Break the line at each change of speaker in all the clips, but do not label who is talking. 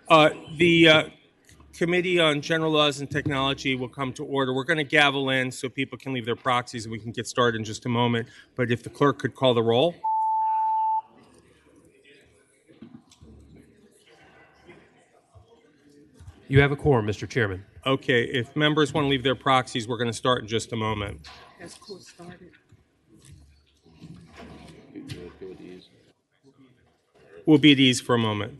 The Committee on General Laws and Technology will come to order. We're going to gavel in so people can leave their proxies and we can get started in just a moment. But if the clerk could call the roll.
You have a quorum, Mr. Chairman.
Okay, if members want to leave their proxies, we're going to start in just a moment.
Has court started?
We'll be at ease for a moment.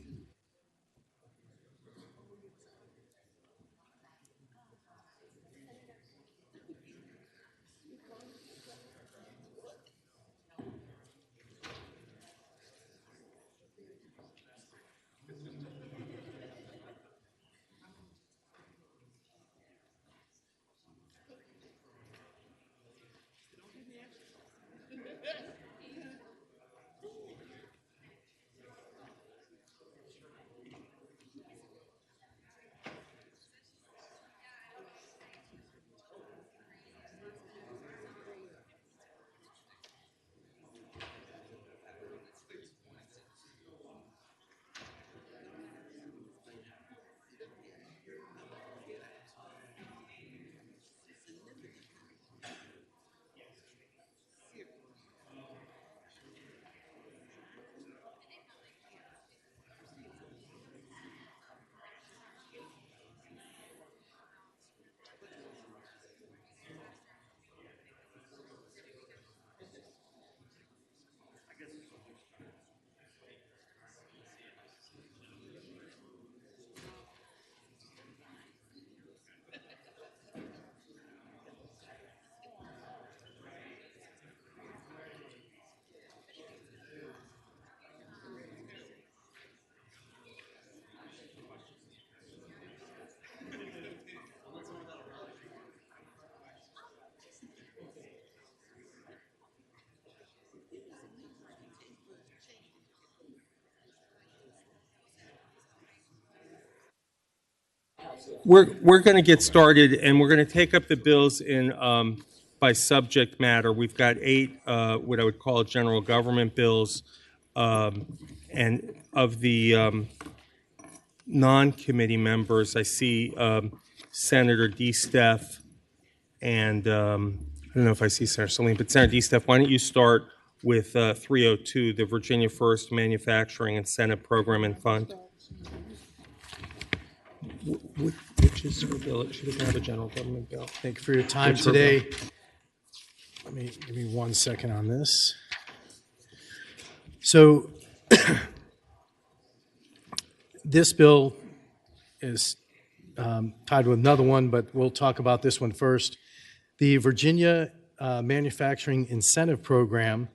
We're going to get started, and we're going to take up the bills in by subject matter. We've got 8 what I would call general government bills, and of the non-committee members, I see Senator DeSteph, and I don't know if I see Senator Saline, but Senator DeSteph, why don't you start with 302, the Virginia First Manufacturing Incentive Program and Fund? Which is her bill? It should have a general government bill.
Thank you for your time today. Give me 1 second on this. So this bill is tied with another one, but we'll talk about this one first. The Virginia Manufacturing Incentive Program.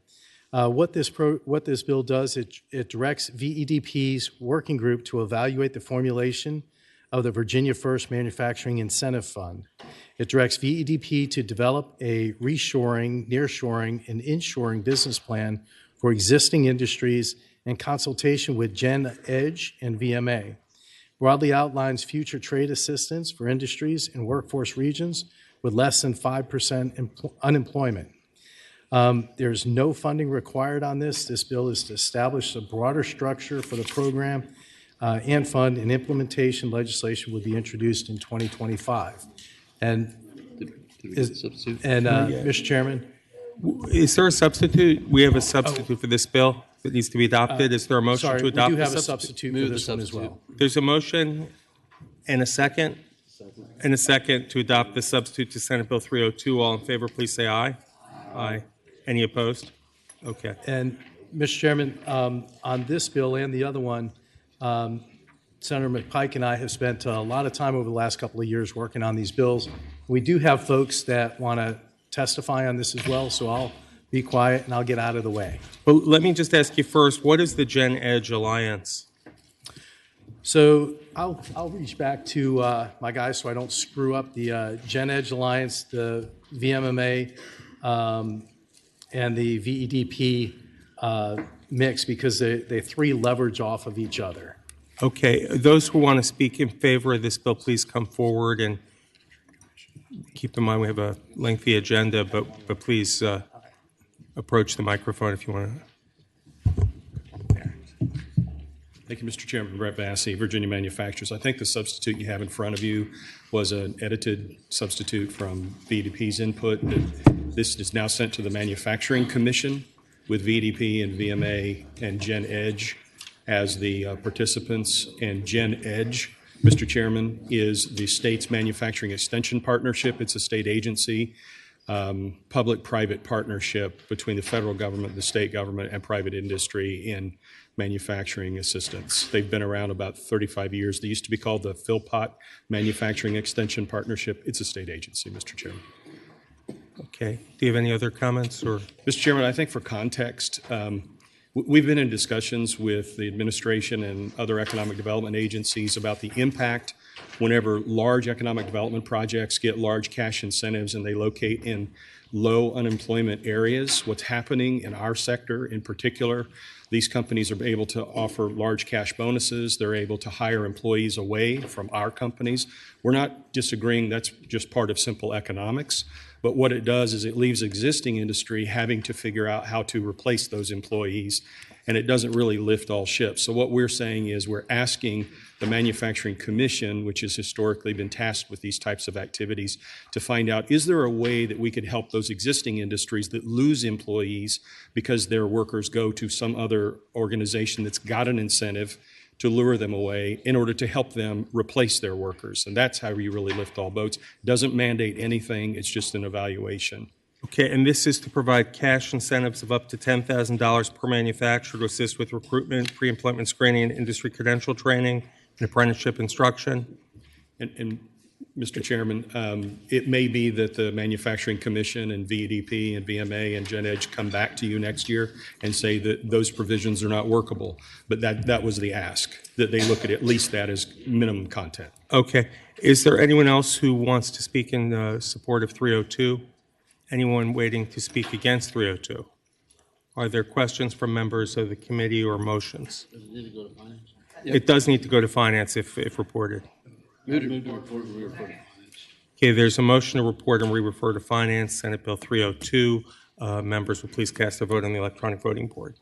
What this bill does, it directs VEDP's working group to evaluate the formulation of the Virginia First Manufacturing Incentive Fund. It directs VEDP to develop a reshoring, nearshoring, and inshoring business plan for existing industries in consultation with Gen Edge and VMA. Broadly outlines future trade assistance for industries in workforce regions with less than 5% unemployment. There's no funding required on this. This bill is to establish a broader structure for the program and fund, and implementation legislation would be introduced in 2025. And Mr. Chairman,
is there a substitute? We have a substitute for this bill that needs to be adopted. Is there a motion to adopt?
We do have a substitute for this one as well.
There's a motion and a second. And a second to adopt the substitute to Senate Bill 302. All in favor, please say aye. Aye. Any opposed? Okay.
And Mr. Chairman, on this bill and the other one, Senator McPike and I have spent a lot of time over the last couple of years working on these bills. We do have folks that want to testify on this as well, so I'll be quiet and I'll get out of the way.
Well, let me just ask you first, what is the Gen Edge Alliance?
So I'll reach back to my guys so I don't screw up the Gen Edge Alliance, the VMMA, and the VEDP mix, because they 3 leverage off of each other.
Okay. Those who want to speak in favor of this bill, please come forward, and keep in mind we have a lengthy agenda, but please approach the microphone if you want to.
Thank you, Mr. Chairman. Brett Bassey, Virginia Manufacturers. I think the substitute you have in front of you was an edited substitute from VDP's input. This is now sent to the Manufacturing Commission with VDP and VMA and Gen Edge as the participants. And Gen Edge, Mr. Chairman, is the state's manufacturing extension partnership. It's a state agency, public-private partnership between the federal government, the state government, and private industry in manufacturing assistance. They've been around about 35 years. They used to be called the Philpott Manufacturing Extension Partnership. It's a state agency, Mr. Chairman.
Okay. Do you have any other comments? Or
Mr. Chairman, I think for context, we've been in discussions with the administration and other economic development agencies about the impact whenever large economic development projects get large cash incentives and they locate in low unemployment areas. What's happening in our sector in particular, these companies are able to offer large cash bonuses. They're able to hire employees away from our companies. We're not disagreeing. That's just part of simple economics. But what it does is it leaves existing industry having to figure out how to replace those employees, and it doesn't really lift all ships. So what we're saying is we're asking the Manufacturing Commission, which has historically been tasked with these types of activities, to find out, is there a way that we could help those existing industries that lose employees because their workers go to some other organization that's got an incentive to lure them away in order to help them replace their workers. And that's how you really lift all boats. It doesn't mandate anything. It's just an evaluation.
okay, and this is to provide cash incentives of up to $10,000 per manufacturer to assist with recruitment, pre-employment screening, and industry credential training, and apprenticeship instruction.
And Mr. Chairman, it may be that the Manufacturing Commission and VDP and VMA and Gen Edge come back to you next year and say that those provisions are not workable. But that was the ask, that they look at least that as minimum content.
Okay. Is there anyone else who wants to speak in support of 302? Anyone waiting to speak against 302? Are there questions from members of the committee or motions?
Does it need to go to finance?
It does need to go to finance if reported.
Move to report, re-report to finance.
Okay, there's a motion to report and re-refer to finance, Senate Bill 302. Members will please cast their vote on the electronic voting board.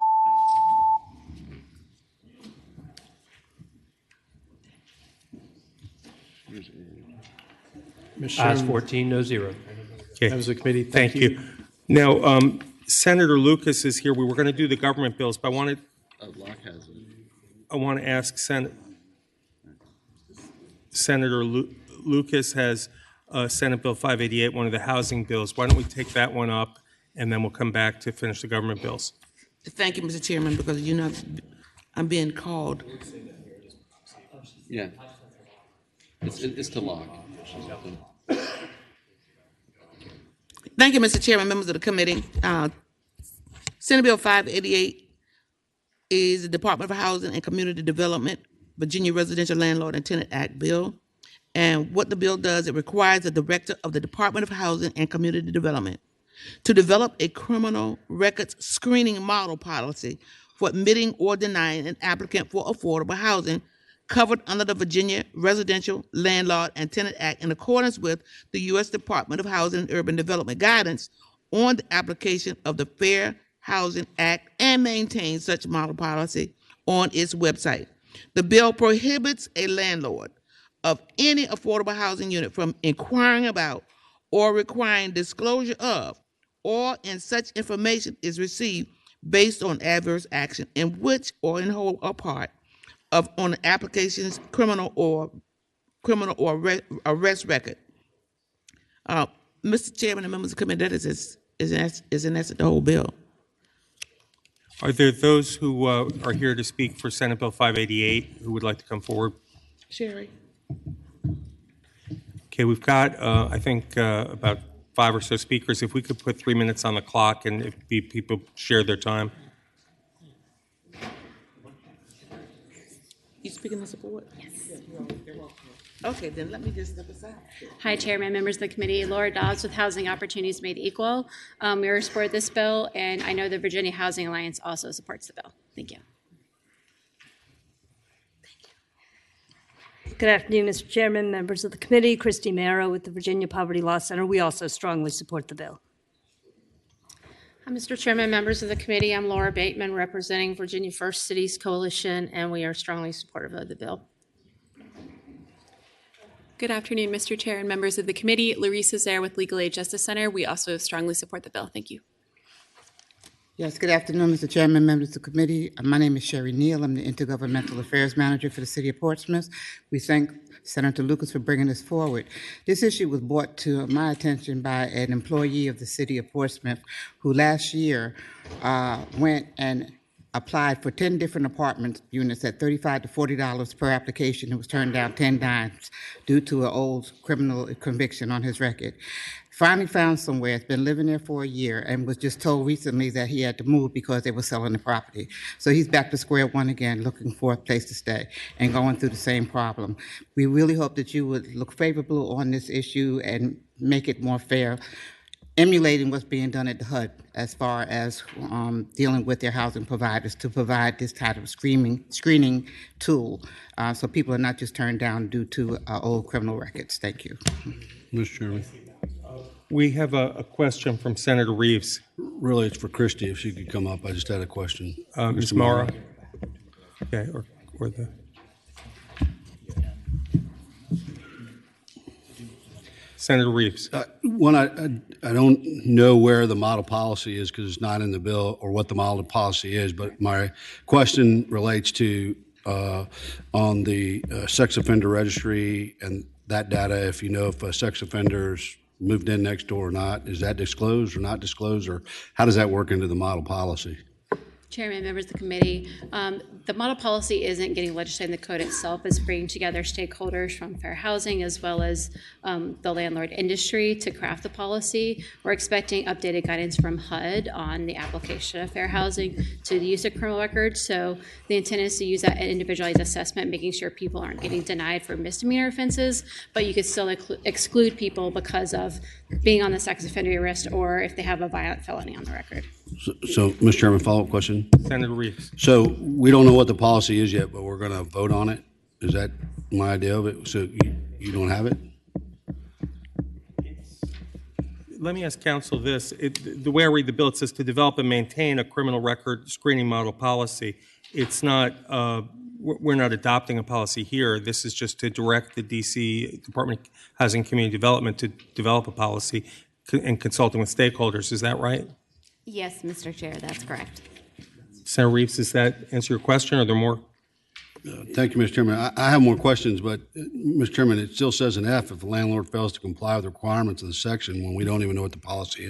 Mr.
Ayes
Chairman,
14, no zero.
Okay.
members of the committee,
Thank you. Now, Senator Lucas is here. We were going to do the government bills, but
Locke has it.
I want to ask Senator Lucas has Senate Bill 588, one of the housing bills. Why don't we take that one up, and then we'll come back to finish the government bills.
Thank you, Mr. Chairman, because you know I'm being called.
Yeah. It's to Locke.
Thank you, Mr. Chairman, members of the committee. Senate Bill 588 is the Department of Housing and Community Development, Virginia Residential Landlord and Tenant Act bill. And what the bill does, it requires the director of the Department of Housing and Community Development to develop a criminal records screening model policy for admitting or denying an applicant for affordable housing covered under the Virginia Residential Landlord and Tenant Act in accordance with the U.S. Department of Housing and Urban Development guidance on the application of the Fair Housing Act and maintain such model policy on its website. The bill prohibits a landlord of any affordable housing unit from inquiring about or requiring disclosure of, or in such information is received based on adverse action in which or in whole or part of on the application's criminal or arrest record. Mr. Chairman and members of the committee, that is in essence the whole bill.
Are there those who are here to speak for Senate Bill 588 who would like to come forward?
Sherry.
Okay, we've got, I think, about 5 or so speakers. If we could put 3 minutes on the clock and if people share their time.
You speaking in support? Yes. Okay, then let me just step aside.
Hi, Chairman, members of the committee. Laura Dobbs with Housing Opportunities Made Equal. We support this bill, and I know the Virginia Housing Alliance also supports the bill. Thank you.
Good afternoon, Mr. Chairman, members of the committee. Christy Marrow with the Virginia Poverty Law Center. We also strongly support the bill.
Mr. Chairman, members of the committee, I'm Laura Bateman representing Virginia First Cities Coalition, and we are strongly supportive of the bill.
Good afternoon, Mr. Chair and members of the committee. Larissa Zaire with Legal Aid Justice Center. We also strongly support the bill. Thank you.
Yes, good afternoon, Mr. Chairman, members of the committee. My name is Sherry Neal. I'm the Intergovernmental Affairs Manager for the City of Portsmouth. We thank Senator Lucas for bringing this forward. This issue was brought to my attention by an employee of the City of Portsmouth who last year went and applied for 10 different apartment units at $35 to $40 per application and was turned down 10 times due to an old criminal conviction on his record. Finally found somewhere, has been living there for a year, and was just told recently that he had to move because they were selling the property. So he's back to square one again, looking for a place to stay and going through the same problem. We really hope that you would look favorable on this issue and make it more fair, emulating what's being done at the HUD as far as dealing with their housing providers to provide this type of screening tool so people are not just turned down due to old criminal records. Thank you.
Mr. Chairman.
We have a question from Senator Reeves.
Really, it's for Christie, if she could come up. I just had a question.
Ms. Mara? Okay, or the... Senator Reeves.
One, I don't know where the model policy is because it's not in the bill or what the model policy is, but my question relates to on the sex offender registry and that data, if you know if a sex offender's moved in next door or not, is that disclosed or not disclosed, or how does that work into the model policy?
Chairman, members of the committee, the model policy isn't getting legislated in the code itself. It's bringing together stakeholders from fair housing as well as the landlord industry to craft the policy. We're expecting updated guidance from HUD on the application of fair housing to the use of criminal records. So the intent is to use that individualized assessment, making sure people aren't getting denied for misdemeanor offenses, but you could still exclude people because of being on the sex offender list or if they have a violent felony on the record.
So Mr. Chairman, follow-up question.
Senator Reeves.
So we don't know what the policy is yet, but we're going to vote on it? Is that my idea of it? So you don't have it?
Let me ask counsel this. The way I read the bill, it says to develop and maintain a criminal record screening model policy. It's not, we're not adopting a policy here. This is just to direct the DC Department of Housing and Community Development to develop a policy and consulting with stakeholders. Is that right?
Yes, Mr. Chair, that's correct.
Senator Reeves, does that answer your question, or are there more?
Thank you, Mr. Chairman. I have more questions, but Mr. Chairman, it still says an F if the landlord fails to comply with the requirements of the section when we don't even know what the policy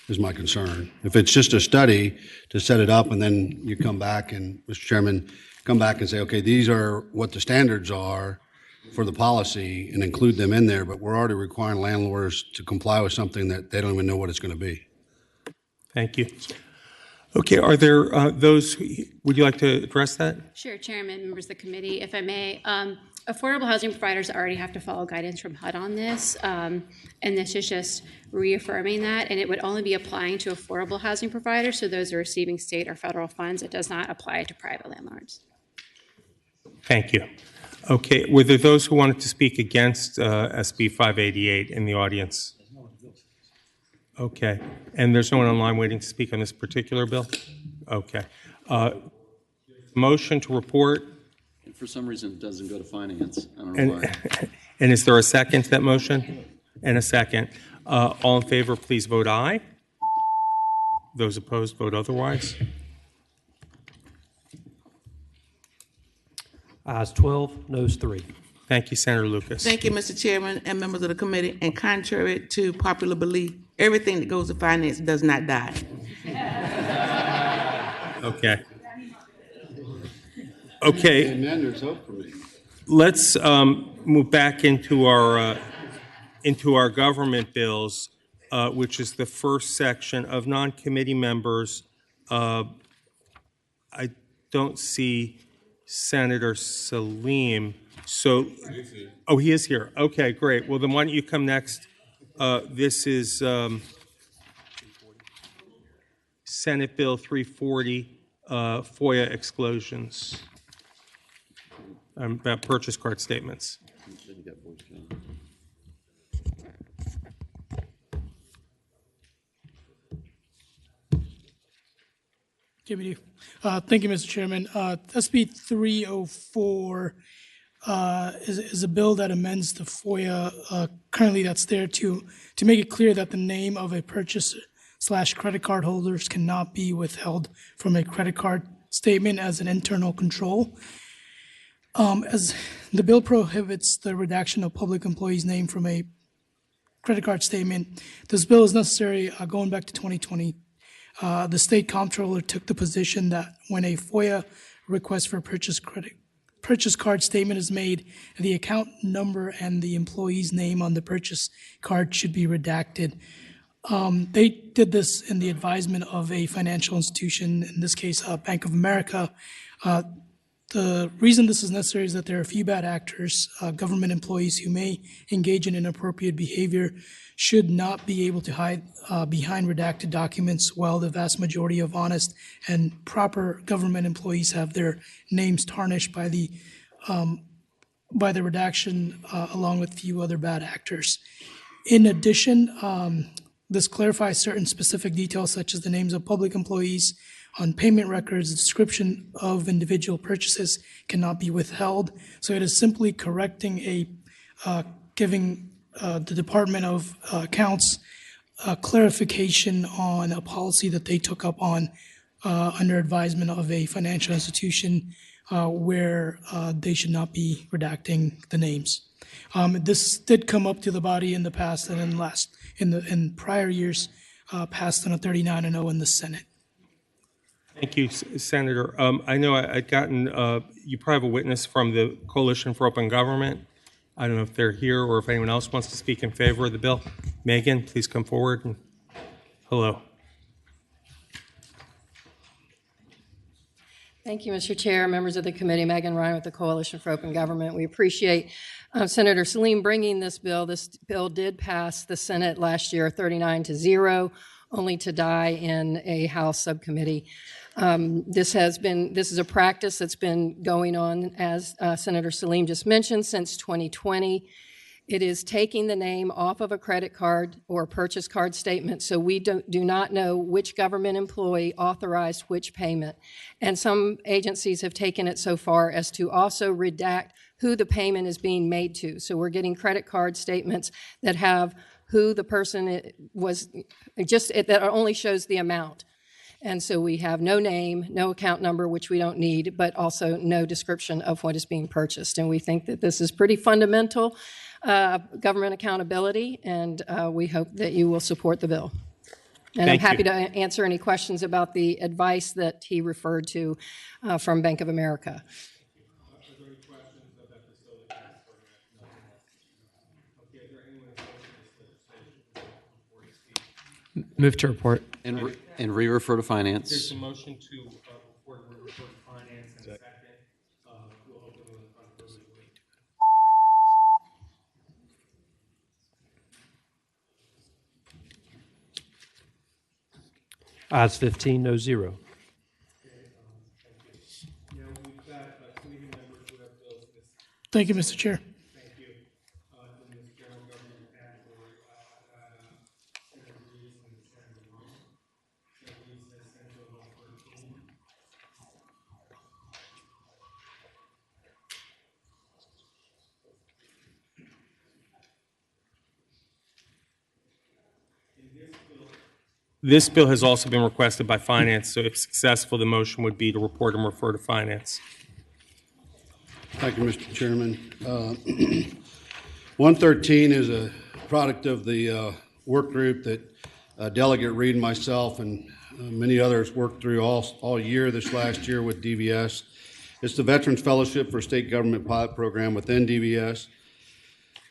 is my concern. If it's just a study to set it up and then you come back and, Mr. Chairman, come back and say, okay, these are what the standards are for the policy and include them in there, but we're already requiring landlords to comply with something that they don't even know what it's going to be.
Thank you. Okay, are there those, would you like to address that?
Sure, Chairman, members of the committee, if I may. Affordable housing providers already have to follow guidance from HUD on this, and this is just reaffirming that, and it would only be applying to affordable housing providers, so those are receiving state or federal funds. It does not apply to private landlords.
Thank you. Okay, were there those who wanted to speak against SB 588 in the audience? Okay, and there's no one online waiting to speak on this particular bill? Okay. Motion to report.
For some reason, it doesn't go to finance. I don't know why.
And is there a second to that motion? And a second. All in favor, please vote aye. Those opposed, vote otherwise.
Ayes 12, noes 3.
Thank you, Senator Lucas.
Thank you, Mr. Chairman and members of the committee. And contrary to popular belief, everything that goes to finance does not die.
Okay. Okay.
Amen. There's hope for me.
Let's move back into our government bills, which is the first section of non-committee members. I don't see Senator Salim. So, oh, he is here. Okay, great. Well, then why don't you come next? This is Senate Bill 340, FOIA exclusions, about purchase card statements.
Deputy. Thank you, Mr. Chairman. SB 304 is a bill that amends the FOIA currently that's there to make it clear that the name of a purchase/credit card holders cannot be withheld from a credit card statement as an internal control. As the bill prohibits the redaction of public employees' name from a credit card statement, this bill is necessary going back to 2020. The state comptroller took the position that when a FOIA request for purchase card statement is made, the account number and the employee's name on the purchase card should be redacted. They did this in the advisement of a financial institution, in this case, Bank of America. The reason this is necessary is that there are a few bad actors, government employees who may engage in inappropriate behavior should not be able to hide behind redacted documents, while the vast majority of honest and proper government employees have their names tarnished by the redaction, along with few other bad actors. In addition, this clarifies certain specific details, such as the names of public employees on payment records. The description of individual purchases cannot be withheld. So it is simply correcting giving the Department of Accounts clarification on a policy that they took up on under advisement of a financial institution where they should not be redacting the names. This did come up to the body in the past, and in prior years passed on a 39-0 in the Senate.
Thank you, Senator. I know I'd gotten, you probably have a witness from the Coalition for Open Government. I don't know if they're here or if anyone else wants to speak in favor of the bill. Megan, please come forward. And hello.
Thank you, Mr. Chair, members of the committee. Megan Ryan with the Coalition for Open Government. We appreciate Senator Salim bringing this bill. This bill did pass the Senate last year 39-0, only to die in a House subcommittee. This is a practice that's been going on, as Senator Salim just mentioned, since 2020. It is taking the name off of a credit card or purchase card statement, so we do not know which government employee authorized which payment. And some agencies have taken it so far as to also redact who the payment is being made to. So we're getting credit card statements that have who the person was, that only shows the amount. And so we have no name, no account number, which we don't need, but also no description of what is being purchased. And we think that this is pretty fundamental government accountability, and we hope that you will support the bill. And I'm happy to answer any questions about the advice that he referred to from Bank of America.
Move to report.
And re-refer to finance.
There's a motion to report re-refer to finance and a second. We'll open it in front of
Ayes 15, no 0.
Thank you, Mr. Chair.
This bill has also been requested by Finance, so if successful, the motion would be to report and refer to Finance.
Thank you, Mr. Chairman. 113 is a product of the work group that Delegate Reed and myself and many others worked through all year this last year with DVS. It's the Veterans Fellowship for State Government Pilot Program within DVS.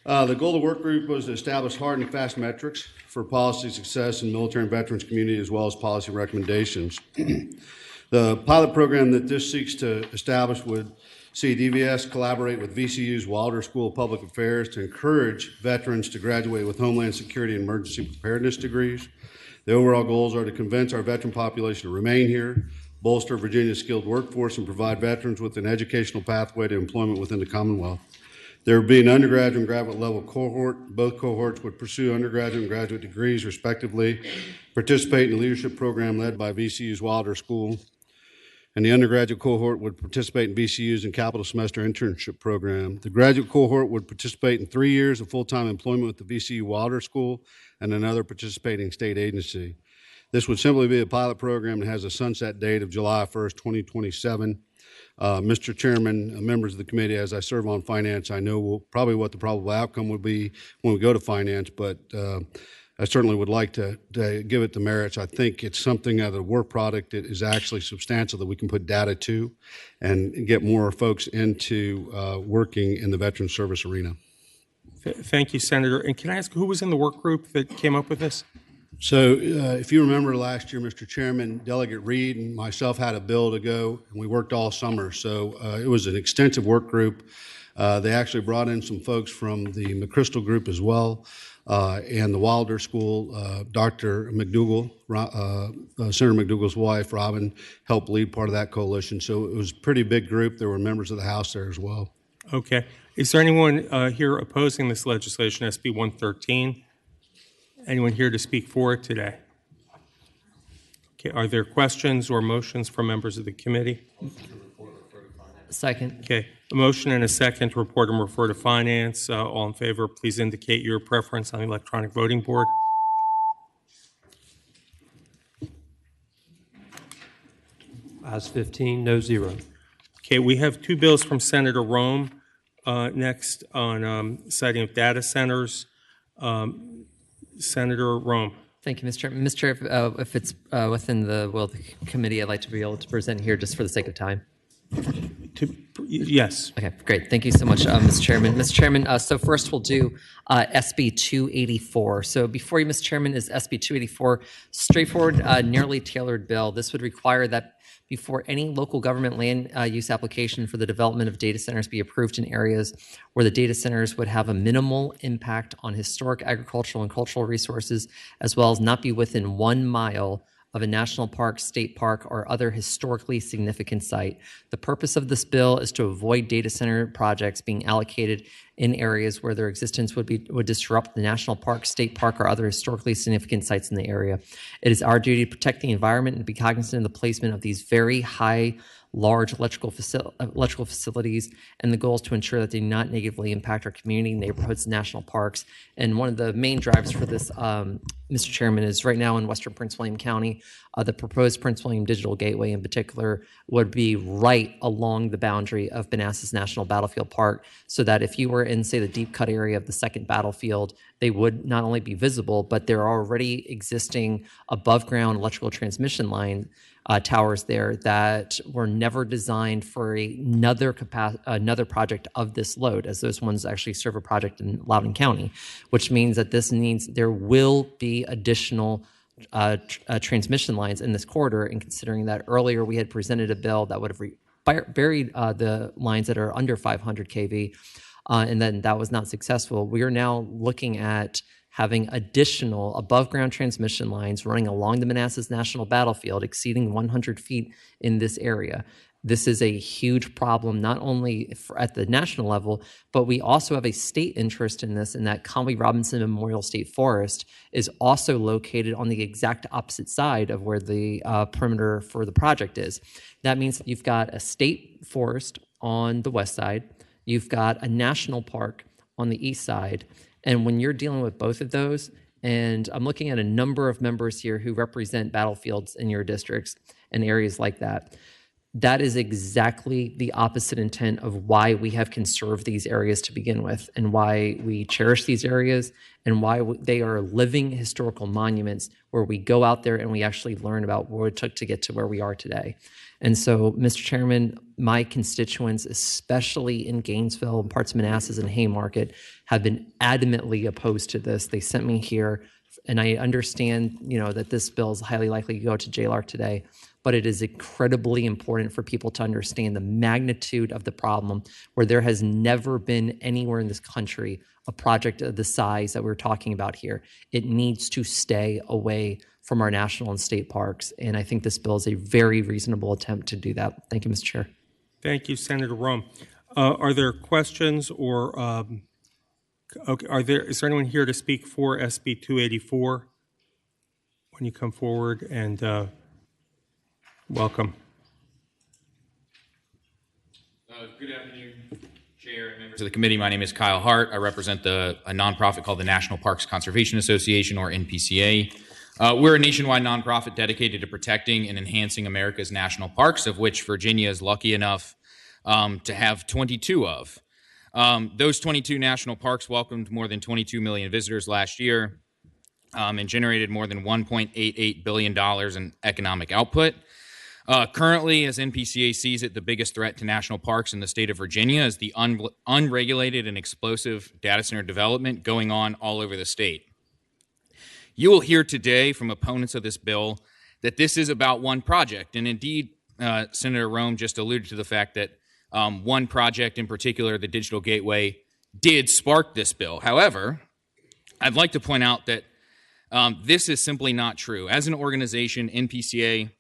The goal of the work group was to establish hard and fast metrics for policy success in military and veterans community, as well as policy recommendations. The pilot program that this seeks to establish would see DVS collaborate with VCU's Wilder School of Public Affairs to encourage veterans to graduate with Homeland Security and Emergency Preparedness degrees. The overall goals are to convince our veteran population to remain here, bolster Virginia's skilled workforce, and provide veterans with an educational pathway to employment within the Commonwealth. There would be an undergraduate and graduate level cohort. Both cohorts would pursue undergraduate and graduate degrees, respectively, participate in a leadership program led by VCU's Wilder School and the undergraduate cohort would participate in VCU's and capital semester internship program. The graduate cohort would participate in 3 years of full-time employment with the VCU Wilder School and another participating state agency. This would simply be a pilot program and has a sunset date of July 1st, 2027. Mr. Chairman, members of the committee, as I serve on finance, I know probably what the probable outcome would be when we go to finance, but I certainly would like to give it the merits. I think it's something of a work product that is actually substantial that we can put data to and get more folks into working in the veteran service arena.
Thank you, Senator. And can I ask who was in the work group that came up with this?
So if you remember last year, Mr. Chairman, Delegate Reed and myself had a bill to go, and we worked all summer. So it was an extensive work group. They actually brought in some folks from the McChrystal group as well, and the Wilder School. Dr. McDougall, Senator McDougall's wife, Robin, helped lead part of that coalition. So it was a pretty big group. There were members of the House there as well.
Okay. Is there anyone here opposing this legislation, SB 113? Anyone here to speak for it today? Okay, are there questions or motions from members of the committee?
Second.
Okay, a motion and a second to report and refer to finance. All in favor, please indicate your preference on the electronic voting board.
Ayes 15, no 0.
Okay, we have two bills from Senator Rome next on citing of data centers. Senator Rome.
Thank you, Mr. Chair. Mr. Chair, if it's within the will of the committee, I'd like to be able to present here just for the sake of time.
Yes.
Okay, great. Thank you so much, Mr. Chairman. Mr. Chairman, so first we'll do SB 284. So before you, Mr. Chairman, is SB 284, straightforward, nearly tailored bill. This would require that before any local government land use application for the development of data centers be approved in areas where the data centers would have a minimal impact on historic agricultural and cultural resources, as well as not be within 1 mile of a national park, state park, or other historically significant site. The purpose of this bill is to avoid data center projects being allocated in areas where their existence would disrupt the national park, state park, or other historically significant sites in the area. It is our duty to protect the environment and to be cognizant of the placement of these very high, large electrical facilities, and the goal is to ensure that they do not negatively impact our community, neighborhoods, national parks. And one of the main drivers for this, Mr. Chairman, is right now in western Prince William County, the proposed Prince William Digital Gateway in particular would be right along the boundary of Manassas National Battlefield Park, so that if you were in, say, the deep cut area of the second battlefield, they would not only be visible, but there are already existing above ground electrical transmission line towers there that were never designed for another project of this load, as those ones actually serve a project in Loudoun County, which means that this means there will be additional transmission lines in this corridor. And considering that earlier we had presented a bill that would have buried the lines that are under 500 kV, and then that was not successful, we are now looking at having additional above-ground transmission lines running along the Manassas National Battlefield exceeding 100 feet in this area. This is a huge problem, not only at the national level, but we also have a state interest in this, in that Conway Robinson Memorial State Forest is also located on the exact opposite side of where the perimeter for the project is. That means you've got a state forest on the west side, you've got a national park on the east side, and when you're dealing with both of those, and I'm looking at a number of members here who represent battlefields in your districts and areas like that, that is exactly the opposite intent of why we have conserved these areas to begin with, and why we cherish these areas, and why they are living historical monuments where we go out there and we actually learn about what it took to get to where we are today. And so, Mr. Chairman, my constituents, especially in Gainesville and parts of Manassas and Haymarket, have been adamantly opposed to this. They sent me here, and I understand, that this bill is highly likely to go to JLARC today, but it is incredibly important for people to understand the magnitude of the problem, where there has never been anywhere in this country a project of the size that we're talking about here. It needs to stay away from our national and state parks, and I think this bill is a very reasonable attempt to do that. Thank you, Mr. Chair.
Thank you, Senator Rome. Are there questions or is there anyone here to speak for SB 284? When you come forward, and welcome.
Good afternoon, Chair and members of the committee. My name is Kyle Hart. I represent a nonprofit called the National Parks Conservation Association, or NPCA. We're a nationwide nonprofit dedicated to protecting and enhancing America's national parks, of which Virginia is lucky enough to have 22 of. Those 22 national parks welcomed more than 22 million visitors last year and generated more than $1.88 billion in economic output. Currently, as NPCA sees it, the biggest threat to national parks in the state of Virginia is the unregulated and explosive data center development going on all over the state. You will hear today from opponents of this bill that this is about one project, and indeed, Senator Rome just alluded to the fact that one project in particular, the Digital Gateway, did spark this bill. However, I'd like to point out that this is simply not true. As an organization, NPCA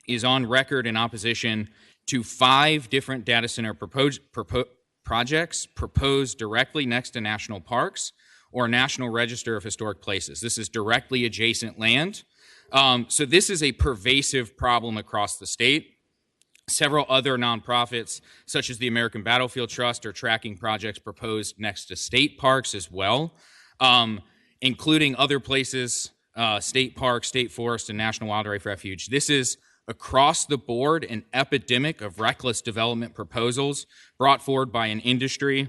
is on record in opposition to 5 different data center projects proposed directly next to national parks or National Register of Historic Places. This is directly adjacent land. So this is a pervasive problem across the state. Several other nonprofits, such as the American Battlefield Trust, are tracking projects proposed next to state parks as well, including other places, state parks, state forests, and National Wildlife Refuge. This is across the board an epidemic of reckless development proposals brought forward by an industry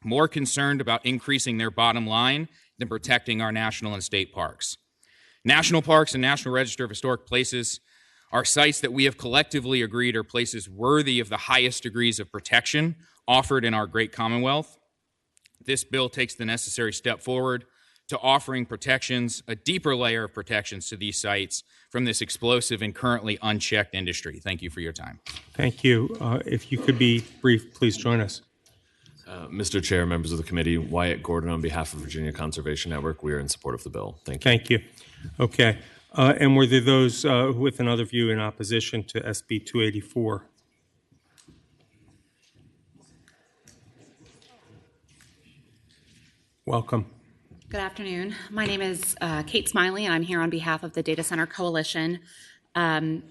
more concerned about increasing their bottom line than protecting our national and state parks. National parks and National Register of Historic Places are sites that we have collectively agreed are places worthy of the highest degrees of protection offered in our great Commonwealth. This bill takes the necessary step forward to offering protections, a deeper layer of protections to these sites from this explosive and currently unchecked industry. Thank you for your time.
Thank you. If you could be brief, please join us.
Mr. Chair, members of the committee, Wyatt Gordon on behalf of Virginia Conservation Network. We are in support of the bill. Thank you.
Thank you. Okay. And were there those with another view in opposition to SB 284? Welcome.
Good afternoon. My name is Kate Smiley, and I'm here on behalf of the Data Center Coalition. As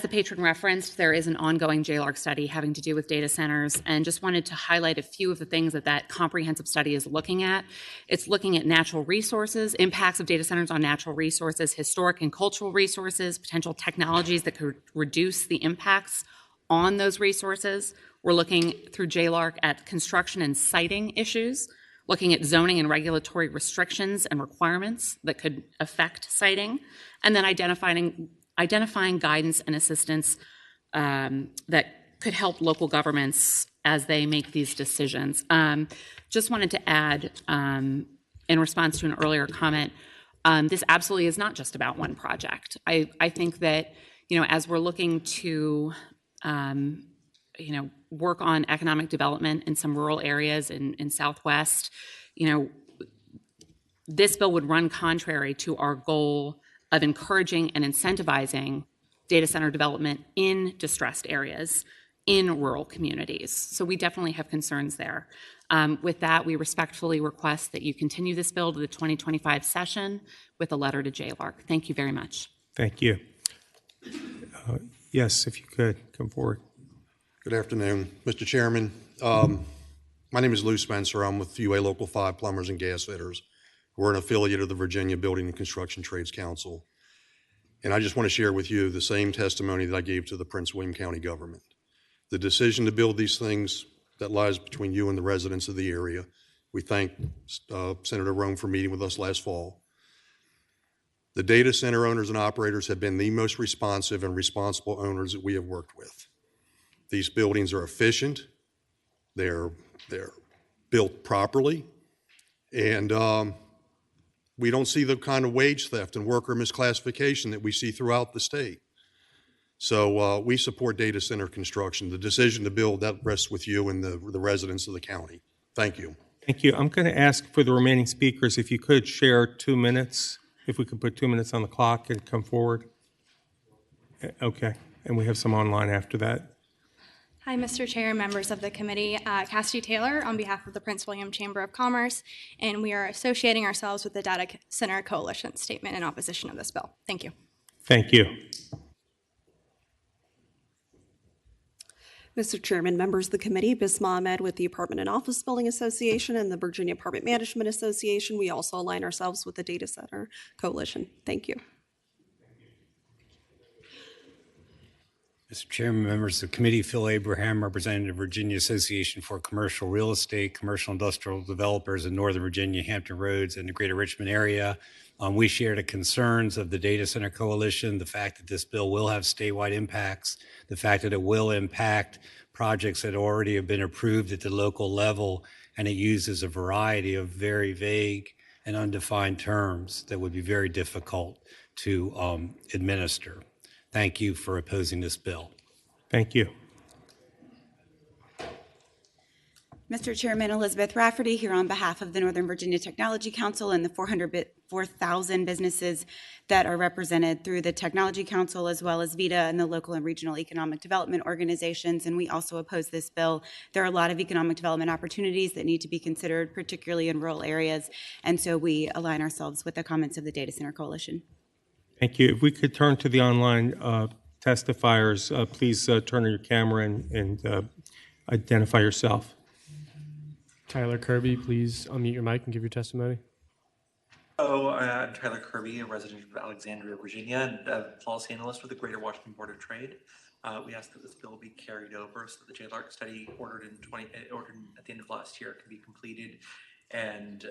the patron referenced, there is an ongoing JLARC study having to do with data centers, and just wanted to highlight a few of the things that comprehensive study is looking at. It's looking at natural resources, impacts of data centers on natural resources, historic and cultural resources, potential technologies that could reduce the impacts on those resources. We're looking through JLARC at construction and siting issues, looking at zoning and regulatory restrictions and requirements that could affect siting, and then identifying guidance and assistance that could help local governments as they make these decisions. Just wanted to add, in response to an earlier comment, this absolutely is not just about one project. I think that, as we're looking to, work on economic development in some rural areas in Southwest, this bill would run contrary to our goal of encouraging and incentivizing data center development in distressed areas, in rural communities. So we definitely have concerns there. With that, we respectfully request that you continue this bill to the 2025 session with a letter to JLARC. Thank you very much.
Thank you. Yes, if you could, come forward.
Good afternoon, Mr. Chairman. My name is Lou Spencer. I'm with UA Local 5 Plumbers and Gas Fitters. We're an affiliate of the Virginia Building and Construction Trades Council. And I just want to share with you the same testimony that I gave to the Prince William County government. The decision to build these things, that lies between you and the residents of the area. We thank Senator Rome for meeting with us last fall. The data center owners and operators have been the most responsive and responsible owners that we have worked with. These buildings are efficient, they're built properly, and we don't see the kind of wage theft and worker misclassification that we see throughout the state. So we support data center construction. The decision to build, that rests with you and the residents of the county. Thank you.
Thank you. I'm going to ask for the remaining speakers, if you could share 2 minutes, if we could put 2 minutes on the clock and come forward. Okay. And we have some online after that.
Hi, Mr. Chair and members of the committee. Cassidy Taylor on behalf of the Prince William Chamber of Commerce, and we are associating ourselves with the Data Center Coalition statement in opposition of this bill. Thank you.
Thank you.
Mr. Chairman, members of the committee, Bisma Ahmed with the Apartment and Office Building Association and the Virginia Apartment Management Association. We also align ourselves with the Data Center Coalition. Thank you.
Mr. Chairman, members of the committee, Phil Abraham, representing the Virginia Association for Commercial Real Estate, Commercial Industrial Developers in Northern Virginia, Hampton Roads, and the Greater Richmond area. We share the concerns of the Data Center Coalition, the fact that this bill will have statewide impacts, the fact that it will impact projects that already have been approved at the local level, and it uses a variety of very vague and undefined terms that would be very difficult to administer. Thank you for opposing this bill.
Thank you.
Mr. Chairman, Elizabeth Rafferty here on behalf of the Northern Virginia Technology Council and the 4,000 businesses that are represented through the Technology Council, as well as VITA and the local and regional economic development organizations. And we also oppose this bill. There are a lot of economic development opportunities that need to be considered, particularly in rural areas. And so we align ourselves with the comments of the Data Center Coalition.
Thank you. If we could turn to the online testifiers, please turn on your camera and identify yourself.
Tyler Kirby, please unmute your mic and give your testimony.
Hello, I'm Tyler Kirby, a resident of Alexandria, Virginia, and a policy analyst with the Greater Washington Board of Trade. We ask that this bill be carried over so that the JLARC study ordered at the end of last year can be completed and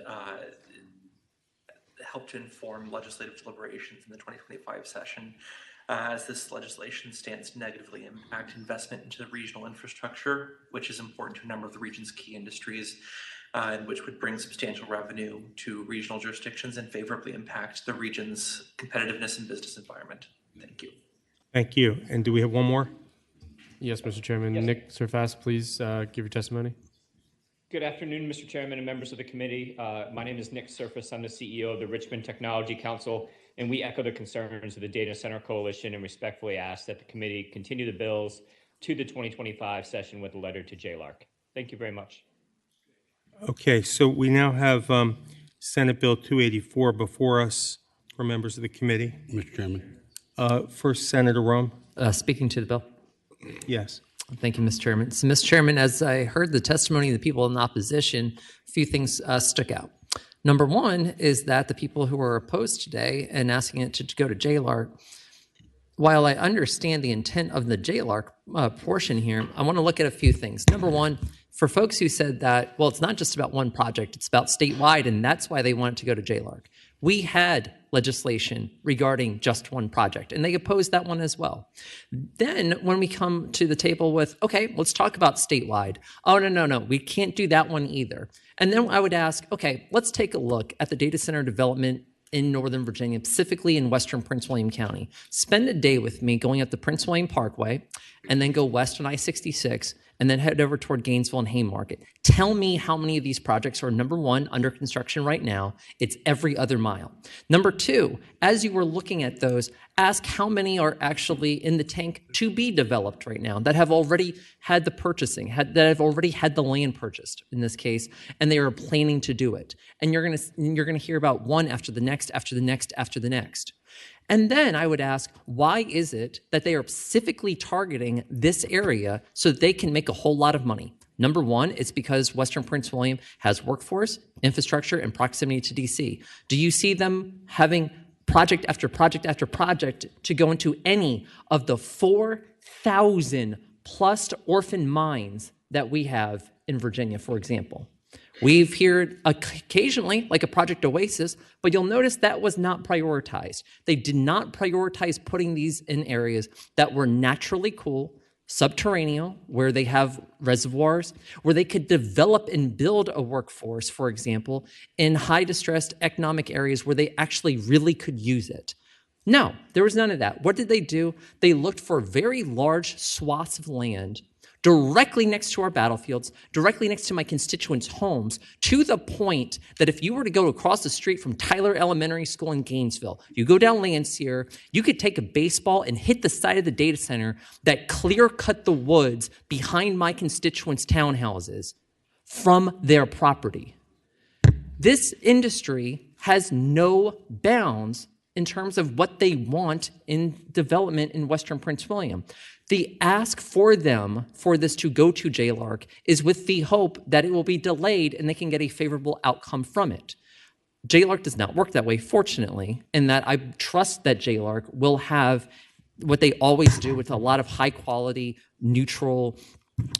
help to inform legislative deliberations in the 2025 session. As this legislation stands to negatively impact investment into the regional infrastructure, which is important to a number of the region's key industries, and which would bring substantial revenue to regional jurisdictions and favorably impact the region's competitiveness and business environment. Thank you.
Thank you. And do we have one more?
Yes, Mr. Chairman. Yes. Nick Surface, please give your testimony.
Good afternoon, Mr. Chairman and members of the committee. My name is Nick Surface. I'm the CEO of the Richmond Technology Council, and we echo the concerns of the Data Center Coalition and respectfully ask that the committee continue the bills to the 2025 session with a letter to JLARC. Thank you very much.
Okay, so we now have Senate Bill 284 before us for members of the committee.
Mr. Chairman.
First, Senator Rome.
Speaking to the bill.
Yes.
Thank you, Mr. Chairman. So, Mr. Chairman, as I heard the testimony of the people in opposition, a few things stuck out. Number one is that the people who are opposed today and asking it to go to JLARC, while I understand the intent of the JLARC portion here, I want to look at a few things. Number one, for folks who said that, well, it's not just about one project, it's about statewide, and that's why they want it to go to JLARC. We had legislation regarding just one project, and they opposed that one as well. Then when we come to the table with, okay, let's talk about statewide. Oh, no, we can't do that one either. And then I would ask, okay, let's take a look at the data center development in Northern Virginia, specifically in Western Prince William County. Spend a day with me going up the Prince William Parkway and then go west on I-66 and then head over toward Gainesville and Haymarket. Tell me how many of these projects are, number one, under construction right now. It's every other mile. Number two, as you were looking at those, ask how many are actually in the tank to be developed right now that have already had the purchasing, that have already had the land purchased in this case, and they are planning to do it. And you're gonna hear about one after the next, after the next, after the next. And then I would ask, why is it that they are specifically targeting this area so that they can make a whole lot of money? Number one, it's because Western Prince William has workforce, infrastructure, and proximity to DC. Do you see them having project after project after project to go into any of the 4,000 plus orphan mines that we have in Virginia, for example? We've heard occasionally, like a Project Oasis, but you'll notice that was not prioritized. They did not prioritize putting these in areas that were naturally cool, subterranean, where they have reservoirs, where they could develop and build a workforce, for example, in high distressed economic areas where they actually really could use it. No, there was none of that. What did they do? They looked for very large swaths of land directly next to our battlefields, directly next to my constituents' homes, to the point that if you were to go across the street from Tyler Elementary School in Gainesville, you go down Landseer, you could take a baseball and hit the side of the data center that clear-cut the woods behind my constituents' townhouses from their property. This industry has no bounds in terms of what they want in development in Western Prince William. The ask for them for this to go to JLARC is with the hope that it will be delayed and they can get a favorable outcome from it. JLARC does not work that way, fortunately, in that I trust that JLARC will have what they always do with a lot of high quality, neutral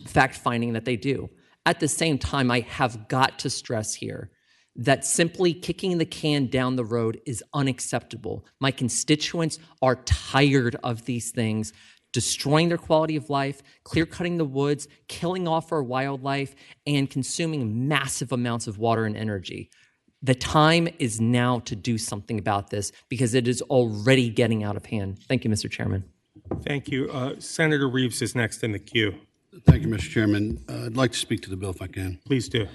fact-finding that they do. At the same time, I have got to stress here that simply kicking the can down the road is unacceptable. My constituents are tired of these things destroying their quality of life, clear-cutting the woods, killing off our wildlife, and consuming massive amounts of water and energy. The time is now to do something about this because it is already getting out of hand. Thank you, Mr. Chairman.
Thank you. Senator Reeves is next in the queue.
Thank you, Mr. Chairman. I'd like to speak to the bill if I can.
Please do.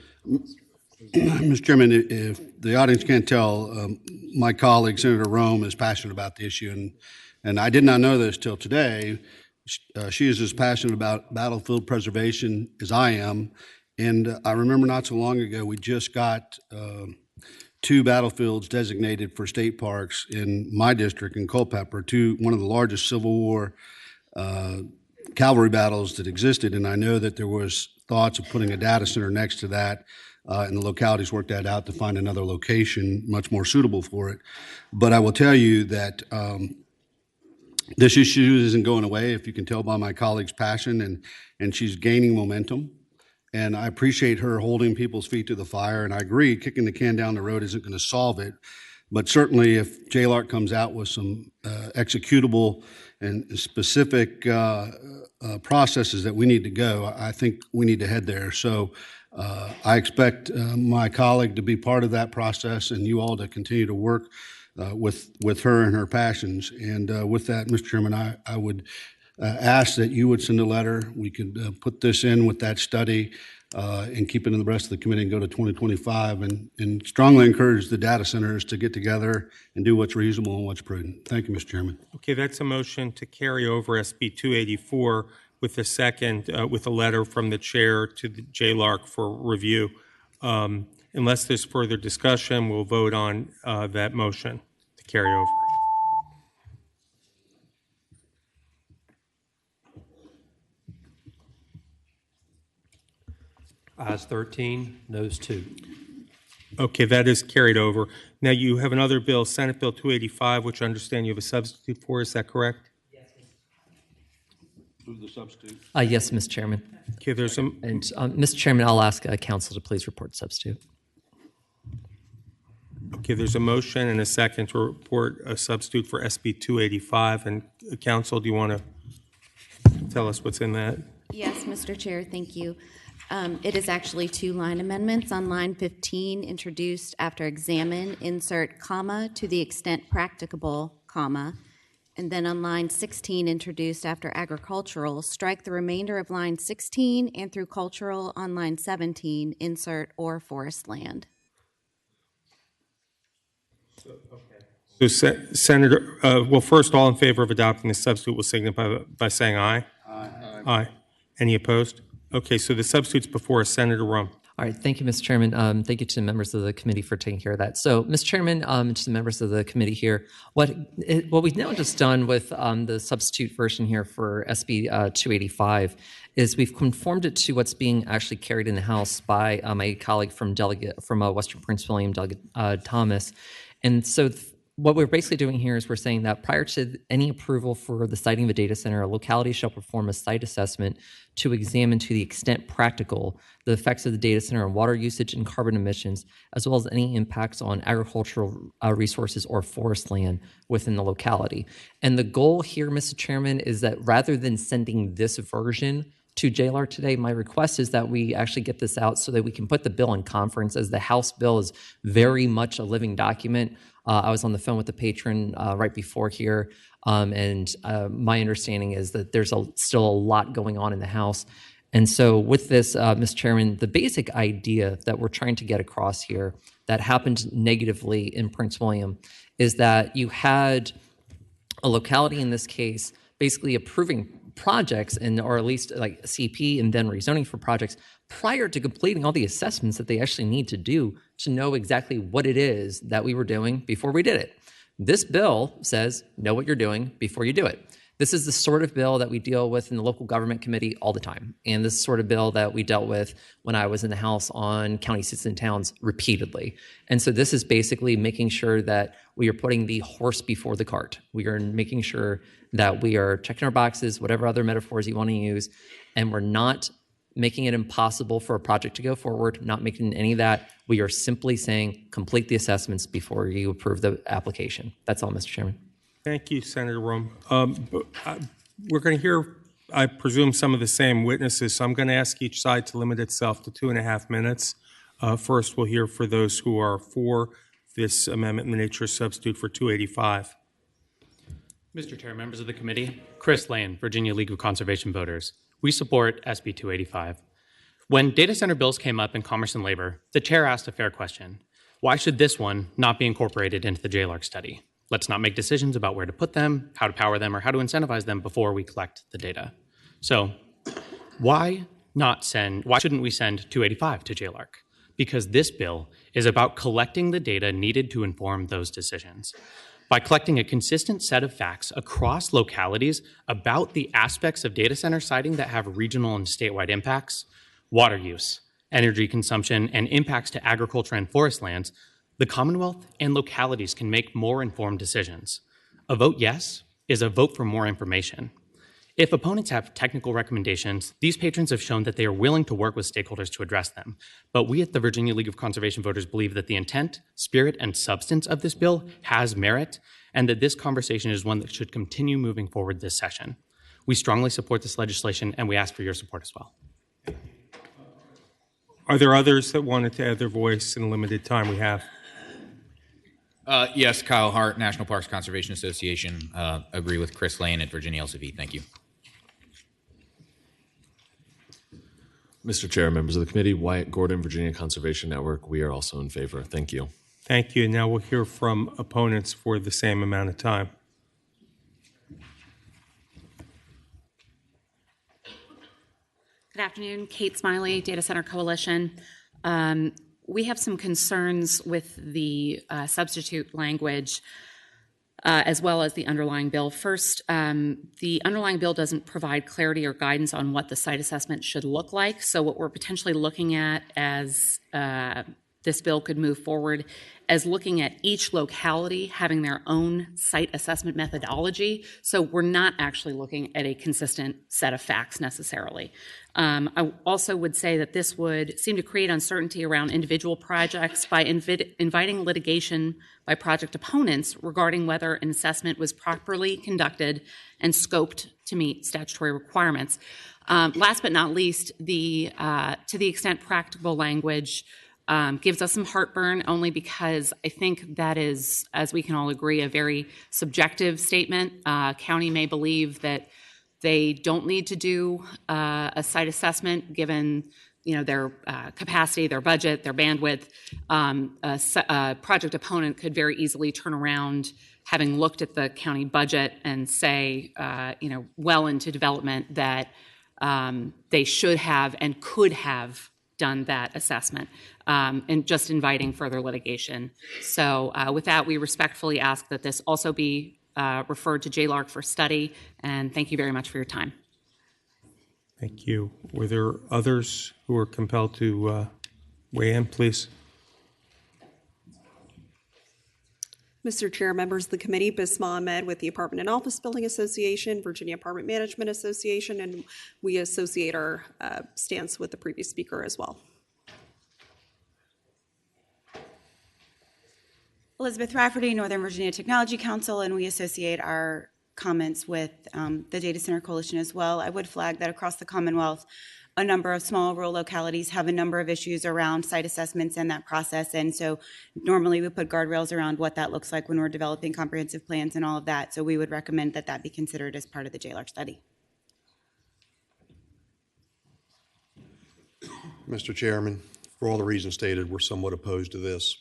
Mr. Chairman, if the audience can't tell, my colleague, Senator Rome, is passionate about the issue, and I did not know this till today. She is as passionate about battlefield preservation as I am, and I remember not so long ago we just got 2 battlefields designated for state parks in my district in Culpeper, one of the largest Civil War cavalry battles that existed, and I know that there was thoughts of putting a data center next to that, and the localities worked that out to find another location much more suitable for it. But I will tell you that this issue isn't going away, if you can tell by my colleague's passion, and she's gaining momentum. And I appreciate her holding people's feet to the fire, and I agree, kicking the can down the road isn't going to solve it. But certainly if JLARC comes out with some executable and specific processes that we need to go, I think we need to head there. So I expect my colleague to be part of that process and you all to continue to work with her and her passions. And with that, Mr. Chairman, I would ask that you would send a letter. We could put this in with that study and keep it in the rest of the committee and go to 2025 and strongly encourage the data centers to get together and do what's reasonable and what's prudent. Thank you, Mr. Chairman.
Okay, that's a motion to carry over SB 284 with a second, with a letter from the chair to the JLARC for review. Unless there's further discussion, we'll vote on that motion to carry over.
Ayes 13, noes 2.
Okay, that is carried over. Now you have another bill, Senate Bill 285, which I understand you have a substitute for. Is that correct?
Who's the substitute?
Yes, Mr. Chairman.
Okay, there's some.
And Mr. Chairman, I'll ask council to please report substitute.
Okay, there's a motion and a second to report a substitute for SB 285. And council, do you want to tell us what's in that?
Yes, Mr. Chair, thank you. It is actually 2 line amendments. On line 15, introduced after examine, insert comma, to the extent practicable, comma. And then on line 16, introduced after agricultural, strike the remainder of line 16 and through cultural on line 17, insert or forest land.
So, Senator, well, first, all in favor of adopting the substitute will signify by saying aye.
Aye.
Aye. Any opposed? Okay, so the substitute's before us. Senator Rum.
All right, thank you, Mr. Chairman. Thank you to the members of the committee for taking care of that. So, Mr. Chairman, to the members of the committee here, what we've now just done with the substitute version here for SB 285 is we've conformed it to what's being actually carried in the House by my colleague from Western Prince William, Delegate Thomas. And so what we're basically doing here is we're saying that prior to any approval for the siting of a data center, a locality shall perform a site assessment to examine to the extent practical the effects of the data center on water usage and carbon emissions, as well as any impacts on agricultural resources or forest land within the locality. And the goal here, Mr. Chairman, is that rather than sending this version to JLARC today, my request is that we actually get this out so that we can put the bill in conference, as the House bill is very much a living document. I was on the phone with the patron right before here, and my understanding is that there's still a lot going on in the House. And so with this, Mr. Chairman, the basic idea that we're trying to get across here that happened negatively in Prince William is that you had a locality in this case basically approving projects, or at least like CP and then rezoning for projects prior to completing all the assessments that they actually need to do to know exactly what it is that we were doing before we did it. This bill says, know what you're doing before you do it. This is the sort of bill that we deal with in the local government committee all the time. And this is the sort of bill that we dealt with when I was in the House on county seats and towns repeatedly. And so this is basically making sure that we are putting the horse before the cart. We are making sure that we are checking our boxes, whatever other metaphors you want to use, and we're not making it impossible for a project to go forward, not making any of that. We are simply saying complete the assessments before you approve the application. That's all, Mr. Chairman.
Thank you, Senator Rome. We're going to hear, I presume, some of the same witnesses, so I'm going to ask each side to limit itself to 2.5 minutes. First, we'll hear for those who are for this amendment in the nature of substitute for 285.
Mr. Chair, members of the committee, Chris Lane, Virginia League of Conservation Voters. We support SB 285. When data center bills came up in Commerce and Labor, the chair asked a fair question. Why should this one not be incorporated into the JLARC study? Let's not make decisions about where to put them, how to power them, or how to incentivize them before we collect the data. So why shouldn't we send 285 to JLARC? Because this bill is about collecting the data needed to inform those decisions. By collecting a consistent set of facts across localities about the aspects of data center siting that have regional and statewide impacts, water use, energy consumption, and impacts to agriculture and forest lands, the Commonwealth and localities can make more informed decisions. A vote yes is a vote for more information. If opponents have technical recommendations, these patrons have shown that they are willing to work with stakeholders to address them. But we at the Virginia League of Conservation Voters believe that the intent, spirit, and substance of this bill has merit, and that this conversation is one that should continue moving forward this session. We strongly support this legislation, and we ask for your support as well.
Are there others that wanted to add their voice in the limited time we have?
Yes, Kyle Hart, National Parks Conservation Association. Agree with Chris Lane at Virginia LCV. Thank you.
Mr. Chair, members of the committee, Wyatt Gordon, Virginia Conservation Network. We are also in favor. Thank you.
Thank you. Now we'll hear from opponents for the same amount of time.
Good afternoon, Kate Smiley, Data Center Coalition. We have some concerns with the substitute language as well as the underlying bill. First, the underlying bill doesn't provide clarity or guidance on what the site assessment should look like. So what we're potentially looking at as this bill could move forward as looking at each locality having their own site assessment methodology. So we're not actually looking at a consistent set of facts necessarily. I also would say that this would seem to create uncertainty around individual projects by inviting litigation by project opponents regarding whether an assessment was properly conducted and scoped to meet statutory requirements. Last but not least, to the extent practical language gives us some heartburn only because I think that is, as we can all agree, a very subjective statement. County may believe that they don't need to do a site assessment given their capacity, their budget, their bandwidth. A project opponent could very easily turn around, having looked at the county budget, and say, well into development that they should have and could have done that assessment, and just inviting further litigation. So with that, we respectfully ask that this also be referred to JLARC for study, and thank you very much for your time.
Thank you. Were there others who were compelled to weigh in, please?
Mr. Chair, members of the committee, Bisma Ahmed with the Apartment and Office Building Association, Virginia Apartment Management Association, and we associate our stance with the previous speaker as well.
Elizabeth Rafferty, Northern Virginia Technology Council, and we associate our comments with the Data Center Coalition as well. I would flag that across the Commonwealth, a number of small rural localities have a number of issues around site assessments and that process. And so normally we put guardrails around what that looks like when we're developing comprehensive plans and all of that. So we would recommend that that be considered as part of the JLARC study.
Mr. Chairman, for all the reasons stated, we're somewhat opposed to this.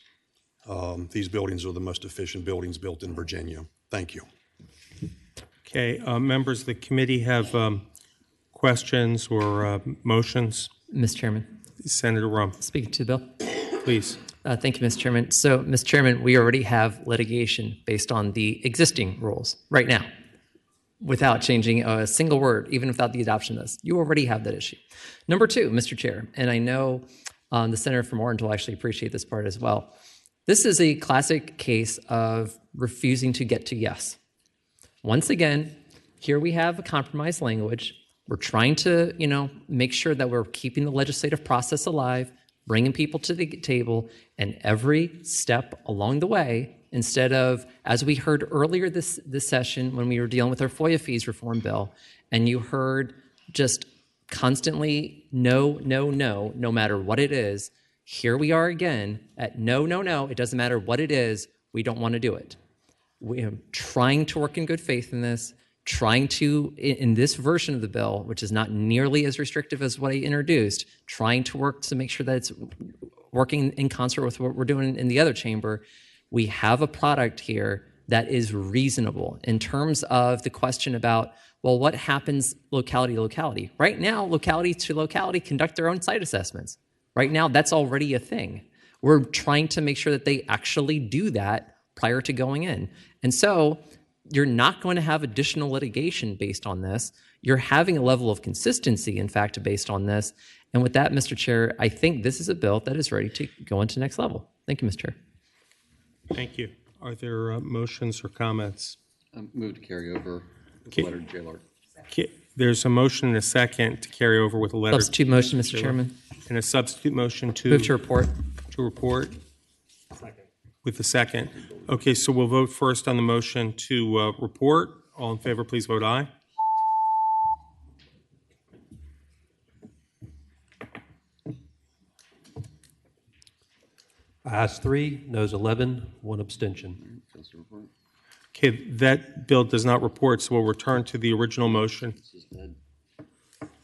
These buildings are the most efficient buildings built in Virginia. Thank you.
Okay, members of the committee have questions or motions?
Mr. Chairman.
Senator Rum.
Speaking to the bill.
Please.
Thank you, Mr. Chairman. So, Mr. Chairman, we already have litigation based on the existing rules right now, without changing a single word, even without the adoption of this. You already have that issue. Number two, Mr. Chair, and I know the senator from Orange will actually appreciate this part as well. This is a classic case of refusing to get to yes. Once again, here we have a compromise language. We're trying to, make sure that we're keeping the legislative process alive, bringing people to the table, and every step along the way, instead of, as we heard earlier this session when we were dealing with our FOIA fees reform bill, and you heard just constantly no matter what it is, here we are again at no, it doesn't matter what it is, we don't want to do it. We are trying to work in good faith in this, trying to, in this version of the bill, which is not nearly as restrictive as what I introduced, trying to work to make sure that it's working in concert with what we're doing in the other chamber. We have a product here that is reasonable in terms of the question about, well, what happens locality to locality? Right now, locality to locality conduct their own site assessments. Right now, that's already a thing. We're trying to make sure that they actually do that prior to going in. And so you're not going to have additional litigation based on this. You're having a level of consistency, in fact, based on this. And with that, Mr. Chair, I think this is a bill that is ready to go into next level. Thank you, Mr. Chair.
Thank you. Are there motions or comments?
Move to carry over with letter to J-Lark.
There's a motion and a second to carry over with a letter.
Substitute motion, Mr. Chairman.
And a substitute motion to...
Move to report.
To report. With the second. Okay, so we'll vote first on the motion to report. All in favor, please vote aye.
Ayes 3, noes 11, 1 abstention.
Okay, that bill does not report, so we'll return to the original motion.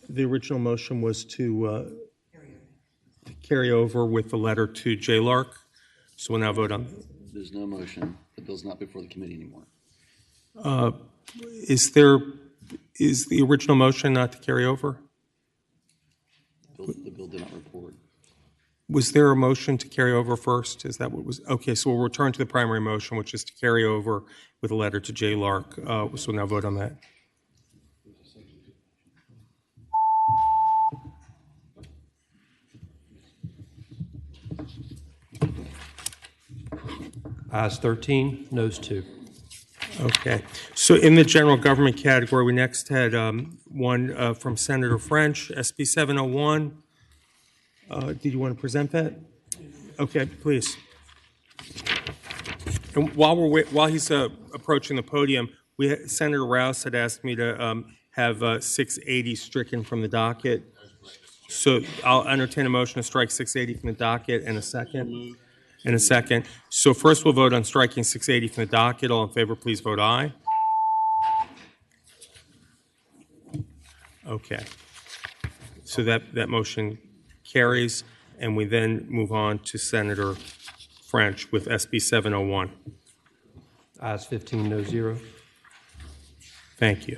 The original motion was to carry over with the letter to J-Lark. So we'll now vote on.
There's no motion. The bill's not before the committee anymore.
Is the original motion not to carry over?
The bill did not report.
Was there a motion to carry over first? Is that what was? Okay, so we'll return to the primary motion, which is to carry over with a letter to J-Lark. So we'll now vote on that.
Ayes 13, noes 2.
Okay. So in the general government category, we next had one from Senator French, SB 701. Did you want to present that? Okay, please. And while he's approaching the podium, Senator Rouse had asked me to have 680 stricken from the docket. So I'll entertain a motion to strike 680 from the docket in a second. In a second. So first we'll vote on striking 680 from the docket. All in favor, please vote aye. Okay. So that motion carries, and we then move on to Senator French with SB 701.
Ayes 15, no 0.
Thank you.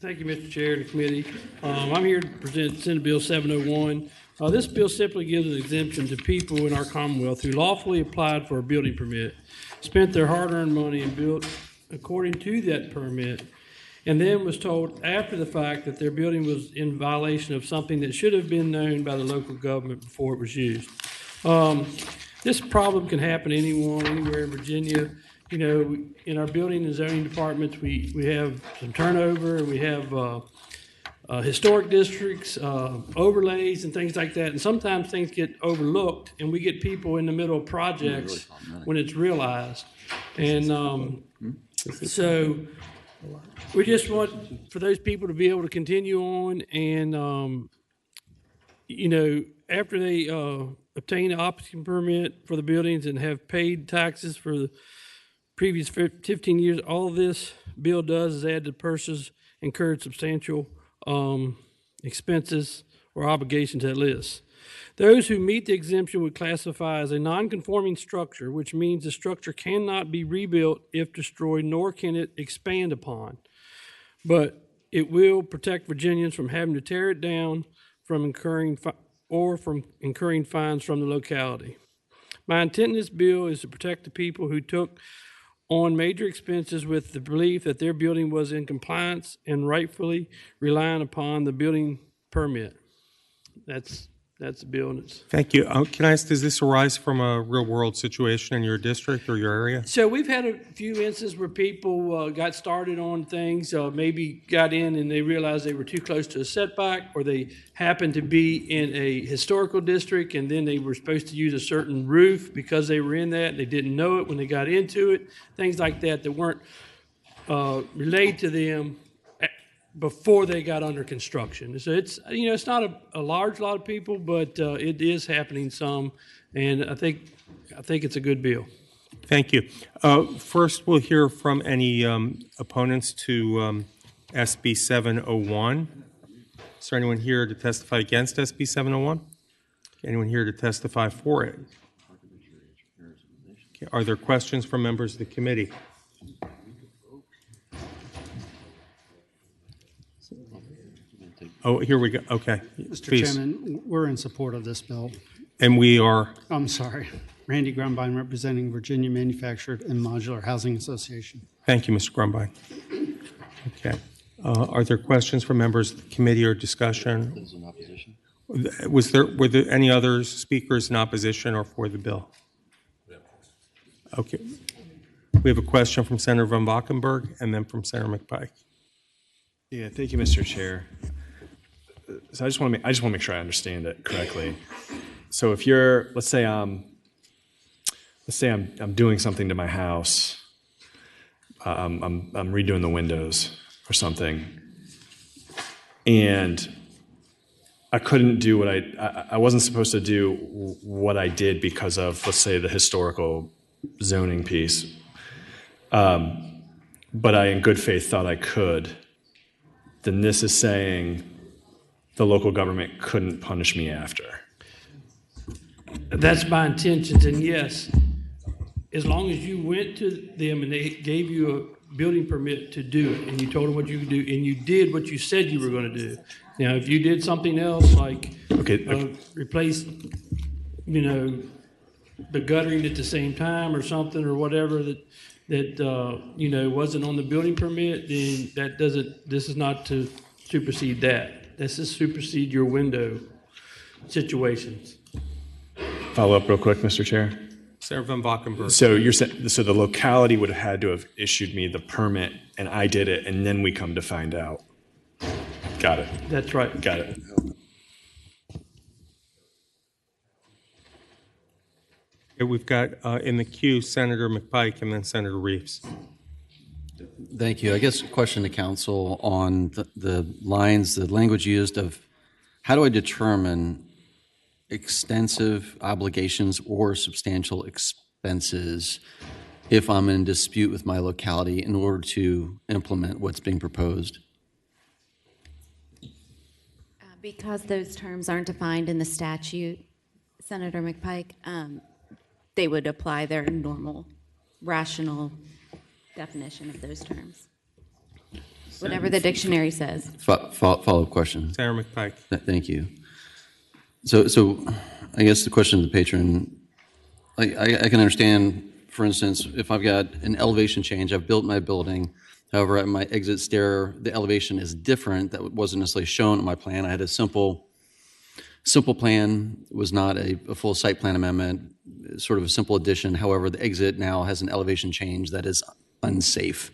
Thank you, Mr. Chair and the committee. I'm here to present Senate Bill 701. This bill simply gives an exemption to people in our Commonwealth who lawfully applied for a building permit, spent their hard-earned money and built according to that permit, and then was told after the fact that their building was in violation of something that should have been known by the local government before it was used. This problem can happen to anyone, anywhere in Virginia. You know, in our building and zoning departments, we have some turnover, we have historic districts, overlays and things like that. And sometimes things get overlooked and we get people in the middle of projects when it's realized. And so we just want for those people to be able to continue on and, you know, after they obtain the occupancy permit for the buildings and have paid taxes for the previous 15 years, all this bill does is add to purses incurred substantial expenses or obligations to that list. Those who meet the exemption would classify as a non-conforming structure, which means the structure cannot be rebuilt if destroyed, nor can it expand upon. But it will protect Virginians from having to tear it down from incurring fines from the locality. My intent in this bill is to protect the people who took on major expenses with the belief that their building was in compliance and rightfully relying upon the building permit. That's the bill. And it's
Thank you. Can I ask, does this arise from a real-world situation in your district or your area?
So we've had a few instances where people got started on things, maybe got in and they realized they were too close to a setback, or they happened to be in a historical district and then they were supposed to use a certain roof because they were in that and they didn't know it when they got into it. Things like that weren't relayed to them before they got under construction. So it's, it's not a large lot of people, but it is happening some, and I think it's a good bill.
Thank you. First, we'll hear from any opponents to SB 701. Is there anyone here to testify against SB 701? Anyone here to testify for it? Okay. Are there questions from members of the committee? Oh, here we go. Okay.
Mr.
Please.
Chairman, we're in support of this bill.
And we are?
I'm sorry. Randy Grumbine, representing Virginia Manufactured and Modular Housing Association.
Thank you, Mr. Grumbine. Okay. Are there questions from members of the committee or discussion? Were there any other speakers in opposition or for the bill? Okay. We have a question from Senator Van Valkenburg and then from Senator McPike.
Yeah, thank you, Mr. Chair. So I just want to make sure I understand it correctly. So if let's say I'm doing something to my house, I'm redoing the windows or something, and I couldn't do what I wasn't supposed to do what I did because of, let's say, the historical zoning piece, but I in good faith thought I could. Then this is saying the local government couldn't punish me after.
That's my intentions, and yes, as long as you went to them and they gave you a building permit to do it, and you told them what you could do, and you did what you said you were going to do. Now, if you did something else, like replace, the guttering at the same time or something or whatever that wasn't on the building permit, then this is not to supersede that. This is supersede your window situations.
Follow up real quick, Mr. Chair.
Senator Van Valkenburg.
So you're saying, so the locality would have had to have issued me the permit, and I did it, and then we come to find out. Got it.
That's right.
Got it.
Okay, we've got in the queue Senator McPike and then Senator Reeves.
Thank you. I guess a question to council on the language used of how do I determine extensive obligations or substantial expenses if I'm in dispute with my locality in order to implement what's being proposed?
Because those terms aren't defined in the statute, Senator McPike, they would apply their normal, rational definition of those terms. Whatever the dictionary says.
Follow-up question.
Senator McPike.
Thank you. So I guess the question of the patron, I can understand, for instance, if I've got an elevation change, I've built my building, however, at my exit stair, the elevation is different. That wasn't necessarily shown on my plan. I had a simple plan, was not a full site plan amendment, sort of a simple addition. However, the exit now has an elevation change that is unsafe.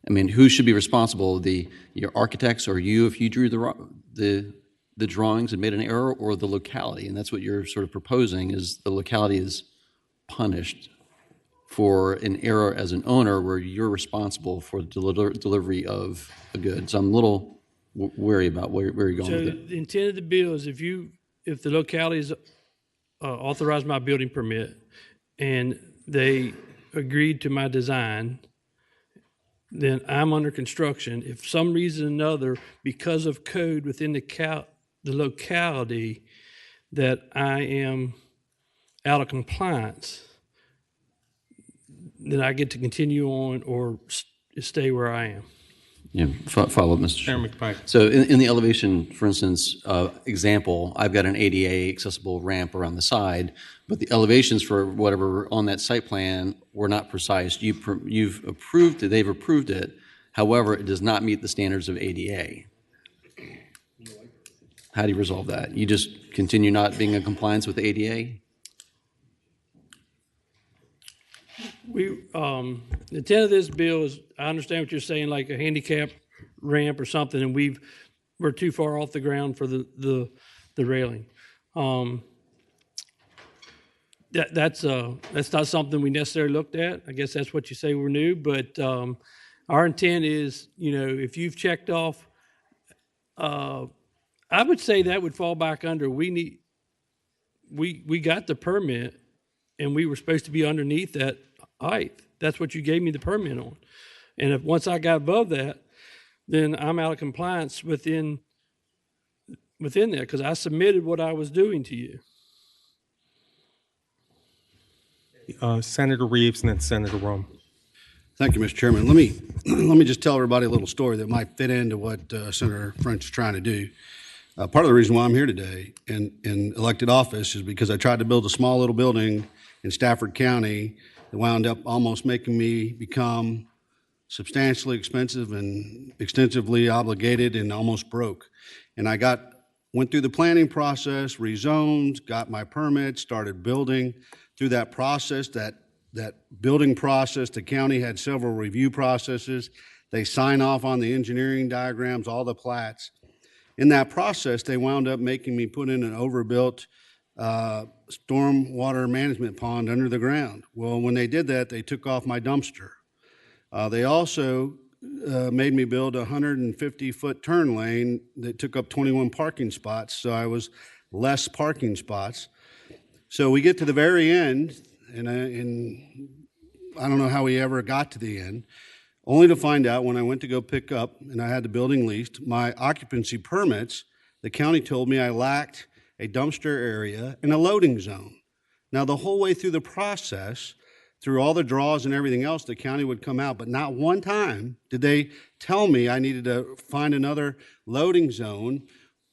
I mean, who should be responsible? Your architects or you if you drew the drawings and made an error, or the locality? And that's what you're sort of proposing, is the locality is punished for an error as an owner where you're responsible for the delivery of a good. So I'm a little wary about where you're going with it.
So the intent of the bill is if the localities authorized my building permit and they agreed to my design, then I'm under construction. If for some reason or another, because of code within the locality, that I am out of compliance, then I get to continue on or stay where I am.
Yeah, follow up, Mr.
Chairman
Chair.
McPike.
So in the elevation, for instance, example, I've got an ADA accessible ramp around the side, but the elevations for whatever on that site plan were not precise. You've approved it, they've approved it. However, it does not meet the standards of ADA. How do you resolve that? You just continue not being in compliance with ADA?
The intent of this bill is, I understand what you're saying, like a handicap ramp or something, and we're too far off the ground for the railing. That's not something we necessarily looked at. I guess that's what you say we're new, but our intent is, if you've checked off, I would say that would fall back under, we got the permit and we were supposed to be underneath that height. That's what you gave me the permit on. And if once I got above that, then I'm out of compliance within that, because I submitted what I was doing to you.
Senator Reeves and then Senator Rome.
Thank you, Mr. Chairman. Let me just tell everybody a little story that might fit into what Senator French is trying to do. Part of the reason why I'm here today in elected office is because I tried to build a small little building in Stafford County that wound up almost making me become substantially expensive and extensively obligated and almost broke. And I went through the planning process, rezoned, got my permit, started building. Through that process, that building process, the county had several review processes. They sign off on the engineering diagrams, all the plats. In that process, they wound up making me put in an overbuilt stormwater management pond under the ground. Well, when they did that, they took off my dumpster. They also made me build a 150-foot turn lane that took up 21 parking spots, so I was less parking spots. So we get to the very end, and I don't know how we ever got to the end, only to find out when I went to go pick up, and I had the building leased, my occupancy permits, the county told me I lacked a dumpster area and a loading zone. Now, the whole way through the process, through all the draws and everything else, the county would come out, but not one time did they tell me I needed to find another loading zone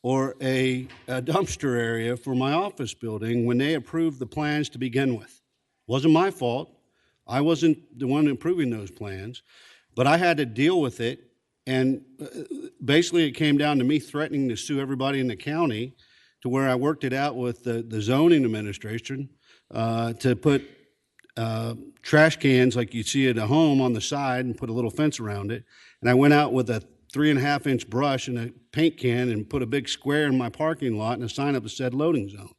or a dumpster area for my office building when they approved the plans to begin with. It wasn't my fault. I wasn't the one approving those plans, but I had to deal with it. And basically it came down to me threatening to sue everybody in the county, to where I worked it out with the zoning administration to put trash cans like you see at a home on the side and put a little fence around it. And I went out with a 3.5-inch brush and a paint can and put a big square in my parking lot and a sign up that said loading zone.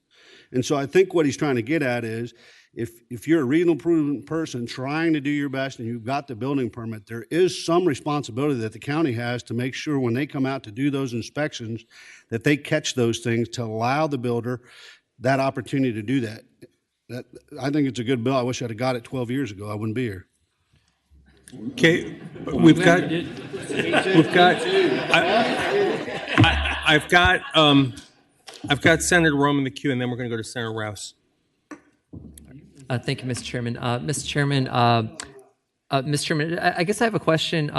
And so I think what he's trying to get at is, if you're a reasonable, prudent person trying to do your best and you've got the building permit, there is some responsibility that the county has to make sure when they come out to do those inspections that they catch those things, to allow the builder that opportunity to do that. I think it's a good bill. I wish I'd have got it 12 years ago. I wouldn't be here.
Okay, I've got Senator Rome in the queue, and then we're going to go to Senator Rouse.
Thank you, Mr. Chairman. Mr. Chairman, I guess I have a question,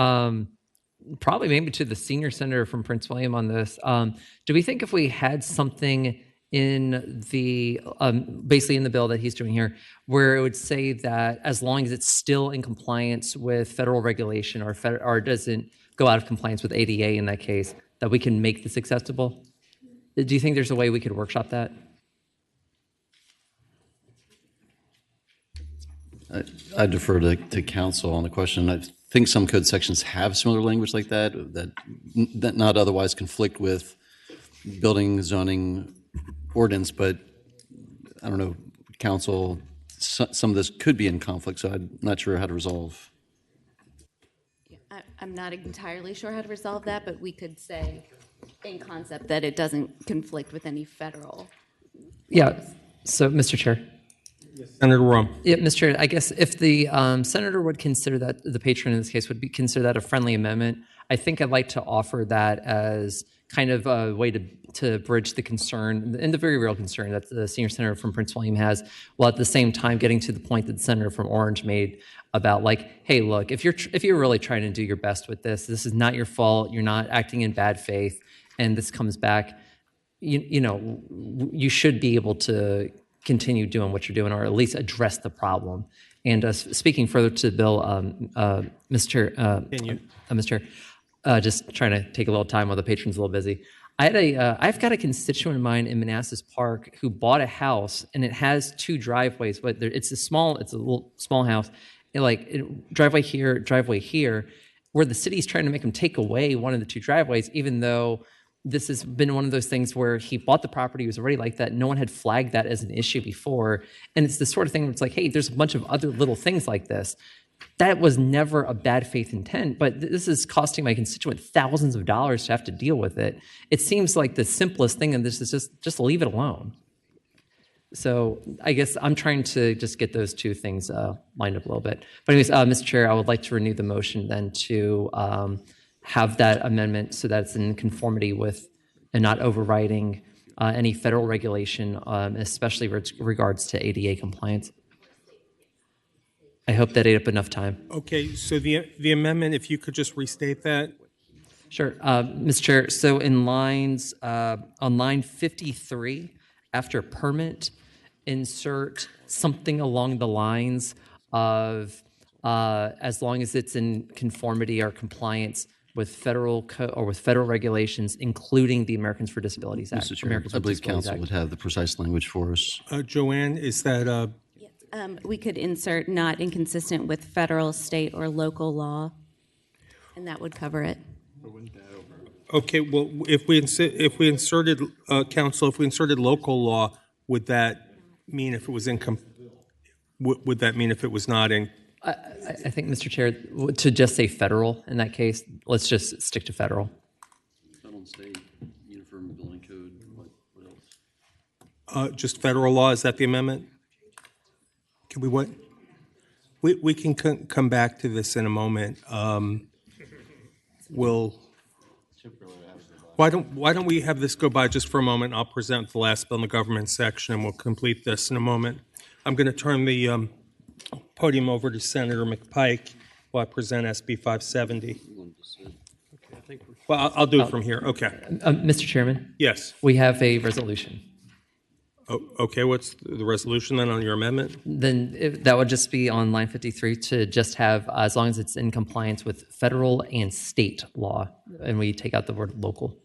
probably maybe to the senior senator from Prince William on this. Do we think if we had something in the, basically in the bill that he's doing here, where it would say that as long as it's still in compliance with federal regulation or doesn't go out of compliance with ADA in that case, that we can make this accessible? Do you think there's a way we could workshop that?
I defer to counsel on the question. I think some code sections have similar language like that not otherwise conflict with building zoning ordinance, but I don't know, counsel, some of this could be in conflict, so I'm not sure how to resolve.
I'm not entirely sure how to resolve that, but we could say in concept that it doesn't conflict with any federal.
Yeah. So, Mr. Chair.
Senator Rome.
Yeah, Mr. Chair, I guess if the senator would consider that, the patron in this case would consider that a friendly amendment, I think I'd like to offer that as kind of a way to bridge the concern, and the very real concern that the senior senator from Prince William has, while at the same time getting to the point that the senator from Orange made about like, hey, look, if you're really trying to do your best with this, this is not your fault. You're not acting in bad faith, and this comes back. You should be able to continue doing what you're doing, or at least address the problem. And speaking further to the bill, Mr. Chair, just trying to take a little time while the patron's a little busy. I've got a constituent of mine in Manassas Park who bought a house, and it has 2 driveways, but it's a little small house, and driveway here, where the city's trying to make him take away one of the 2 driveways, even though this has been one of those things where he bought the property, it was already like that. No one had flagged that as an issue before. And it's the sort of thing where it's like, hey, there's a bunch of other little things like this. That was never a bad faith intent, but this is costing my constituent thousands of dollars to have to deal with it. It seems like the simplest thing in this is just leave it alone. So I guess I'm trying to just get those 2 things lined up a little bit. But anyways, Mr. Chair, I would like to renew the motion then to have that amendment so that it's in conformity with and not overriding any federal regulation, especially with regards to ADA compliance. I hope that ate up enough time.
Okay, so the amendment, if you could just restate that.
Sure, Mr. Chair. So in on line 53, after permit, insert something along the lines of as long as it's in conformity or compliance with federal with federal regulations, including the Americans for Disabilities Act.
Mr. Chair, I believe council would have the precise language for us.
Joanne, is that?
We could insert not inconsistent with federal, state, or local law, and that would cover it.
Okay, well, if we inserted council, if we inserted local law, would that mean if it was would that mean if it was not in?
I think, Mr. Chair, to just say federal in that case, let's just stick to federal.
Federal and state, uniform building code, what else?
Just federal law, is that the amendment? Can we what? We can come back to this in a moment. Why don't we have this go by just for a moment? I'll present the last bill in the government section, and we'll complete this in a moment. I'm going to turn the podium over to Senator McPike while I present SB 570. Well, I'll do it from here. Okay.
Mr. Chairman?
Yes.
We have a resolution.
Oh, okay, what's the resolution then on your amendment?
Then that would just be on line 53 to just have, as long as it's in compliance with federal and state law, and we take out the word local.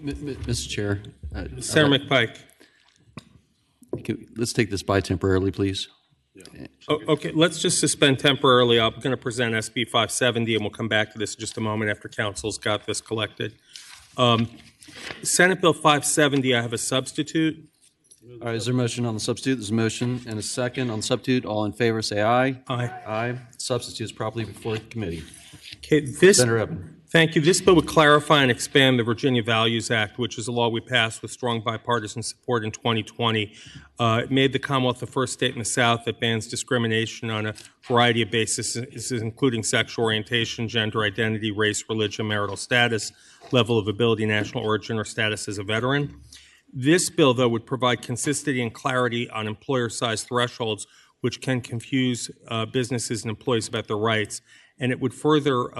Mr. Chair.
Senator McPike.
Let's take this by temporarily, please.
Okay, let's just suspend temporarily. I'm going to present SB 570, and we'll come back to this in just a moment after council's got this collected. Senate Bill 570, I have a substitute.
All right, is there a motion on the substitute? There's a motion and a second on the substitute. All in favor, say aye.
Aye.
Aye. Substitute is properly before the committee.
Okay,
Senator Evan.
Thank you. This bill would clarify and expand the Virginia Values Act, which is a law we passed with strong bipartisan support in 2020. It made the Commonwealth the first state in the South that bans discrimination on a variety of bases, including sexual orientation, gender identity, race, religion, marital status, level of ability, national origin, or status as a veteran. This bill, though, would provide consistency and clarity on employer-sized thresholds, which can confuse businesses and employees about their rights. And it would further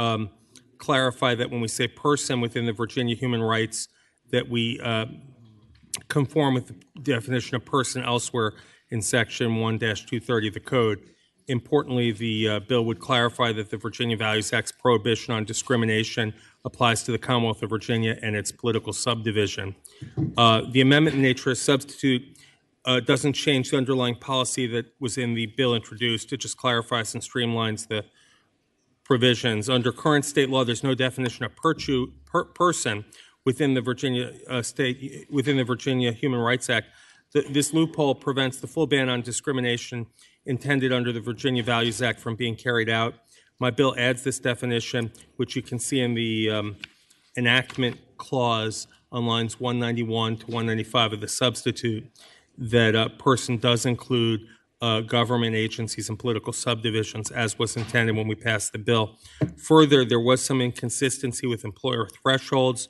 clarify that when we say person within the Virginia human rights, that we conform with the definition of person elsewhere in Section 1-230 of the Code. Importantly, the bill would clarify that the Virginia Values Act's prohibition on discrimination applies to the Commonwealth of Virginia and its political subdivision. The amendment in nature as substitute doesn't change the underlying policy that was in the bill introduced. It just clarifies and streamlines the provisions. Under current state law, there's no definition of person within the Virginia within the Virginia Human Rights Act. This loophole prevents the full ban on discrimination intended under the Virginia Values Act from being carried out. My bill adds this definition, which you can see in the enactment clause on lines 191 to 195 of the substitute, that a person does include government agencies and political subdivisions, as was intended when we passed the bill. Further, there was some inconsistency with employer thresholds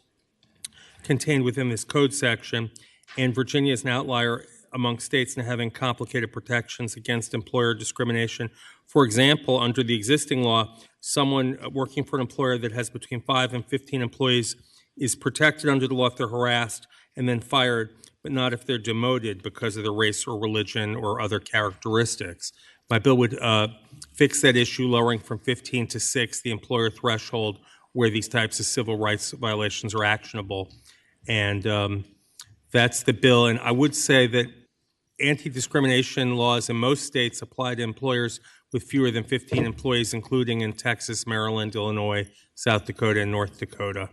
contained within this code section, and Virginia is an outlier among states in having complicated protections against employer discrimination. For example, under the existing law, someone working for an employer that has between 5 and 15 employees is protected under the law if they're harassed and then fired, but not if they're demoted because of their race or religion or other characteristics. My bill would fix that issue, lowering from 15 to 6 the employer threshold where these types of civil rights violations are actionable. And that's the bill. And I would say that anti-discrimination laws in most states apply to employers with fewer than 15 employees, including in Texas, Maryland, Illinois, South Dakota, and North Dakota.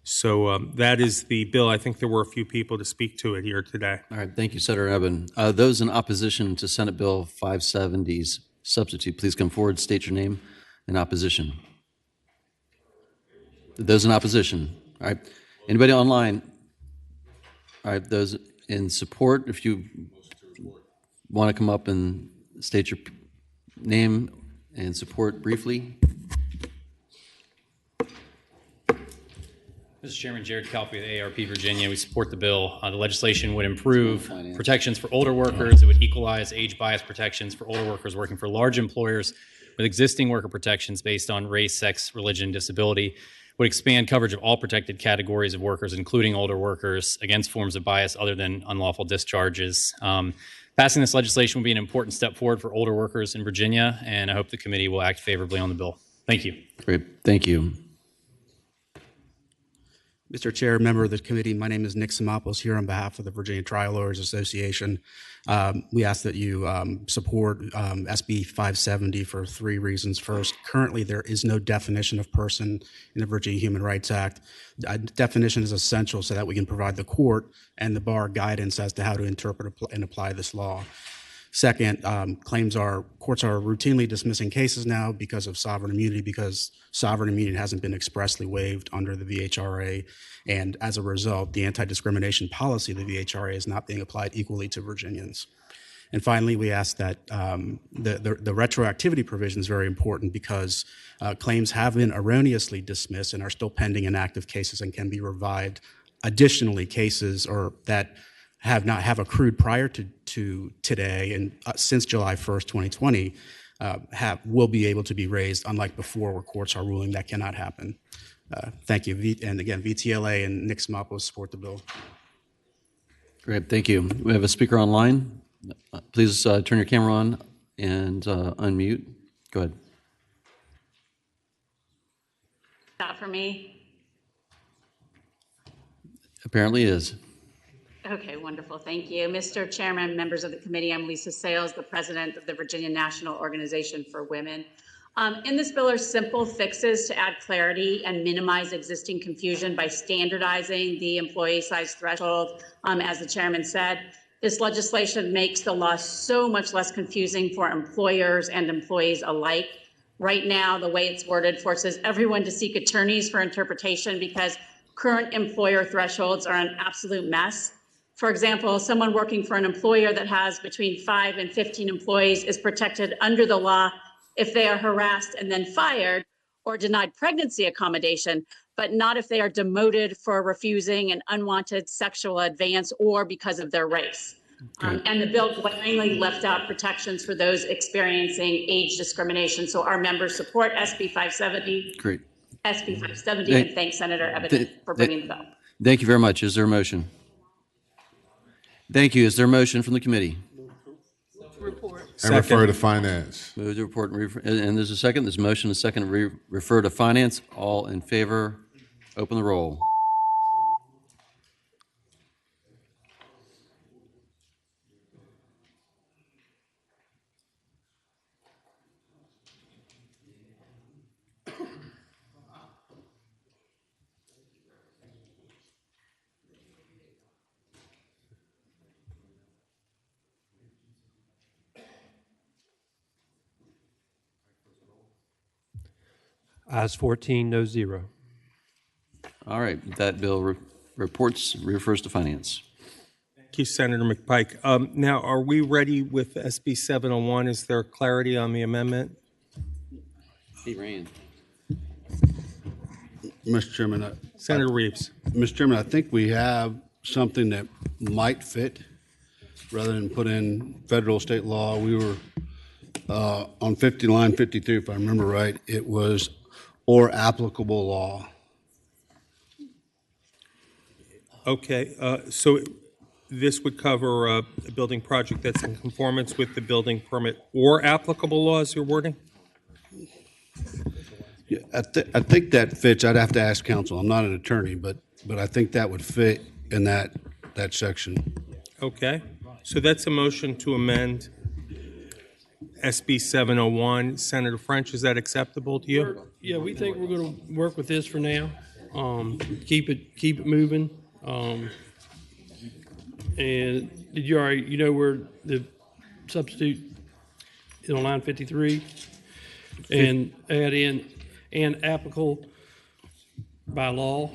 So that is the bill. I think there were a few people to speak to it here today.
All right, thank you, Senator Eben. Those in opposition to Senate Bill 570's substitute, please come forward, state your name and opposition. Those in opposition. All right. Anybody online? All right, those in support, if you want to come up and state your name and support briefly.
Mr. Chairman, Jared Calfee with AARP Virginia. We support the bill. The legislation would improve protections for older workers. It would equalize age bias protections for older workers working for large employers with existing worker protections based on race, sex, religion, disability. Would expand coverage of all protected categories of workers, including older workers, against forms of bias other than unlawful discharges. Passing this legislation will be an important step forward for older workers in Virginia, and I hope the committee will act favorably on the bill. Thank you.
Great. Thank you.
Mr. Chair, member of the committee, my name is Nick Simopoulos here on behalf of the Virginia Trial Lawyers Association. We ask that you support SB 570 for 3 reasons. First, currently there is no definition of person in the Virginia Human Rights Act. A definition is essential so that we can provide the court and the bar guidance as to how to interpret and apply this law. Second, courts are routinely dismissing cases now because of sovereign immunity, because sovereign immunity hasn't been expressly waived under the VHRA. And as a result, the anti-discrimination policy of the VHRA is not being applied equally to Virginians. And finally, we ask that the retroactivity provision is very important because claims have been erroneously dismissed and are still pending in active cases and can be revived. Additionally, cases that have accrued prior to today and since July 1st, 2020, will be able to be raised, unlike before where courts are ruling that cannot happen. Thank you. And again, VTLA and Nick Simopoulos support the bill.
Great, thank you. We have a speaker online. Please turn your camera on and unmute. Go ahead.
Not for me.
Apparently is.
Okay, wonderful. Thank you. Mr. Chairman, members of the committee, I'm Lisa Sales, the president of the Virginia National Organization for Women. In this bill are simple fixes to add clarity and minimize existing confusion by standardizing the employee size threshold. As the chairman said, this legislation makes the law so much less confusing for employers and employees alike. Right now, the way it's worded forces everyone to seek attorneys for interpretation because current employer thresholds are an absolute mess. For example, someone working for an employer that has between 5 and 15 employees is protected under the law if they are harassed and then fired or denied pregnancy accommodation, but not if they are demoted for refusing an unwanted sexual advance or because of their race. And the bill plainly left out protections for those experiencing age discrimination. So our members support SB 570.
Great.
SB 570, and thanks Senator Eben for bringing the bill.
Thank you very much. Is there a motion? Thank you. Is there a motion from the committee?
And refer to finance.
Move to report and there's a second. There's a motion, a second to refer to finance. All in favor? Open the roll.
Ayes 14, no 0.
All right, that bill refers to finance.
Thank you, Senator McPike. Now, are we ready with SB 701? Is there clarity on the amendment?
Hey, Rand.
Mr. Chairman.
Senator Reeves.
Mr. Chairman, I think we have something that might fit rather than put in federal, state law. We were on line 53, if I remember right, it was or applicable law.
Okay, so this would cover a building project that's in conformance with the building permit or applicable laws, your wording?
Yeah, I think that fits. I'd have to ask counsel. I'm not an attorney, but I think that would fit in that section.
Okay, so that's a motion to amend SB 701. Senator French, is that acceptable to you?
Yeah, we think we're going to work with this for now. Keep it moving. And did you already, you know where the substitute is on line 53? And add in, and applicable by law?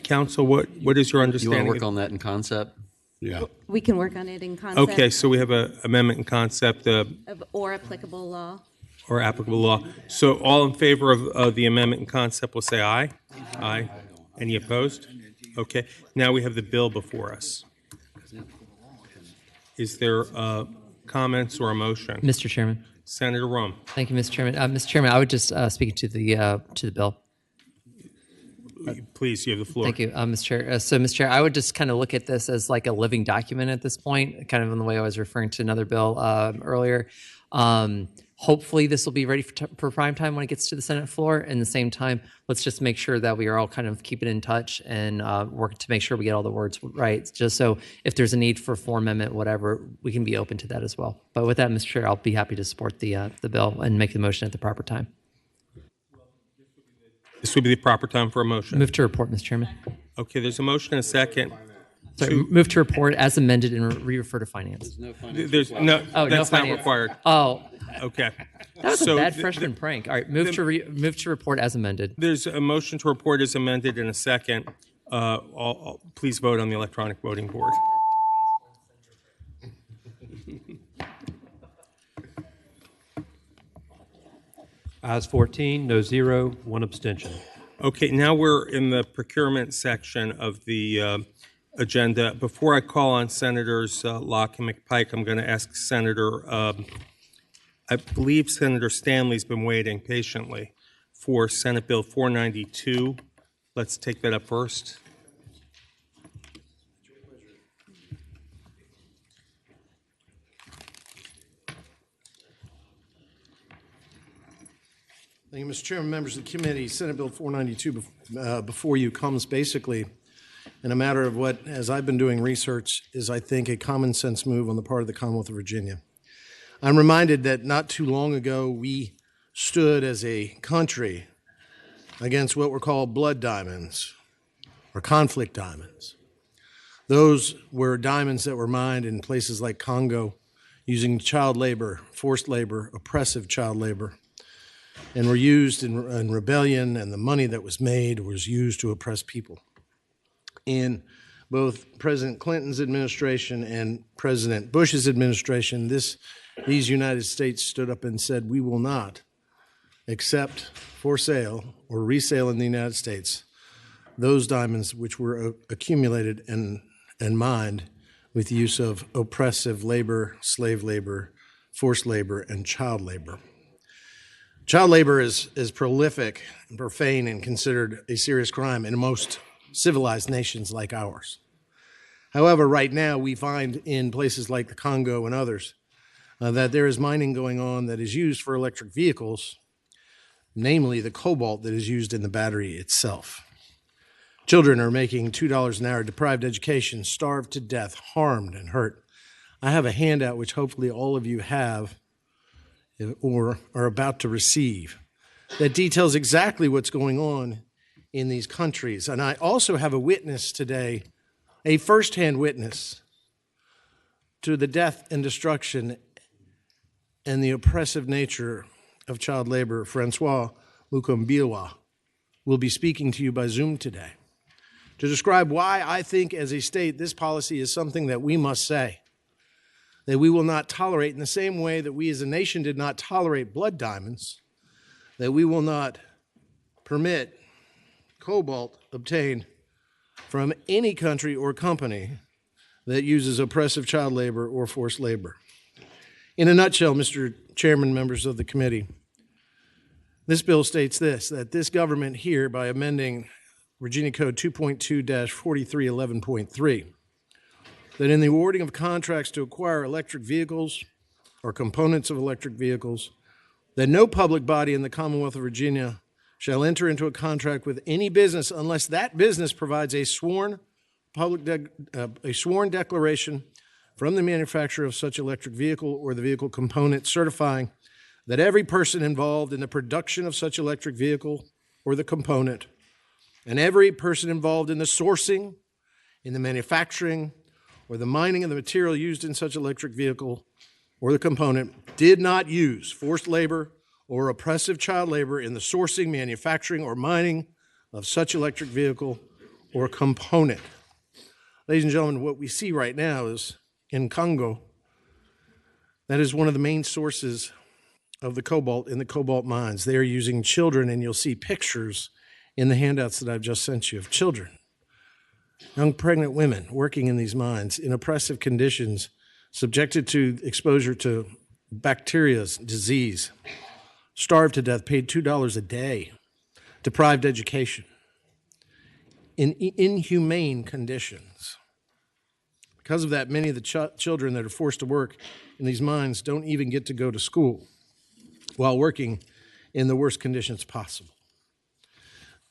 Counsel, what is your
You
understanding?
want to work on that in concept?
Yeah.
We can work on it in concept.
Okay, so we have an amendment in concept
Of or applicable law.
or applicable law. So all in favor of the amendment in concept will say aye. Aye. Any opposed? Okay, now we have the bill before us. Is there comments or a motion?
Mr. Chairman.
Senator Rome.
Thank you, Mr. Chairman. Mr. Chairman, I would just speak to the bill.
Please, you have the floor.
Thank you, Mr. Chair. So, Mr. Chair, I would just kind of look at this as like a living document at this point, kind of in the way I was referring to another bill earlier. Hopefully, this will be ready for prime time when it gets to the Senate floor. And at the same time, let's just make sure that we are all kind of keeping in touch and work to make sure we get all the words right. Just so if there's a need for form amendment, whatever, we can be open to that as well. But with that, Mr. Chair, I'll be happy to support the bill and make the motion at the proper time.
This would be the proper time for a motion.
Move to report, Mr. Chairman.
Okay, there's a motion and a second.
Sorry, move to report as amended and re-refer to finance.
There's no,
Oh, no
that's not
finance.
required.
Oh,
Okay.
that was
So
a bad
the-
freshman prank. All right, move to report as amended.
There's a motion to report as amended in a second. Please vote on the electronic voting board.
Ayes 14, no zero, one abstention.
Okay, now we're in the procurement section of the agenda. Before I call on Senators Locke and McPike, I'm going to ask Senator, I believe Senator Stanley's been waiting patiently for Senate Bill 492. Let's take that up first.
Thank you, Mr. Chairman, members of the committee. Senate Bill 492 before you comes basically in a matter of what, as I've been doing research, is I think a common sense move on the part of the Commonwealth of Virginia. I'm reminded that not too long ago we stood as a country against what were called blood diamonds or conflict diamonds. Those were diamonds that were mined in places like Congo using child labor, forced labor, oppressive child labor, and were used in rebellion, and the money that was made was used to oppress people. In both President Clinton's administration and President Bush's administration, these United States stood up and said, we will not accept for sale or resale in the United States those diamonds which were accumulated and mined with the use of oppressive labor, slave labor, forced labor, and child labor. Child labor is prolific and profane and considered a serious crime in most civilized nations like ours. However, right now we find in places like the Congo and others that there is mining going on that is used for electric vehicles, namely the cobalt that is used in the battery itself. Children are making $2 an hour, deprived education, starved to death, harmed and hurt. I have a handout which hopefully all of you have or are about to receive that details exactly what's going on in these countries. And I also have a witness today, a firsthand witness to the death and destruction and the oppressive nature of child labor. Francois Lukumbiwa will be speaking to you by Zoom today to describe why I think as a state this policy is something that we must say, that we will not tolerate in the same way that we as a nation did not tolerate blood diamonds, that we will not permit cobalt obtained from any country or company that uses oppressive child labor or forced labor. In a nutshell, Mr. Chairman, members of the committee, this bill states this, that this government here, by amending Virginia Code 2.2-4311.3, that in the awarding of contracts to acquire electric vehicles or components of electric vehicles, that no public body in the Commonwealth of Virginia shall enter into a contract with any business unless that business provides a sworn declaration from the manufacturer of such electric vehicle or the vehicle component certifying that every person involved in the production of such electric vehicle or the component and every person involved in the sourcing, in the manufacturing, or the mining of the material used in such electric vehicle or the component did not use forced labor or oppressive child labor in the sourcing, manufacturing, or mining of such electric vehicle or component. Ladies and gentlemen, what we see right now is in Congo, that is one of the main sources of the cobalt in the cobalt mines. They are using children, and you'll see pictures in the handouts that I've just sent you of children, young pregnant women working in these mines in oppressive conditions, subjected to exposure to bacteria, disease, starved to death, paid $2 a day, deprived education, in inhumane conditions. Because of that, many of the children that are forced to work in these mines don't even get to go to school while working in the worst conditions possible.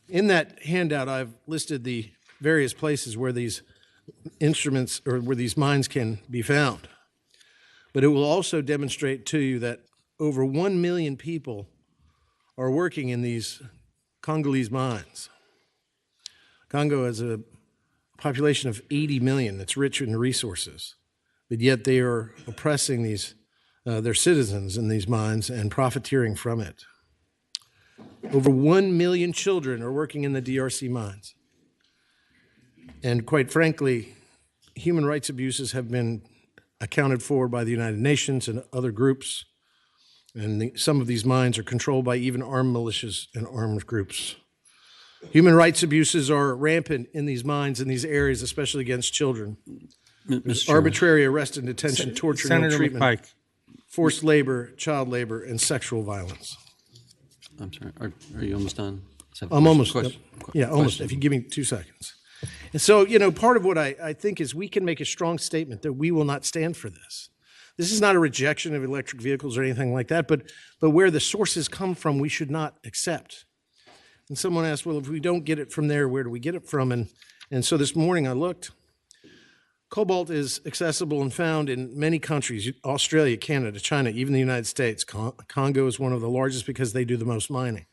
In that handout, I've listed the various places where these instruments or where these mines can be found. But it will also demonstrate to you that over 1 million people are working in these Congolese mines. Congo has a population of 80 million that's rich in resources, but yet they are oppressing their citizens in these mines and profiteering from it. Over 1 million children are working in the DRC mines. And quite frankly, human rights abuses have been accounted for by the United Nations and other groups, and some of these mines are controlled by even armed militias and armed groups. Human rights abuses are rampant in these mines, in these areas, especially against children. There's arbitrary arrest and detention, torture,
Senator
treatment,
McPike.
Forced labor, child labor, and sexual violence.
I'm sorry, are you almost done?
I'm almost,
question.
yeah, almost, if you give me 2 seconds. And so, part of what I think is we can make a strong statement that we will not stand for this. This is not a rejection of electric vehicles or anything like that, but where the sources come from, we should not accept. And someone asked, well, if we don't get it from there, where do we get it from? And so this morning I looked. Cobalt is accessible and found in many countries, Australia, Canada, China, even the United States. Congo is one of the largest because they do the most mining.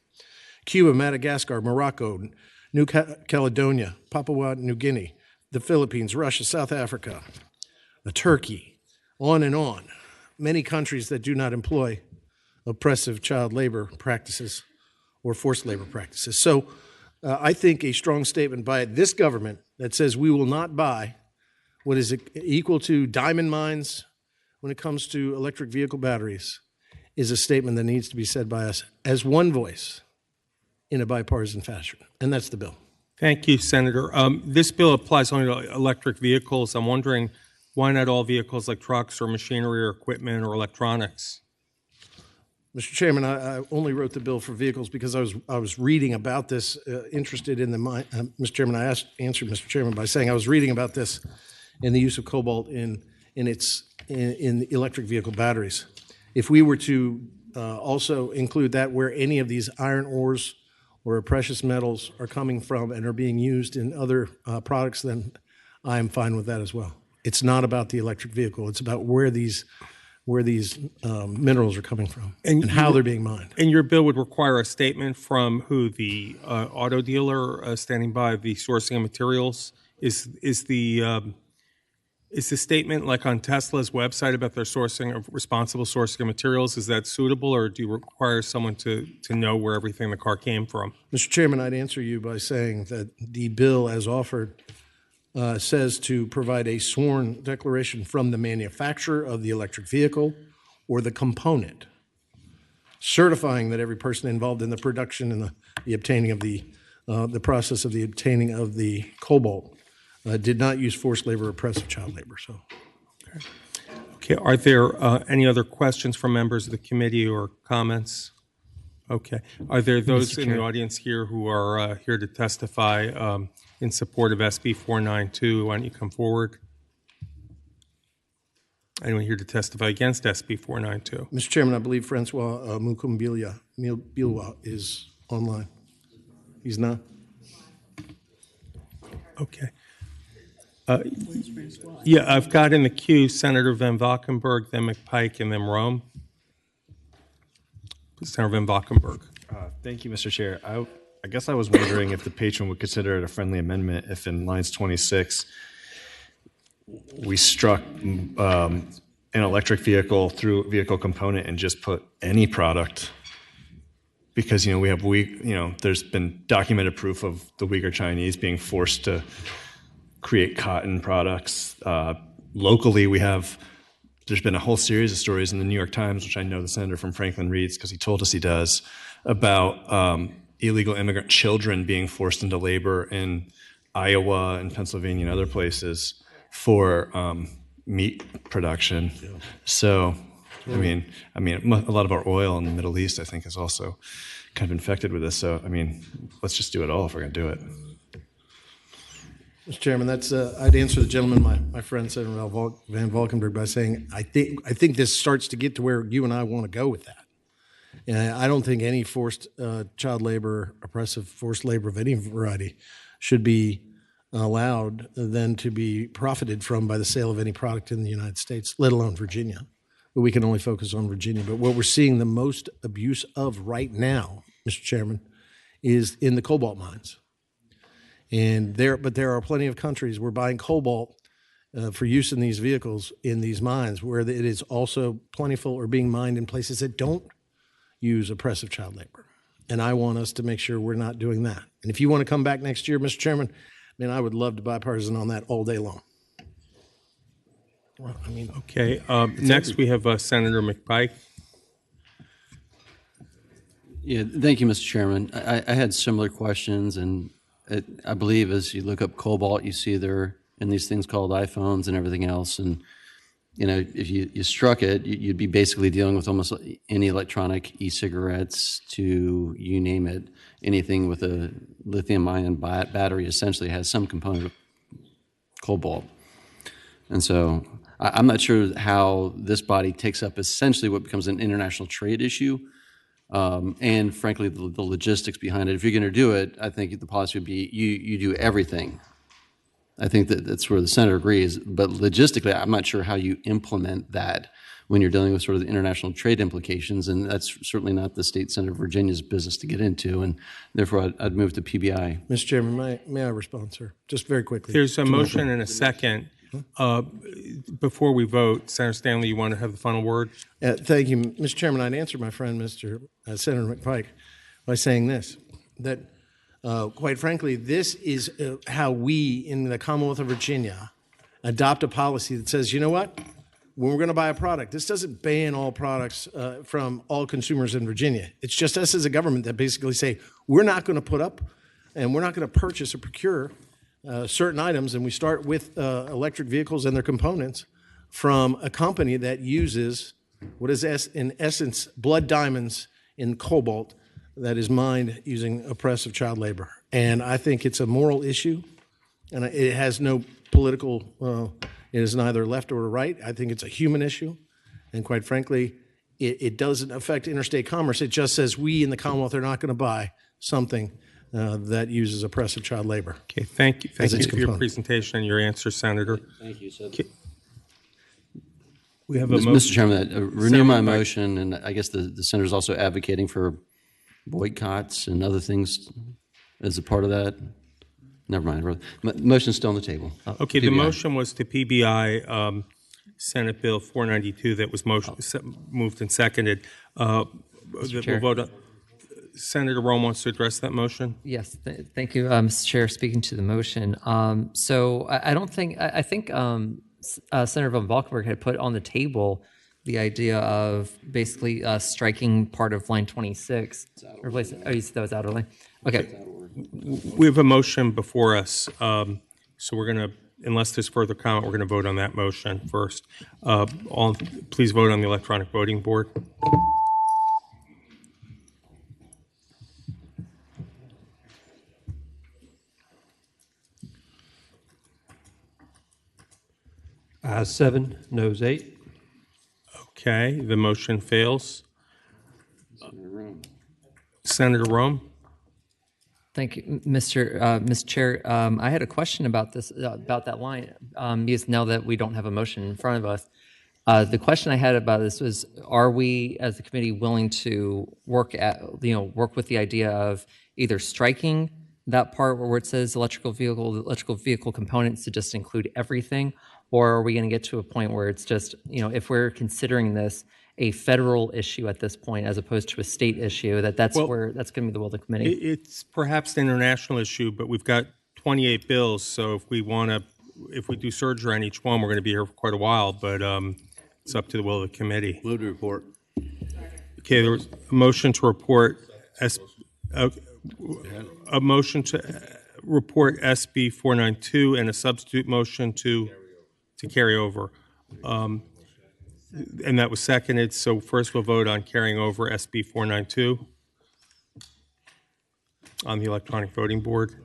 Cuba, Madagascar, Morocco, New Caledonia, Papua New Guinea, the Philippines, Russia, South Africa, Turkey, on and on. Many countries that do not employ oppressive child labor practices or forced labor practices. So I think a strong statement by this government that says we will not buy what is equal to diamond mines when it comes to electric vehicle batteries is a statement that needs to be said by us as one voice in a bipartisan fashion, and that's the bill.
Thank you, Senator. This bill applies only to electric vehicles. I'm wondering why not all vehicles like trucks or machinery or equipment or electronics?
Mr. Chairman, I only wrote the bill for vehicles because I was reading about this, interested in the Mr. Chairman, I answered Mr. Chairman by saying I was reading about this in the use of cobalt in electric vehicle batteries. If we were to also include that where any of these iron ores or precious metals are coming from and are being used in other products, then I am fine with that as well. It's not about the electric vehicle. It's about where these minerals are coming from and how they're being mined.
And your bill would require a statement from who, the auto dealer standing by the sourcing of materials? Is the statement like on Tesla's website about their responsible sourcing of materials, is that suitable, or do you require someone to know where everything in the car came from?
Mr. Chairman, I'd answer you by saying that the bill as offered says to provide a sworn declaration from the manufacturer of the electric vehicle or the component, certifying that every person involved in the production and the obtaining of the process of the obtaining of the cobalt did not use forced labor or oppressive child labor. So,
Okay, are there any other questions from members of the committee or comments? Okay. Are there those
Mr.
in the
Chair.
audience here who are here to testify in support of SB 492? Why don't you come forward? Anyone here to testify against SB 492?
Mr. Chairman, I believe Francois Mukumbilwa is online. He's not?
Okay. Yeah, I've got in the queue Senator Van Valkenburg, then McPike, and then Rome. Senator Van Valkenburg.
Thank you, Mr. Chair. I guess I was wondering if the patron would consider it a friendly amendment if in lines 26 we struck an electric vehicle through vehicle component and just put any product, because we have there's been documented proof of the Uyghur Chinese being forced to create cotton products. Locally, there's been a whole series of stories in the New York Times, which I know the senator from Franklin reads because he told us he does, about illegal immigrant children being forced into labor in Iowa and Pennsylvania and other places for meat production. Yeah. So, I mean, a lot of our oil in the Middle East, I think, is also kind of infected with this. So, let's just do it all if we're going to do it.
Mr. Chairman, I'd answer the gentleman, my friend Senator Van Valkenburg, by saying I think this starts to get to where you and I want to go with that. And I don't think any forced child labor, oppressive forced labor of any variety should be allowed then to be profited from by the sale of any product in the United States, let alone Virginia. But we can only focus on Virginia. But what we're seeing the most abuse of right now, Mr. Chairman, is in the cobalt mines. But there are plenty of countries where buying cobalt for use in these vehicles in these mines, where it is also plentiful or being mined in places that don't use oppressive child labor. And I want us to make sure we're not doing that. And if you want to come back next year, Mr. Chairman, I would love to bipartisan on that all day long. Well,
okay. Next, we have Senator McPike.
Yeah, thank you, Mr. Chairman. I had similar questions, and I believe as you look up cobalt, you see there in these things called iPhones and everything else. And, if you struck it, you'd be basically dealing with almost any electronic e-cigarettes to, you name it, anything with a lithium-ion battery essentially has some component of cobalt. And so I'm not sure how this body takes up essentially what becomes an international trade issue. And frankly, the logistics behind it. If you're going to do it, I think the policy would be you do everything. I think that's where the senator agrees. But logistically, I'm not sure how you implement that when you're dealing with sort of the international trade implications, and that's certainly not the state Senator of Virginia's business to get into. And therefore, I'd move to PBI.
Mr. Chairman, may I respond, sir? Just very quickly.
There's a motion and a second. Before we vote, Senator Stanley, you want to have the final word?
Thank you, Mr. Chairman. I'd answer my friend, Senator McPike, by saying this, that quite frankly, this is how we in the Commonwealth of Virginia adopt a policy that says, you know what? When we're going to buy a product, this doesn't ban all products from all consumers in Virginia. It's just us as a government that basically say, we're not going to put up and we're not going to purchase or procure certain items, and we start with electric vehicles and their components from a company that uses what is in essence blood diamonds in cobalt that is mined using oppressive child labor. And I think it's a moral issue, and it has no political, it is neither left or right. I think it's a human issue, and quite frankly, it doesn't affect interstate commerce. It just says we in the Commonwealth are not going to buy something that uses oppressive child labor.
Okay, thank you. Thank you for your presentation and your answer, Senator.
Thank you, Senator.
Okay. We have a motion.
Mr. Chairman, renew my motion, and I guess the senator is also advocating for boycotts and other things as a part of that. Never mind. Motion's still on the table.
Okay, the motion was to PBI Senate Bill 492 that was moved and seconded. We'll vote on. Senator Rome wants to address that motion.
Yes, thank you, Mr. Chair. Speaking to the motion, so I think Senator Van Valkenburg had put on the table the idea of basically striking part of line 26. Replace it. Oh, you said that was out of line. Okay.
We have a motion before us So we're going to, unless there's further comment, we're going to vote on that motion first. Please vote on the electronic voting board.
Ayes 7, noes 8.
Okay, the motion fails. Senator Rome?
Thank you, Mr. Chair. I had a question about this, about that line, because now that we don't have a motion in front of us. The question I had about this was, are we, as the committee, willing to work with the idea of either striking that part where it says electrical vehicle components to just include everything, or are we going to get to a point where it's just, if we're considering this a federal issue at this point as opposed to a state issue, that's going to be the will of the committee?
It's perhaps an international issue, but we've got 28 bills, so if we do surgery on each one, we're going to be here for quite a while, but it's up to the will of the committee.
Move to report.
Okay, there was a motion to report a motion to report SB 492 and a substitute motion to carry over. And that was seconded, so first we'll vote on carrying over SB 492 on the electronic voting board.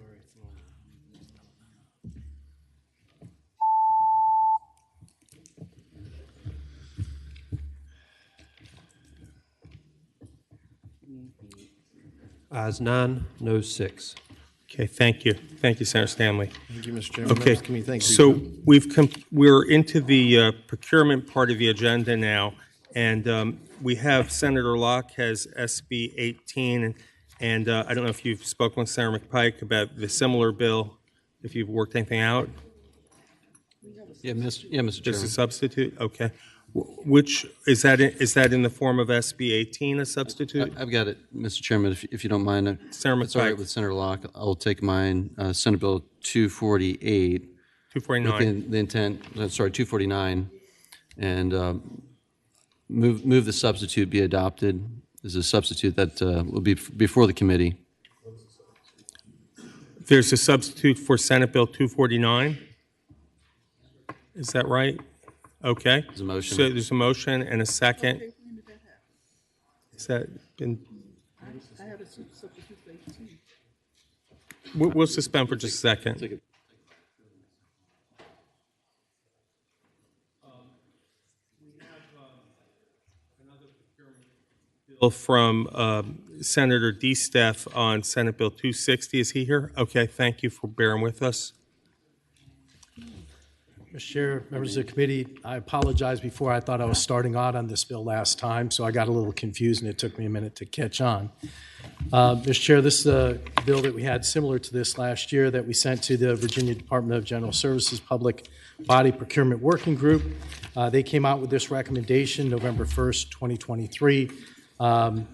Ayes 9, noes 6.
Okay, thank you. Thank you, Senator Stanley.
Thank you, Mr. Chairman.
Okay,
Members of the committee, thank you.
so we're into the procurement part of the agenda now, and we have Senator Locke has SB 18, and I don't know if you've spoken with Senator McPike about the similar bill, if you've worked anything out.
Yeah, Mr. Chairman.
Just a substitute? Okay. Which, is that in the form of SB 18, a substitute?
I've got it, Mr. Chairman, if you don't mind.
Senator
It's all right
McPike.
with Senator Locke. I'll take mine, Senate Bill 248.
249.
With the intent, 249, and move the substitute be adopted as a substitute that will be before the committee.
There's a substitute for Senate Bill 249? Is that right? Okay.
There's a motion.
So there's a motion and a second. Has that been? We'll suspend for just a second. Bill from Senator DeSteph on Senate Bill 260. Is he here? Okay, thank you for bearing with us.
Mr. Chair, members of the committee, I apologize before. I thought I was starting out on this bill last time, so I got a little confused and it took me a minute to catch on. Mr. Chair, this is a bill that we had similar to this last year that we sent to the Virginia Department of General Services Public Body Procurement Working Group. They came out with this recommendation November 1st, 2023, and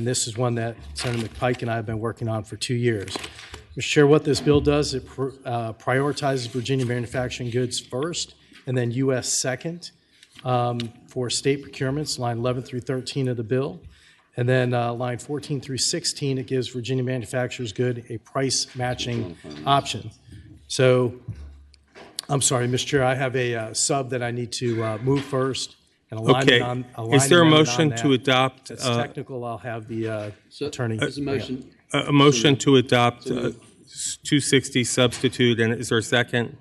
this is one that Senator McPike and I have been working on for 2 years. Mr. Chair, what this bill does, it prioritizes Virginia manufacturing goods first and then U.S. second for state procurements, line 11 through 13 of the bill. And then line 14 through 16, it gives Virginia manufacturers good a price matching option. So, I'm sorry, Mr. Chair, I have a sub that I need to move first. And
Okay. Is there a motion to adopt?
It's technical. I'll have the attorney.
There's a motion.
A motion to adopt 260 substitute, and is there a second?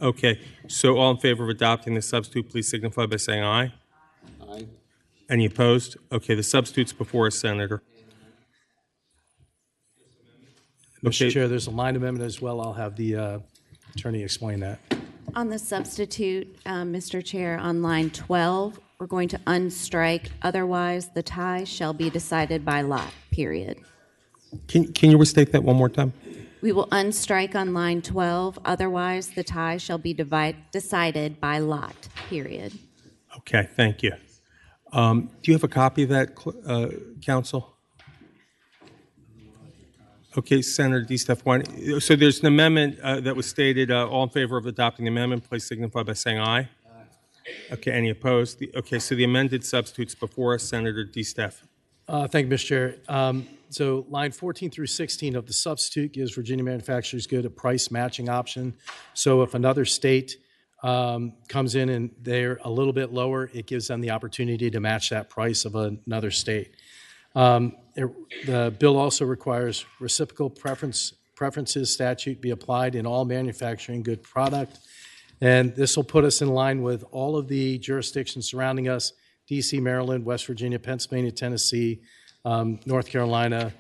Okay, so all in favor of adopting the substitute, please signify by saying aye.
Aye.
Any opposed? Okay, the substitute's before us, Senator.
Mr. Chair, there's a line amendment as well. I'll have the attorney explain that.
On the substitute, Mr. Chair, on line 12, we're going to unstrike, otherwise the tie shall be decided by lot, period.
Can you restate that one more time?
We will unstrike on line 12, otherwise the tie shall be decided by lot, period.
Okay, thank you. Do you have a copy of that, Counsel? Okay, Senator DeSteph, so there's an amendment that was stated. All in favor of adopting the amendment, please signify by saying aye. Okay, any opposed? Okay, so the amended substitute's before us, Senator DeSteph.
Thank you, Mr. Chair. So line 14 through 16 of the substitute gives Virginia manufacturers good a price matching option. So if another state comes in and they're a little bit lower, it gives them the opportunity to match that price of another state. The bill also requires reciprocal preferences statute be applied in all manufacturing good product. And this will put us in line with all of the jurisdictions surrounding us: DC, Maryland, West Virginia, Pennsylvania, Tennessee, North Carolina.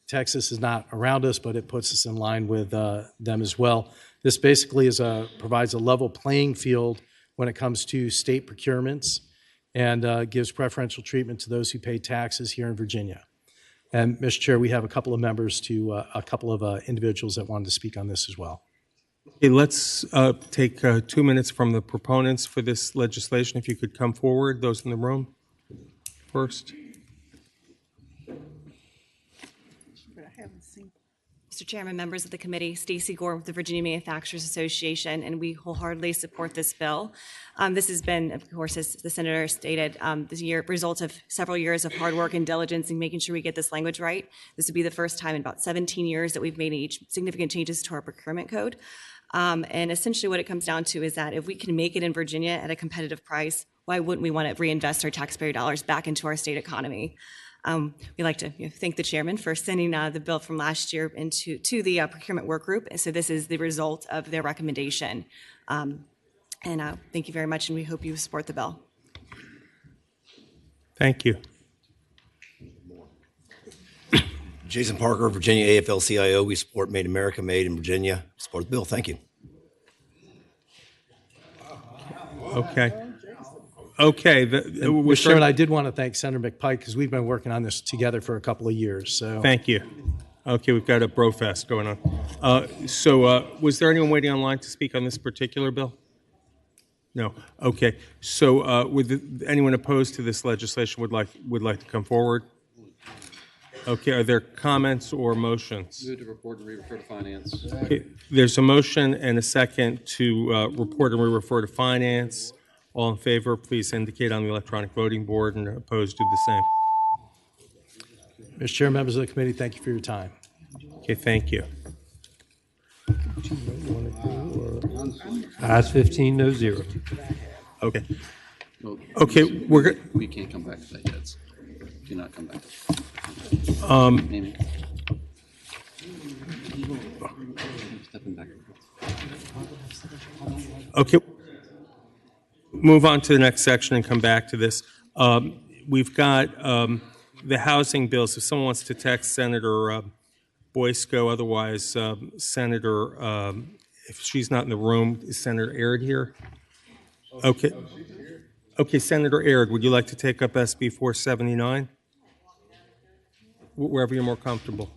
Texas is not around us, but it puts us in line with them as well. This basically provides a level playing field when it comes to state procurements and gives preferential treatment to those who pay taxes here in Virginia. And Mr. Chair, we have a couple of members a couple of individuals that wanted to speak on this as well.
Okay, let's take 2 minutes from the proponents for this legislation. If you could come forward, those in the room first.
Mr. Chairman, members of the committee, Stacey Gore with the Virginia Manufacturers Association, and we wholeheartedly support this bill. This has been, of course, as the senator stated, this result of several years of hard work and diligence in making sure we get this language right. This would be the first time in about 17 years that we've made significant changes to our procurement code. And essentially what it comes down to is that if we can make it in Virginia at a competitive price, why wouldn't we want to reinvest our taxpayer dollars back into our state economy? We'd like to thank the chairman for sending the bill from last year to the procurement work group. So this is the result of their recommendation. Thank you very much, and we hope you support the bill.
Thank you.
Jason Parker, Virginia AFL-CIO. We support Made America, Made in Virginia. Support the bill. Thank you.
Okay. Okay.
Mr. Chairman, I did want to thank Senator McPike because we've been working on this together for a couple of years. So
thank you. Okay, we've got a brofest going on. Was there anyone waiting online to speak on this particular bill? No. Okay. So would anyone opposed to this legislation would like to come forward? Okay. Are there comments or motions?
Move to report and re-refer to finance.
Okay. There's a motion and a second to report and re-refer to finance. All in favor, please indicate on the electronic voting board, and opposed do the same.
Mr. Chair, members of the committee, thank you for your time.
Okay, thank you.
Ayes 15, no 0.
Okay.
Well,
Okay,
we can't come back to that yet. Do not come back. Amy. Stepping back.
Okay. Move on to the next section and come back to this. We've got the housing bills. If someone wants to text Senator Boysko, otherwise Senator, if she's not in the room, is Senator Aird here? Okay. Okay, Senator Aird, would you like to take up SB 479? Wherever you're more comfortable.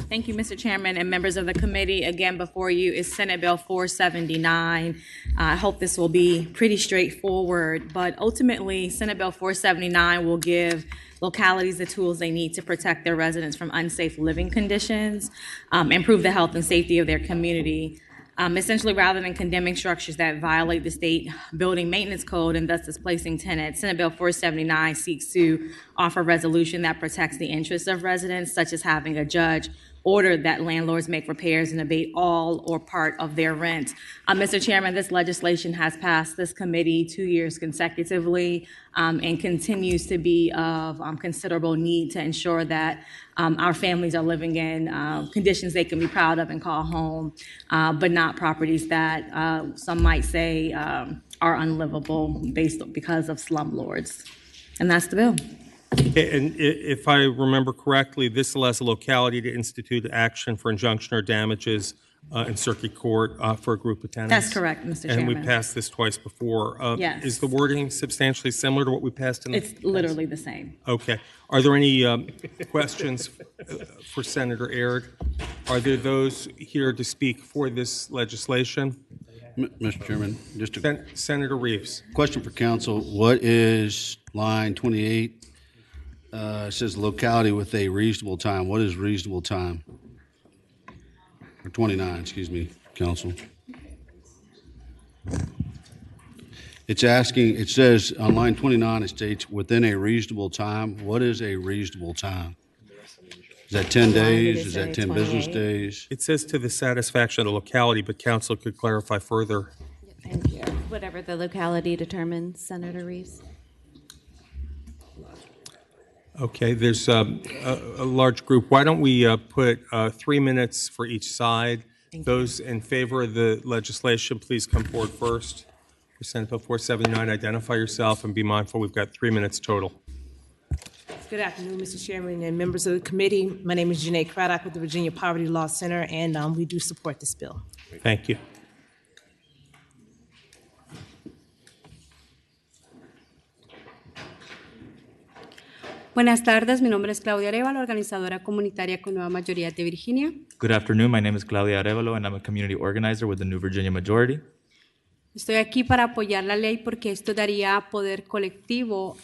Thank you, Mr. Chairman and members of the committee. Again, before you is Senate Bill 479. I hope this will be pretty straightforward, but ultimately, Senate Bill 479 will give localities the tools they need to protect their residents from unsafe living conditions, improve the health and safety of their community. Essentially, rather than condemning structures that violate the state building maintenance code and thus displacing tenants, Senate Bill 479 seeks to offer resolution that protects the interests of residents, such as having a judge order that landlords make repairs and abate all or part of their rent. Mr. Chairman, this legislation has passed this committee 2 years consecutively and continues to be of considerable need to ensure that our families are living in conditions they can be proud of and call home, but not properties that some might say are unlivable because of slumlords. And that's the bill.
Okay, and if I remember correctly, this allows a locality to institute action for injunction or damages in circuit court for a group of tenants.
That's correct, Mr. Chairman.
And we passed this twice before.
Yes.
Is the wording substantially similar to what we passed in the
It's literally the same.
Okay. Are there any questions for Senator Aird? Are there those here to speak for this legislation?
Mr. Chairman, just a
Senator Reeves.
question for council. What is line 28? It says locality with a reasonable time. What is reasonable time? Or 29, excuse me, council. It's asking, it says on line 29, it states within a reasonable time. What is a reasonable time? Is that 10 days? Is that 10 business days?
It says to the satisfaction of the locality, but council could clarify further.
Thank you. Whatever the locality determines, Senator Reeves.
Okay, there's a large group. Why don't we put 3 minutes for each side? Those in favor of the legislation, please come forward first. For Senate Bill 479, identify yourself and be mindful we've got 3 minutes total.
Good afternoon, Mr. Chairman and members of the committee. My name is Janae Craddock with the Virginia Poverty Law Center, and we do support this bill.
Thank you.
Buenas tardes, mi nombre es Claudia Arevalo, organizadora comunitaria con Nueva Mayoría de Virginia.
Good afternoon, my name is Claudia Arevalo and I'm a community organizer with the New Virginia Majority.
Estoy aquí para apoyar la ley porque esto daría poder colectivo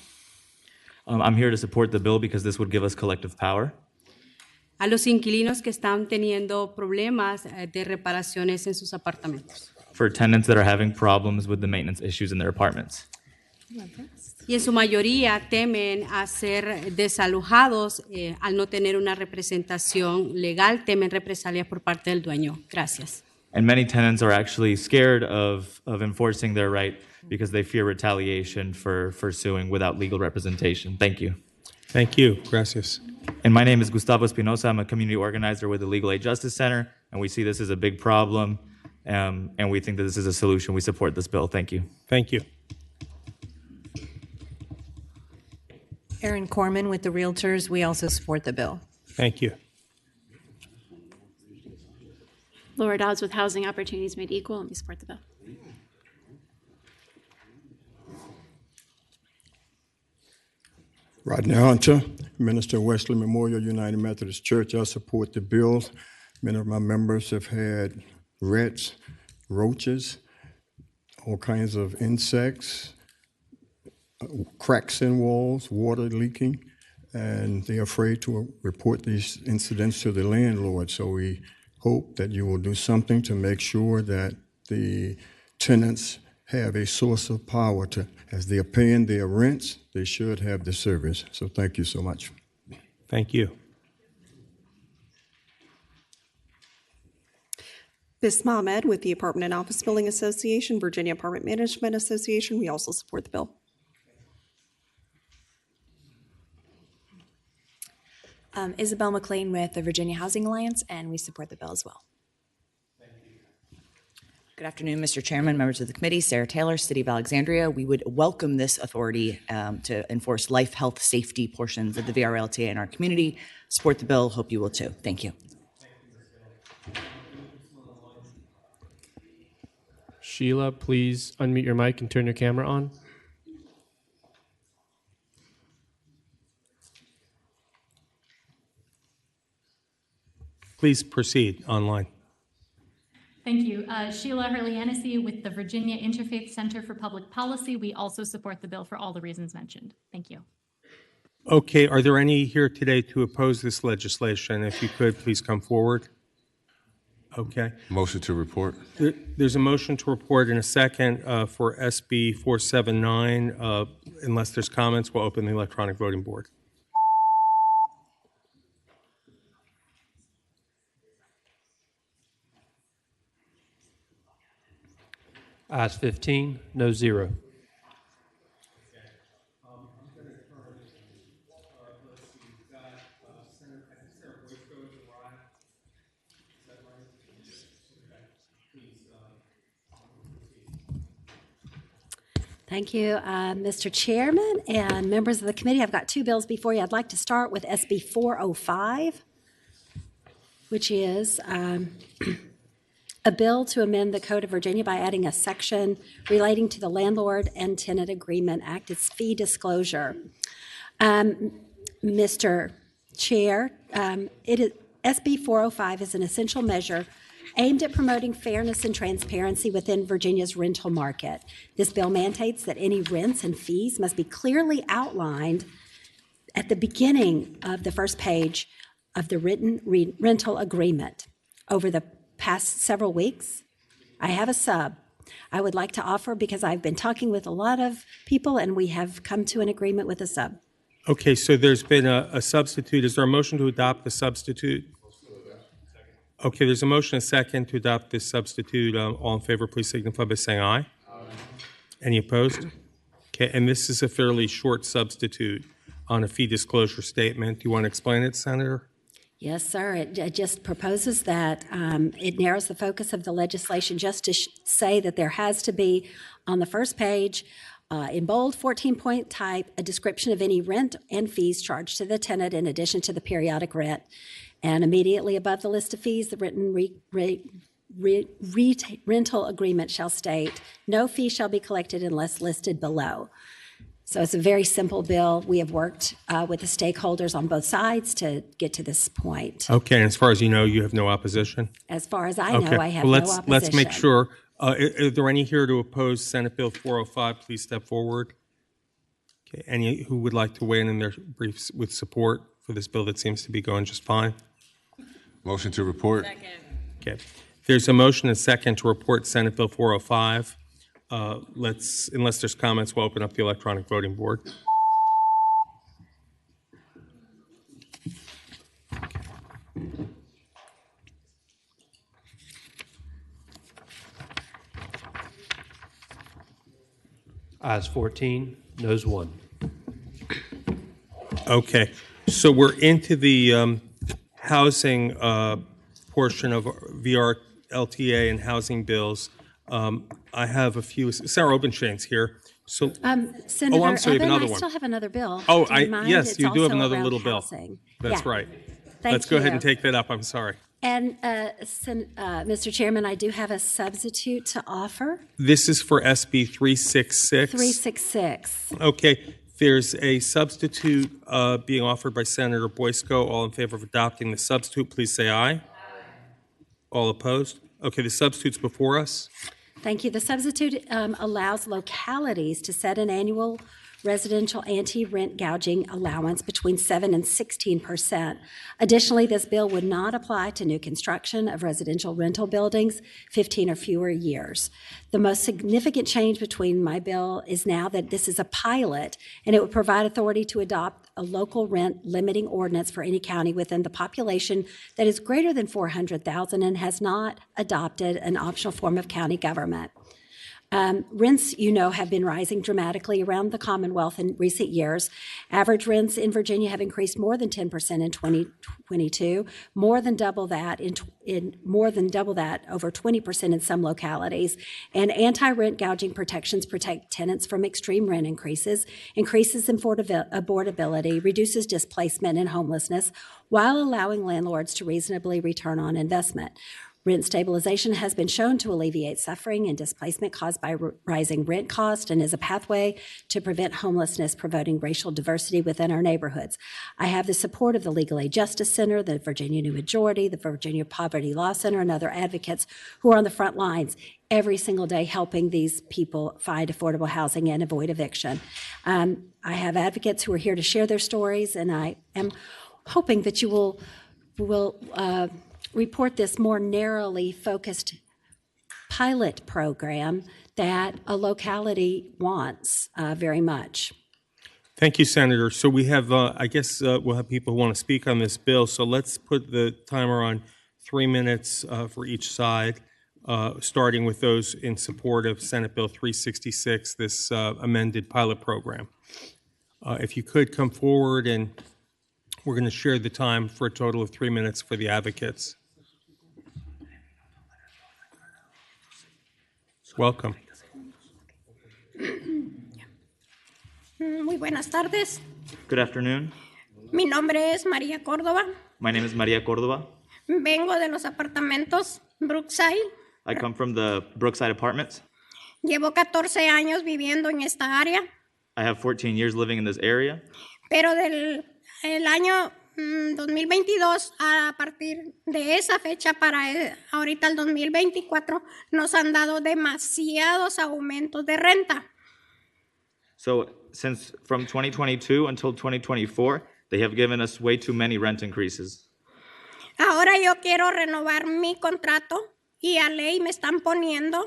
I'm here to support the bill because this would give us collective power
a los inquilinos que están teniendo problemas de reparaciones en sus apartamentos.
for tenants that are having problems with the maintenance issues in their apartments.
Y en su mayoría temen a ser desalojados al no tener una representación legal, temen represalias por parte del dueño. Gracias.
And many tenants are actually scared of enforcing their right because they fear retaliation for suing without legal representation. Thank you.
Thank you. Gracias.
And my name is Gustavo Espinosa. I'm a community organizer with the Legal Aid Justice Center, and we see this as a big problem, and we think that this is a solution. We support this bill. Thank you.
Thank you.
Erin Corman with the Realtors. We also support the bill.
Thank you.
Laura Dodds with Housing Opportunities Made Equal, and we support the bill.
Rodney Hunter, Minister of Wesley Memorial United Methodist Church. I support the bill. Many of my members have had rats, roaches, all kinds of insects, cracks in walls, water leaking, and they're afraid to report these incidents to the landlord. So we hope that you will do something to make sure that the tenants have a source of power to, as they are paying their rents, they should have the service. So thank you so much.
Thank you.
Bisma Ahmed with the Apartment and Office Building Association, Virginia Apartment Management Association. We also support the bill.
Isabel McLean with the Virginia Housing Alliance, and we support the bill as well.
Good afternoon, Mr. Chairman, members of the committee. Sarah Taylor, City of Alexandria. We would welcome this authority to enforce life, health, safety portions of the VRLTA in our community. Support the bill. Hope you will too. Thank you.
Sheila, please unmute your mic and turn your camera on.
Please proceed online.
Thank you. Sheila Hurley-Hennessy with the Virginia Interfaith Center for Public Policy. We also support the bill for all the reasons mentioned. Thank you.
Okay, are there any here today to oppose this legislation? If you could, please come forward. Okay.
Motion to report.
There's a motion to report in a second for SB 479. Unless there's comments, we'll open the electronic voting board.
Ayes 15, no 0.
Thank you, Mr. Chairman and members of the committee. I've got two bills before you. I'd like to start with SB 405, which is a bill to amend the Code of Virginia by adding a section relating to the Landlord and Tenant Agreement Act. It's fee disclosure. Mr. Chair, SB 405 is an essential measure aimed at promoting fairness and transparency within Virginia's rental market. This bill mandates that any rents and fees must be clearly outlined at the beginning of the first page of the written rental agreement. Over the past several weeks, I have a sub I would like to offer, because I've been talking with a lot of people and we have come to an agreement with a sub.
Okay, so there's been a substitute. Is there a motion to adopt the substitute? Okay, there's a motion, a second, to adopt this substitute. All in favor, please signify by saying aye. Any opposed? Okay, and this is a fairly short substitute on a fee disclosure statement. Do you want to explain it, Senator?
Yes, sir. It just proposes that it narrows the focus of the legislation just to say that there has to be on the first page, in bold 14-point type, a description of any rent and fees charged to the tenant in addition to the periodic rent. And immediately above the list of fees, the written rental agreement shall state, no fee shall be collected unless listed below. So it's a very simple bill. We have worked with the stakeholders on both sides to get to this point.
Okay, and as far as you know, you have no opposition?
As far as I know,
Okay.
I have
Well,
no
let's
opposition.
Let's make sure. Are there any here to oppose Senate Bill 405? Please step forward. Okay, any who would like to weigh in their briefs with support for this bill that seems to be going just fine?
Motion to report.
Okay. There's a motion and second to report Senate Bill 405. Unless there's comments, we'll open up the electronic voting board.
Ayes 14, noes 1.
Okay, so we're into the housing portion of VRLTA and housing bills. I have a few. Sarah Obenshain's here. So,
Senator
I'm sorry, you have
Evan,
another
I
one.
still have another bill.
Oh,
Do you mind?
yes,
It's
you do have
also
another
around
little bill.
housing.
That's
Yeah.
right.
Thank
Let's go ahead and
you.
take that up. I'm sorry.
And, Mr. Chairman, I do have a substitute to offer.
This is for SB 366.
366.
Okay, there's a substitute being offered by Senator Boysko. All in favor of adopting the substitute, please say aye. Aye. All opposed? Okay, the substitute's before us.
Thank you. The substitute allows localities to set an annual residential anti-rent gouging allowance between 7 and 16%. Additionally, this bill would not apply to new construction of residential rental buildings 15 or fewer years. The most significant change between my bill is now that this is a pilot, and it would provide authority to adopt a local rent limiting ordinance for any county within the population that is greater than 400,000 and has not adopted an optional form of county government. Rents, have been rising dramatically around the Commonwealth in recent years. Average rents in Virginia have increased more than 10% in 2022, more than double that over 20% in some localities. And anti-rent gouging protections protect tenants from extreme rent increases in affordability, reduces displacement and homelessness, while allowing landlords to reasonably return on investment. Rent stabilization has been shown to alleviate suffering and displacement caused by rising rent cost and is a pathway to prevent homelessness, promoting racial diversity within our neighborhoods. I have the support of the Legal Aid Justice Center, the Virginia New Majority, the Virginia Poverty Law Center, and other advocates who are on the front lines every single day helping these people find affordable housing and avoid eviction. I have advocates who are here to share their stories, and I am hoping that you will report this more narrowly focused pilot program that a locality wants very much.
Thank you, Senator. So we have, I guess we'll have people who want to speak on this bill. So let's put the timer on 3 minutes for each side, starting with those in support of Senate Bill 366, this amended pilot program. If you could come forward, and we're going to share the time for a total of 3 minutes for the advocates. Welcome.
Muy buenas tardes.
Good afternoon.
Mi nombre es María Córdoba.
My name is Maria Cordova.
Vengo de los apartamentos Brookside.
I come from the Brookside Apartments.
Llevo 14 años viviendo en esta área,
I have 14 years living in this area.
pero del el año 2022 a partir de esa fecha para ahorita el 2024 nos han dado demasiados aumentos de renta.
So since from 2022 until 2024, they have given us way too many rent increases.
Ahora yo quiero renovar mi contrato y a ley me están poniendo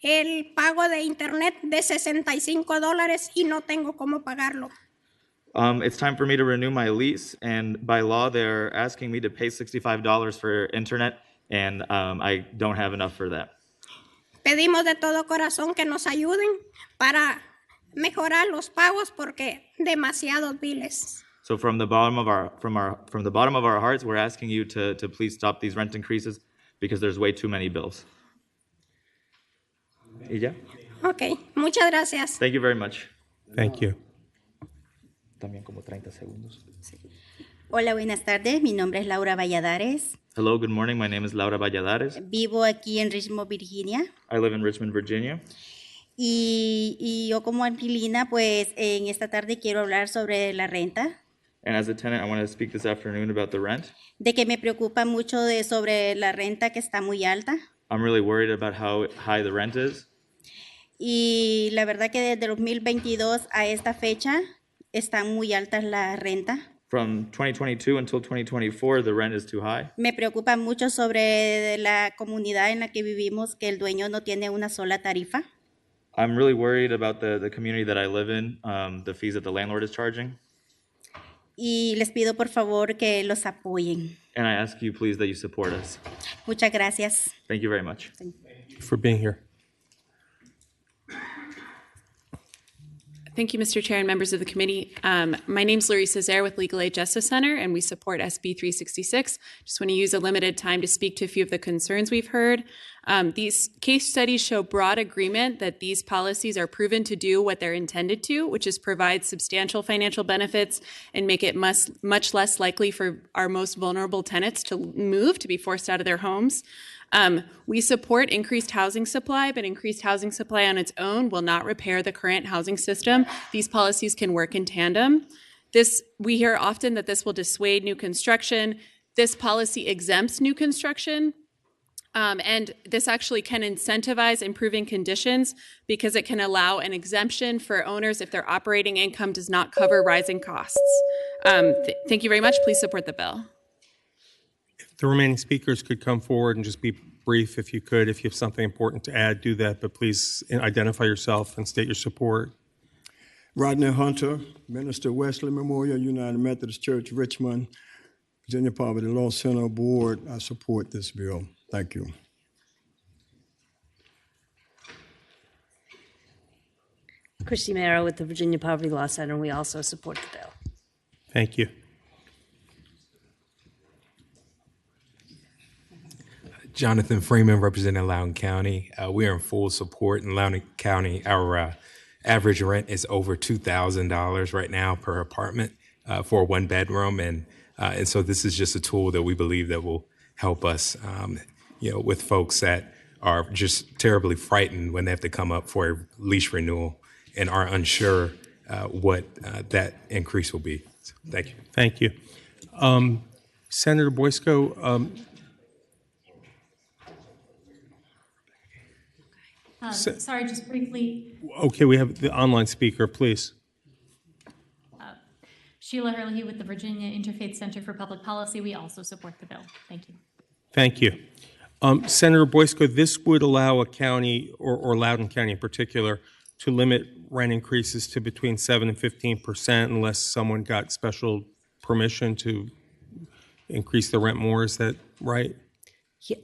el pago de internet de $65 y no tengo cómo pagarlo.
It's time for me to renew my lease, and by law, they're asking me to pay $65 for internet, and I don't have enough for that.
Pedimos de todo corazón que nos ayuden para mejorar los pagos porque demasiados biles.
So from the bottom of our hearts, we're asking you to please stop these rent increases because there's way too many bills. ¿Y ya?
Ok, muchas gracias.
Thank you very much.
Thank you.
También como 30 segundos.
Hola, buenas tardes. Mi nombre es Laura Valladares.
Hello, good morning. My name is Laura Valladares.
Vivo aquí en Richmond, Virginia.
I live in Richmond, Virginia.
Y yo como inquilina, pues en esta tarde quiero hablar sobre la renta.
And as a tenant, I want to speak this afternoon about the rent.
De que me preocupa mucho sobre la renta que está muy alta.
I'm really worried about how high the rent is.
Y la verdad que desde 2022 a esta fecha están muy altas la renta.
From 2022 until 2024, the rent is too high.
Me preocupa mucho sobre la comunidad en la que vivimos, que el dueño no tiene una sola tarifa.
I'm really worried about the community that I live in, the fees that the landlord is charging.
Y les pido por favor que los apoyen.
And I ask you, please, that you support us.
Muchas gracias.
Thank you very much.
Thank you for being here.
Thank you, Mr. Chair and members of the committee. My name is Larissa Zaire with Legal Aid Justice Center, and we support SB 366. Just want to use a limited time to speak to a few of the concerns we've heard. These case studies show broad agreement that these policies are proven to do what they're intended to, which is provide substantial financial benefits and make it much less likely for our most vulnerable tenants to move, to be forced out of their homes. We support increased housing supply, but increased housing supply on its own will not repair the current housing system. These policies can work in tandem. We hear often that this will dissuade new construction. This policy exempts new construction. And this actually can incentivize improving conditions because it can allow an exemption for owners if their operating income does not cover rising costs. Thank you very much. Please support the bill.
The remaining speakers could come forward and just be brief if you could. If you have something important to add, do that, but please identify yourself and state your support.
Rodney Hunter, Minister, Wesley Memorial United Methodist Church, Richmond, Virginia Poverty Law Center Board. I support this bill. Thank you.
Christy Mara with the Virginia Poverty Law Center. We also support the bill.
Thank you.
Jonathan Freeman, representing Loudoun County. We are in full support in Loudoun County. Our average rent is over $2,000 right now per apartment for a one bedroom. And so this is just a tool that we believe that will help us, with folks that are just terribly frightened when they have to come up for a lease renewal and are unsure what that increase will be. So, thank you.
Thank you. Senator Boysko,
Sorry, just briefly.
okay, we have the online speaker, please.
Sheila Hurley with the Virginia Interfaith Center for Public Policy. We also support the bill. Thank you.
Thank you. Senator Boysko, this would allow a county, or Loudoun County in particular, to limit rent increases to between 7 and 15% unless someone got special permission to increase the rent more. Is that right?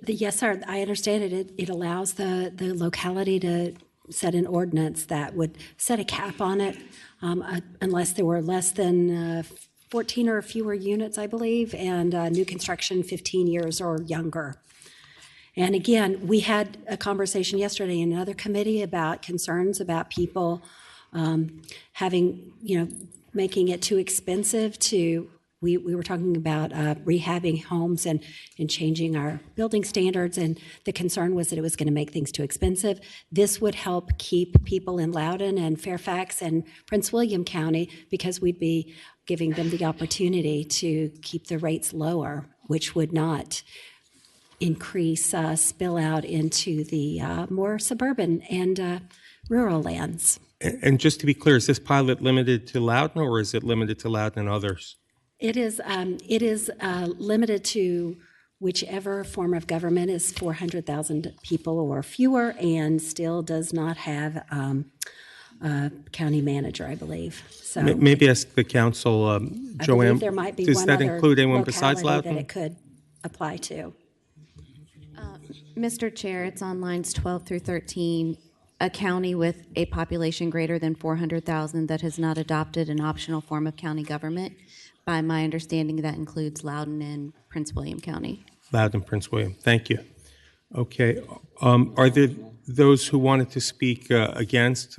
Yes, sir. I understand it. It allows the locality to set an ordinance that would set a cap on it unless there were less than 14 or fewer units, I believe, and new construction 15 years or younger. And again, we had a conversation yesterday in another committee about concerns about people making it too expensive to. We were talking about rehabbing homes and changing our building standards, and the concern was that it was going to make things too expensive. This would help keep people in Loudoun and Fairfax and Prince William County because we'd be giving them the opportunity to keep the rates lower, which would not increase spill out into the more suburban and rural lands.
And just to be clear, is this pilot limited to Loudoun or is it limited to Loudoun and others?
It is limited to whichever form of government is 400,000 people or fewer and still does not have a county manager, I believe. So
Maybe ask the council,
I
Joanne,
believe there might be
does
one
that
other
include anyone besides
locality that
Loudon?
it could apply to.
Mr. Chair, it's on lines 12 through 13. A county with a population greater than 400,000 that has not adopted an optional form of county government. By my understanding, that includes Loudoun and Prince William County.
Loudon, Prince William. Thank you. Okay. Are there those who wanted to speak against?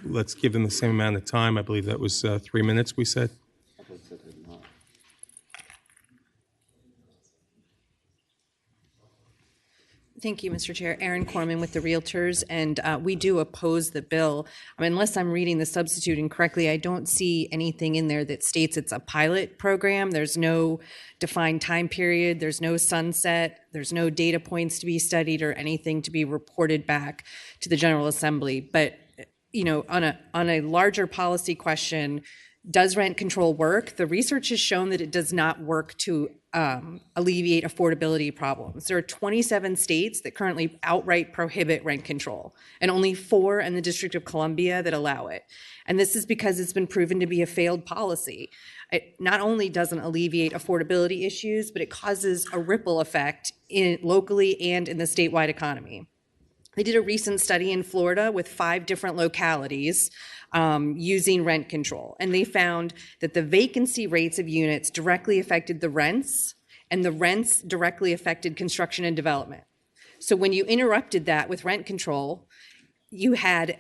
Let's give them the same amount of time. I believe that was 3 minutes, we said.
Thank you, Mr. Chair. Erin Corman with the Realtors, and we do oppose the bill. Unless I'm reading the substituting correctly, I don't see anything in there that states it's a pilot program. There's no defined time period. There's no sunset. There's no data points to be studied or anything to be reported back to the General Assembly. But on a larger policy question, does rent control work? The research has shown that it does not work to alleviate affordability problems. There are 27 states that currently outright prohibit rent control, and only 4 in the District of Columbia that allow it. And this is because it's been proven to be a failed policy. It not only doesn't alleviate affordability issues, but it causes a ripple effect locally and in the statewide economy. They did a recent study in Florida with 5 different localities using rent control. And they found that the vacancy rates of units directly affected the rents, and the rents directly affected construction and development. So when you interrupted that with rent control, you had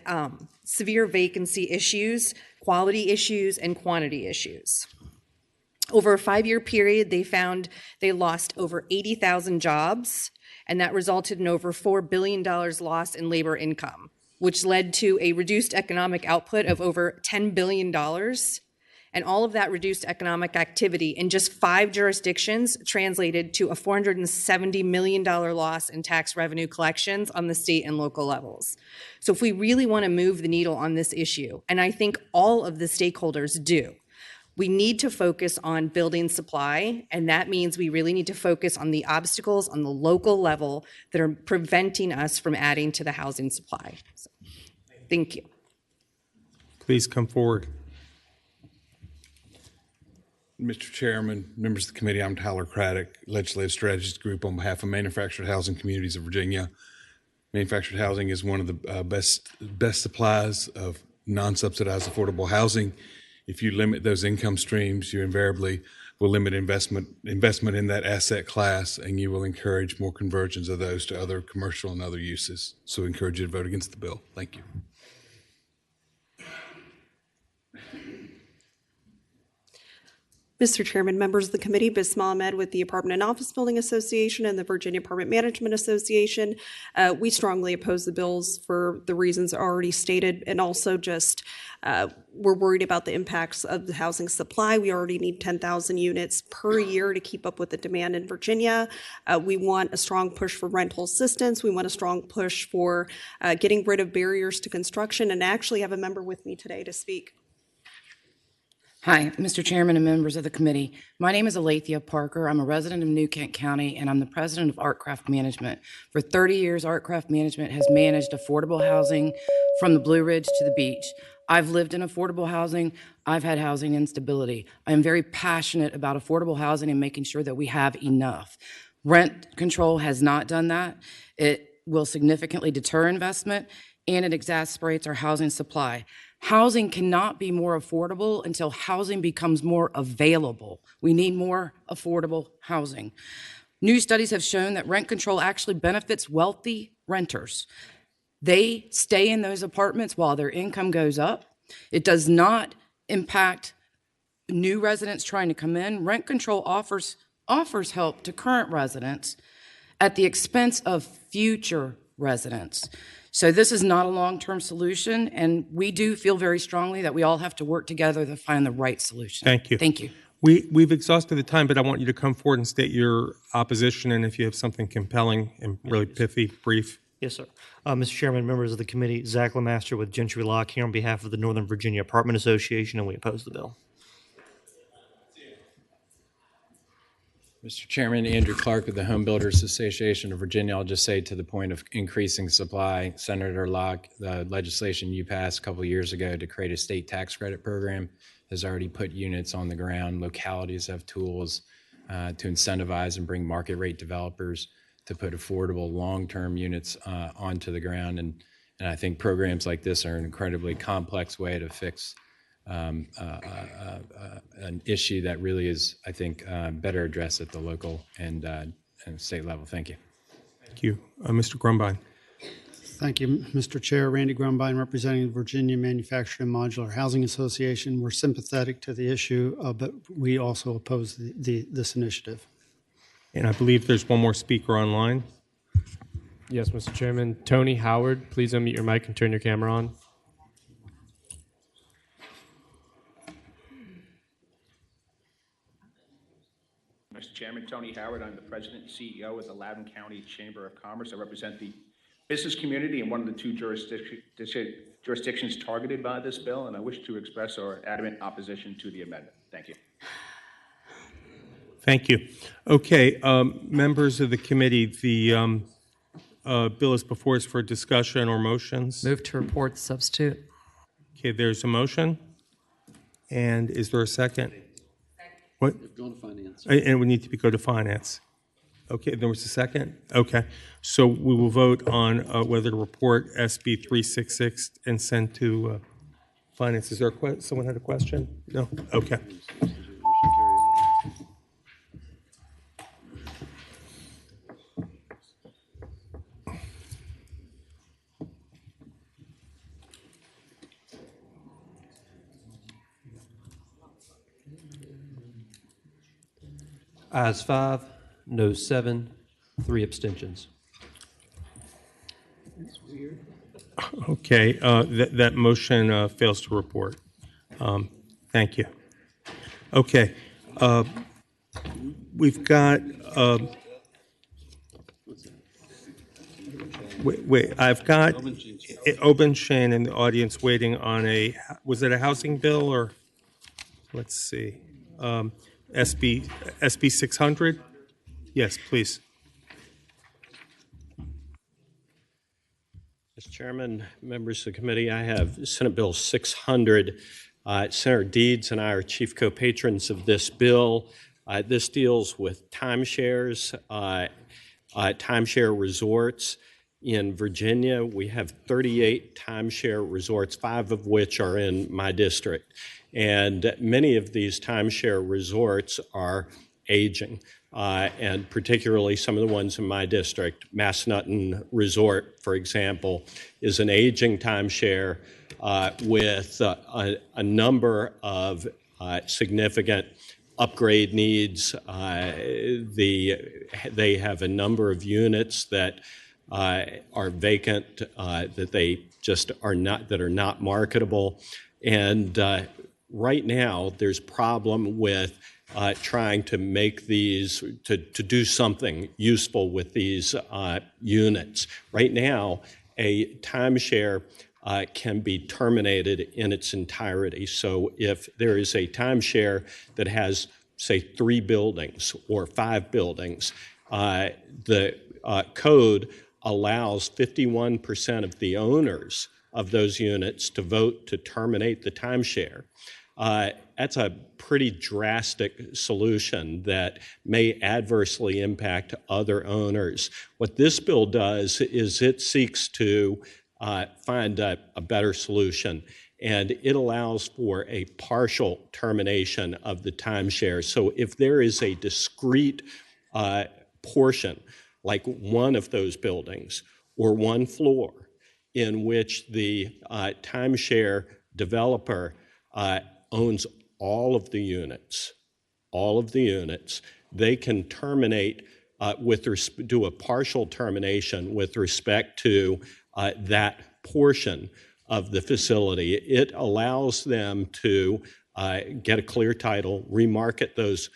severe vacancy issues, quality issues, and quantity issues. Over a 5-year period, they found they lost over 80,000 jobs, and that resulted in over $4 billion lost in labor income, which led to a reduced economic output of over $10 billion. And all of that reduced economic activity in just 5 jurisdictions translated to a $470 million loss in tax revenue collections on the state and local levels. So if we really want to move the needle on this issue, and I think all of the stakeholders do, we need to focus on building supply, and that means we really need to focus on the obstacles on the local level that are preventing us from adding to the housing supply. So, thank you.
Please come forward.
Mr. Chairman, members of the committee, I'm Tyler Craddock, Legislative Strategist Group on behalf of Manufactured Housing Communities of Virginia. Manufactured housing is one of the best supplies of non-subsidized affordable housing. If you limit those income streams, you invariably will limit investment in that asset class, and you will encourage more conversions of those to other commercial and other uses. So I encourage you to vote against the bill. Thank you.
Mr. Chairman, members of the committee, Bisma Ahmed with the Apartment and Office Building Association and the Virginia Apartment Management Association. We strongly oppose the bills for the reasons already stated, and also just we're worried about the impacts of the housing supply. We already need 10,000 units per year to keep up with the demand in Virginia. We want a strong push for rental assistance. We want a strong push for getting rid of barriers to construction, and I actually have a member with me today to speak.
Hi, Mr. Chairman and members of the committee. My name is Alethea Parker. I'm a resident of New Kent County, and I'm the president of Artcraft Management. For 30 years, Artcraft Management has managed affordable housing from the Blue Ridge to the beach. I've lived in affordable housing. I've had housing instability. I am very passionate about affordable housing and making sure that we have enough. Rent control has not done that. It will significantly deter investment, and it exacerbates our housing supply. Housing cannot be more affordable until housing becomes more available. We need more affordable housing. New studies have shown that rent control actually benefits wealthy renters. They stay in those apartments while their income goes up. It does not impact new residents trying to come in. Rent control offers help to current residents at the expense of future residents. So this is not a long-term solution, and we do feel very strongly that we all have to work together to find the right solution.
Thank you.
Thank you.
We've exhausted the time, but I want you to come forward and state your opposition, and if you have something compelling and really pithy, brief.
Yes, sir. Mr. Chairman, members of the committee, Zach Lemaster with Gentry Lock here on behalf of the Northern Virginia Apartment Association, and we oppose the bill.
Mr. Chairman, Andrew Clark with the Home Builders Association of Virginia. I'll just say to the point of increasing supply, Senator Locke, the legislation you passed a couple of years ago to create a state tax credit program has already put units on the ground. Localities have tools to incentivize and bring market rate developers to put affordable long-term units onto the ground. And I think programs like this are an incredibly complex way to fix an issue that really is, I think, better addressed at the local and state level. Thank you.
Thank you. Mr. Grumbine.
Thank you, Mr. Chair. Randy Grumbine, representing the Virginia Manufactured and Modular Housing Association. We're sympathetic to the issue, but we also oppose this initiative.
And I believe there's one more speaker online.
Yes, Mr. Chairman. Tony Howard, please unmute your mic and turn your camera on.
Mr. Chairman, Tony Howard. I'm the President and CEO of the Loudoun County Chamber of Commerce. I represent the business community in one of the two jurisdictions targeted by this bill, and I wish to express our adamant opposition to the amendment. Thank you.
Thank you. Okay, members of the committee, the bill is before us for discussion or motions.
Move to report the substitute.
Okay, there's a motion. And is there a second? What?
Go to finance.
And we need to go to finance. Okay, there was a second? Okay. So we will vote on whether to report SB 366 and send to finance. Is there someone had a question? No? Okay.
Ayes 5, no 7, 3 abstentions.
Okay, that motion fails to report. Thank you. Okay, we've got. Wait, I've got Obenchain in the audience waiting on a. Was it a housing bill or? Let's see. SB 600? Yes, please.
Mr. Chairman, members of the committee, I have Senate Bill 600. Senator Deeds and I are chief co-patrons of this bill. This deals with timeshares, timeshare resorts. In Virginia, we have 38 timeshare resorts, 5 of which are in my district. And many of these timeshare resorts are aging, and particularly some of the ones in my district. Massanutten Resort, for example, is an aging timeshare with a number of significant upgrade needs. They have a number of units that are vacant, that they just are not marketable. And right now, there's a problem with trying to make these, to do something useful with these units. Right now, a timeshare can be terminated in its entirety. So if there is a timeshare that has, say, 3 buildings or 5 buildings, the code allows 51% of the owners of those units to vote to terminate the timeshare. That's a pretty drastic solution that may adversely impact other owners. What this bill does is it seeks to find a better solution, and it allows for a partial termination of the timeshare. So if there is a discrete portion, like one of those buildings or one floor, in which the timeshare developer owns all of the units, they can terminate do a partial termination with respect to that portion of the facility. It allows them to get a clear title, remarket those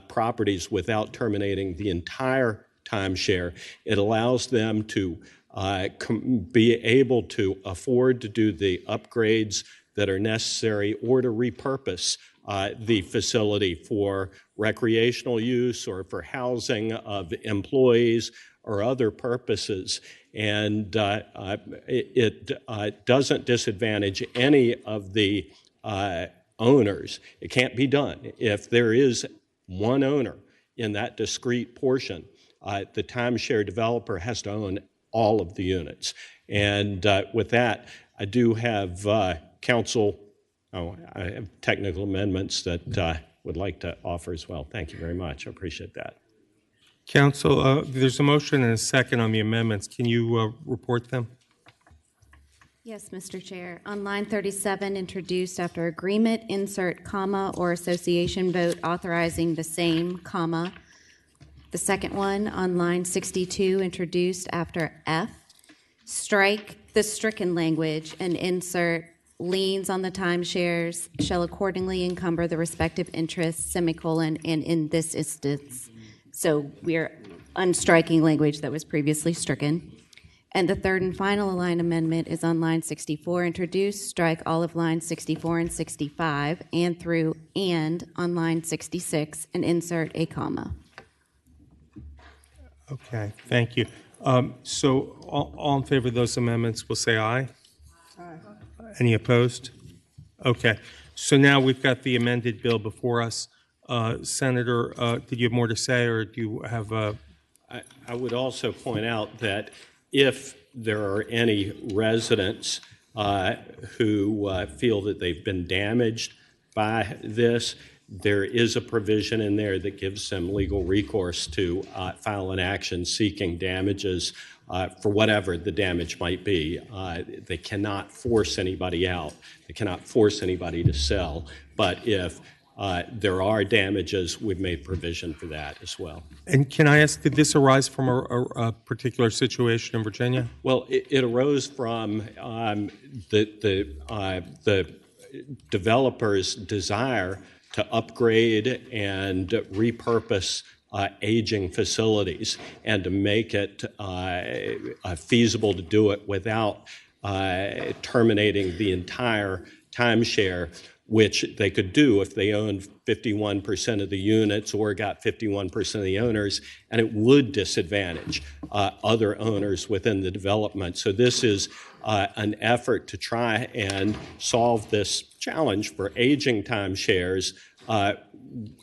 properties without terminating the entire timeshare. It allows them to be able to afford to do the upgrades that are necessary or to repurpose the facility for recreational use or for housing of employees or other purposes. And it doesn't disadvantage any of the owners. It can't be done. If there is one owner in that discrete portion, the timeshare developer has to own all of the units. And with that, I do have I have technical amendments that would like to offer as well. Thank you very much. I appreciate that.
Council, there's a motion and a second on the amendments. Can you report them?
Yes, Mr. Chair. On line 37, introduced after agreement, insert comma or association vote authorizing the same comma. The second one on line 62, introduced after F, strike the stricken language and insert liens on the timeshares shall accordingly encumber the respective interests, semicolon, and in this instance. So we're unstriking language that was previously stricken. And the third and final line amendment is on line 64, introduced, strike all of lines 64 and 65 and through and on line 66 and insert a comma.
Okay, thank you. So all in favor of those amendments will say aye. Aye. Any opposed? Okay, so now we've got the amended bill before us. Senator, did you have more to say, or do you have
I would also point out that if there are any residents who feel that they've been damaged by this, there is a provision in there that gives them legal recourse to file an action seeking damages for whatever the damage might be. They cannot force anybody out. They cannot force anybody to sell. But if there are damages, we've made provision for that as well.
And can I ask, did this arise from a particular situation in Virginia?
Well, it arose from the developer's desire to upgrade and repurpose aging facilities and to make it feasible to do it without terminating the entire timeshare, which they could do if they owned 51% of the units or got 51% of the owners, and it would disadvantage other owners within the development. So this is an effort to try and solve this challenge for aging timeshares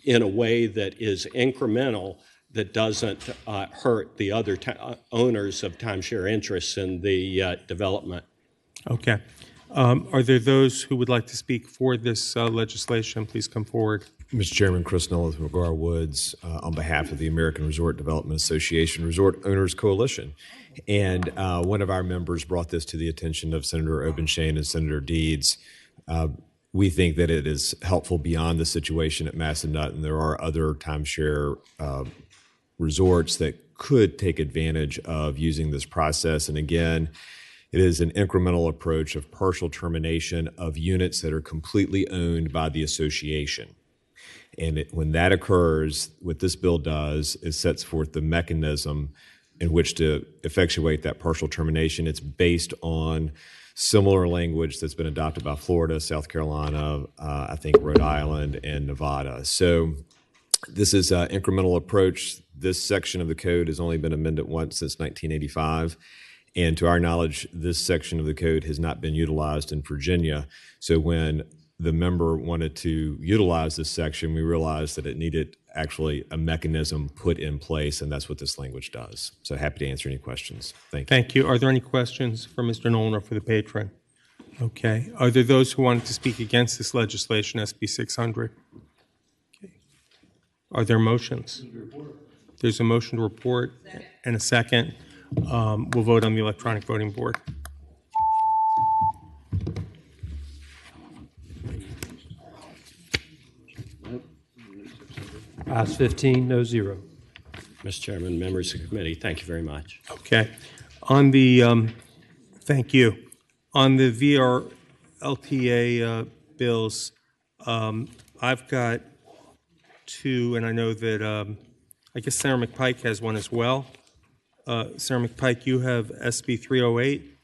in a way that is incremental, that doesn't hurt the other owners of timeshare interests in the development.
Okay. Are there those who would like to speak for this legislation? Please come forward.
Mr. Chairman, Chris Null with McGraw Woods on behalf of the American Resort Development Association Resort Owners Coalition. And one of our members brought this to the attention of Senator Obenshain and Senator Deeds. We think that it is helpful beyond the situation at Massanutten, and there are other timeshare resorts that could take advantage of using this process. And again, it is an incremental approach of partial termination of units that are completely owned by the association. And when that occurs, what this bill does is sets forth the mechanism in which to effectuate that partial termination. It's based on similar language that's been adopted by Florida, South Carolina, I think Rhode Island, and Nevada. So this is an incremental approach. This section of the code has only been amended once since 1985. And to our knowledge, this section of the code has not been utilized in Virginia. So when the member wanted to utilize this section, we realized that it needed actually a mechanism put in place, and that's what this language does. So happy to answer any questions. Thank you.
Thank you. Are there any questions for Mr. Nolan or for the patron? Okay. Are there those who wanted to speak against this legislation, SB 600? Okay. Are there motions? There's a motion to report and a second. We'll vote on the electronic voting board.
Ayes 15, no zero.
Mr. Chairman, members of the committee, thank you very much.
Okay. On the, thank you. On the VRLTA bills, I've got two, and I know that I guess Senator McPike has one as well. Senator McPike, you have SB 308.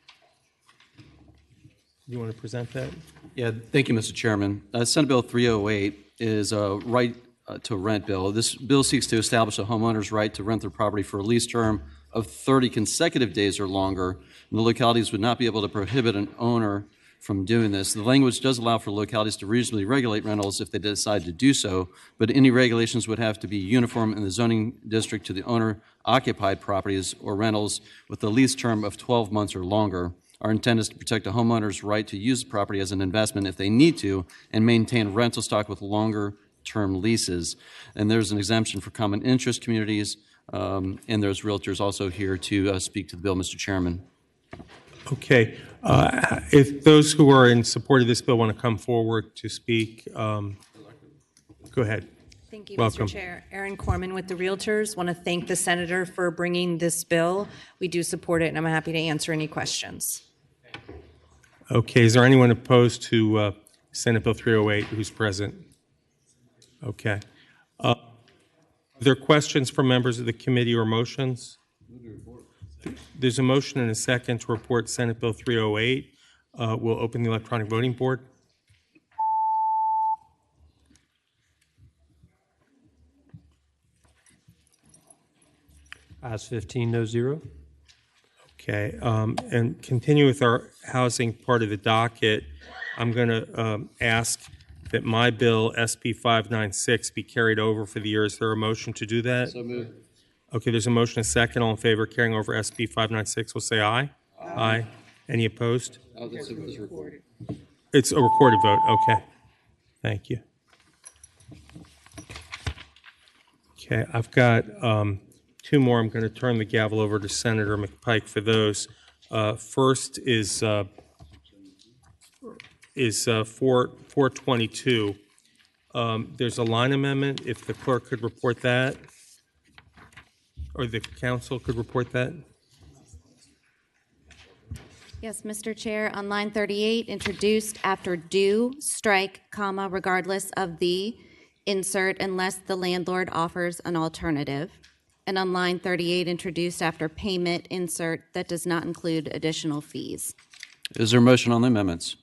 You want to present that?
Yeah, thank you, Mr. Chairman. Senate Bill 308 is a right to rent bill. This bill seeks to establish a homeowner's right to rent their property for a lease term of 30 consecutive days or longer. And the localities would not be able to prohibit an owner from doing this. The language does allow for localities to reasonably regulate rentals if they decide to do so, but any regulations would have to be uniform in the zoning district to the owner-occupied properties or rentals with a lease term of 12 months or longer. Our intent is to protect a homeowner's right to use the property as an investment if they need to and maintain rental stock with longer-term leases. And there's an exemption for common interest communities, and there's realtors also here to speak to the bill, Mr. Chairman.
Okay. If those who are in support of this bill want to come forward to speak, go ahead.
Thank you,
Welcome.
Mr. Chair. Erin Corman with the Realtors. Want to thank the senator for bringing this bill. We do support it, and I'm happy to answer any questions.
Okay. Is there anyone opposed to Senate Bill 308 who's present? Okay. Are there questions from members of the committee or motions? There's a motion and a second to report Senate Bill 308. We'll open the electronic voting board.
Ayes 15, no zero.
Okay, and continue with our housing part of the docket. I'm going to ask that my bill, SB 596, be carried over for the year. Is there a motion to do that?
So moved.
Okay, there's a motion and a second. All in favor of carrying over SB 596 will say aye. Aye. Any opposed?
Oh, this was recorded.
It's a recorded vote. Okay. Thank you. Okay, I've got two more. I'm going to turn the gavel over to Senator McPike for those. First is 422. There's a line amendment. If the clerk could report that, or the council could report that.
Yes, Mr. Chair, on line 38, introduced after due, strike, comma, regardless of the, insert unless the landlord offers an alternative. And on line 38, introduced after payment, insert that does not include additional fees.
Is there a motion on the amendments?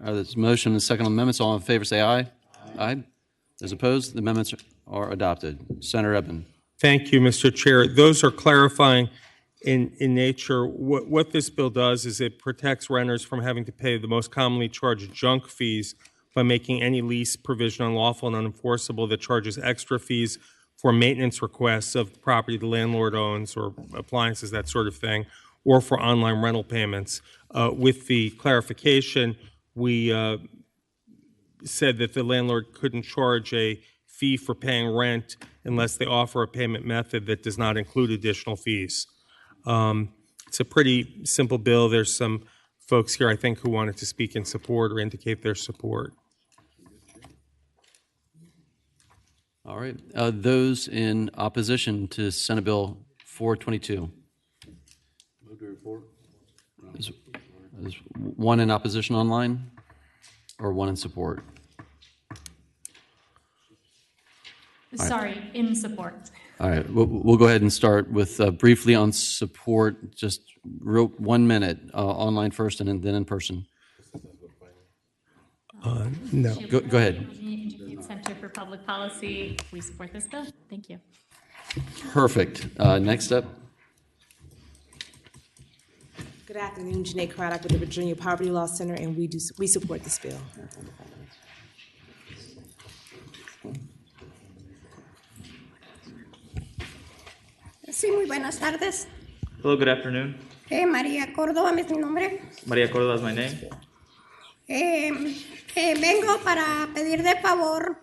There's a motion and a second on amendments. All in favor say aye. Aye. Those opposed, the amendments are adopted. Senator Eben.
Thank you, Mr. Chair. Those are clarifying in nature. What this bill does is it protects renters from having to pay the most commonly charged junk fees by making any lease provision unlawful and unenforceable that charges extra fees for maintenance requests of property the landlord owns or appliances, that sort of thing, or for online rental payments. With the clarification, we said that the landlord couldn't charge a fee for paying rent unless they offer a payment method that does not include additional fees. It's a pretty simple bill. There's some folks here, I think, who wanted to speak in support or indicate their support.
All right. Those in opposition to Senate Bill 422? Move to report. Is one in opposition online or one in support?
Sorry, in support.
All right, we'll go ahead and start with briefly on support, just 1 minute, online first and then in person.
No.
Go ahead.
Center for Public Policy, we support this bill. Thank you.
Perfect. Next up.
Good afternoon, Janae Craddock with the Virginia Poverty Law Center, and we support this bill.
Sí, muy buenas tardes.
Hello, good afternoon.
María Córdoba es mi nombre.
Maria Cordova is my name.
Vengo para pedir de favor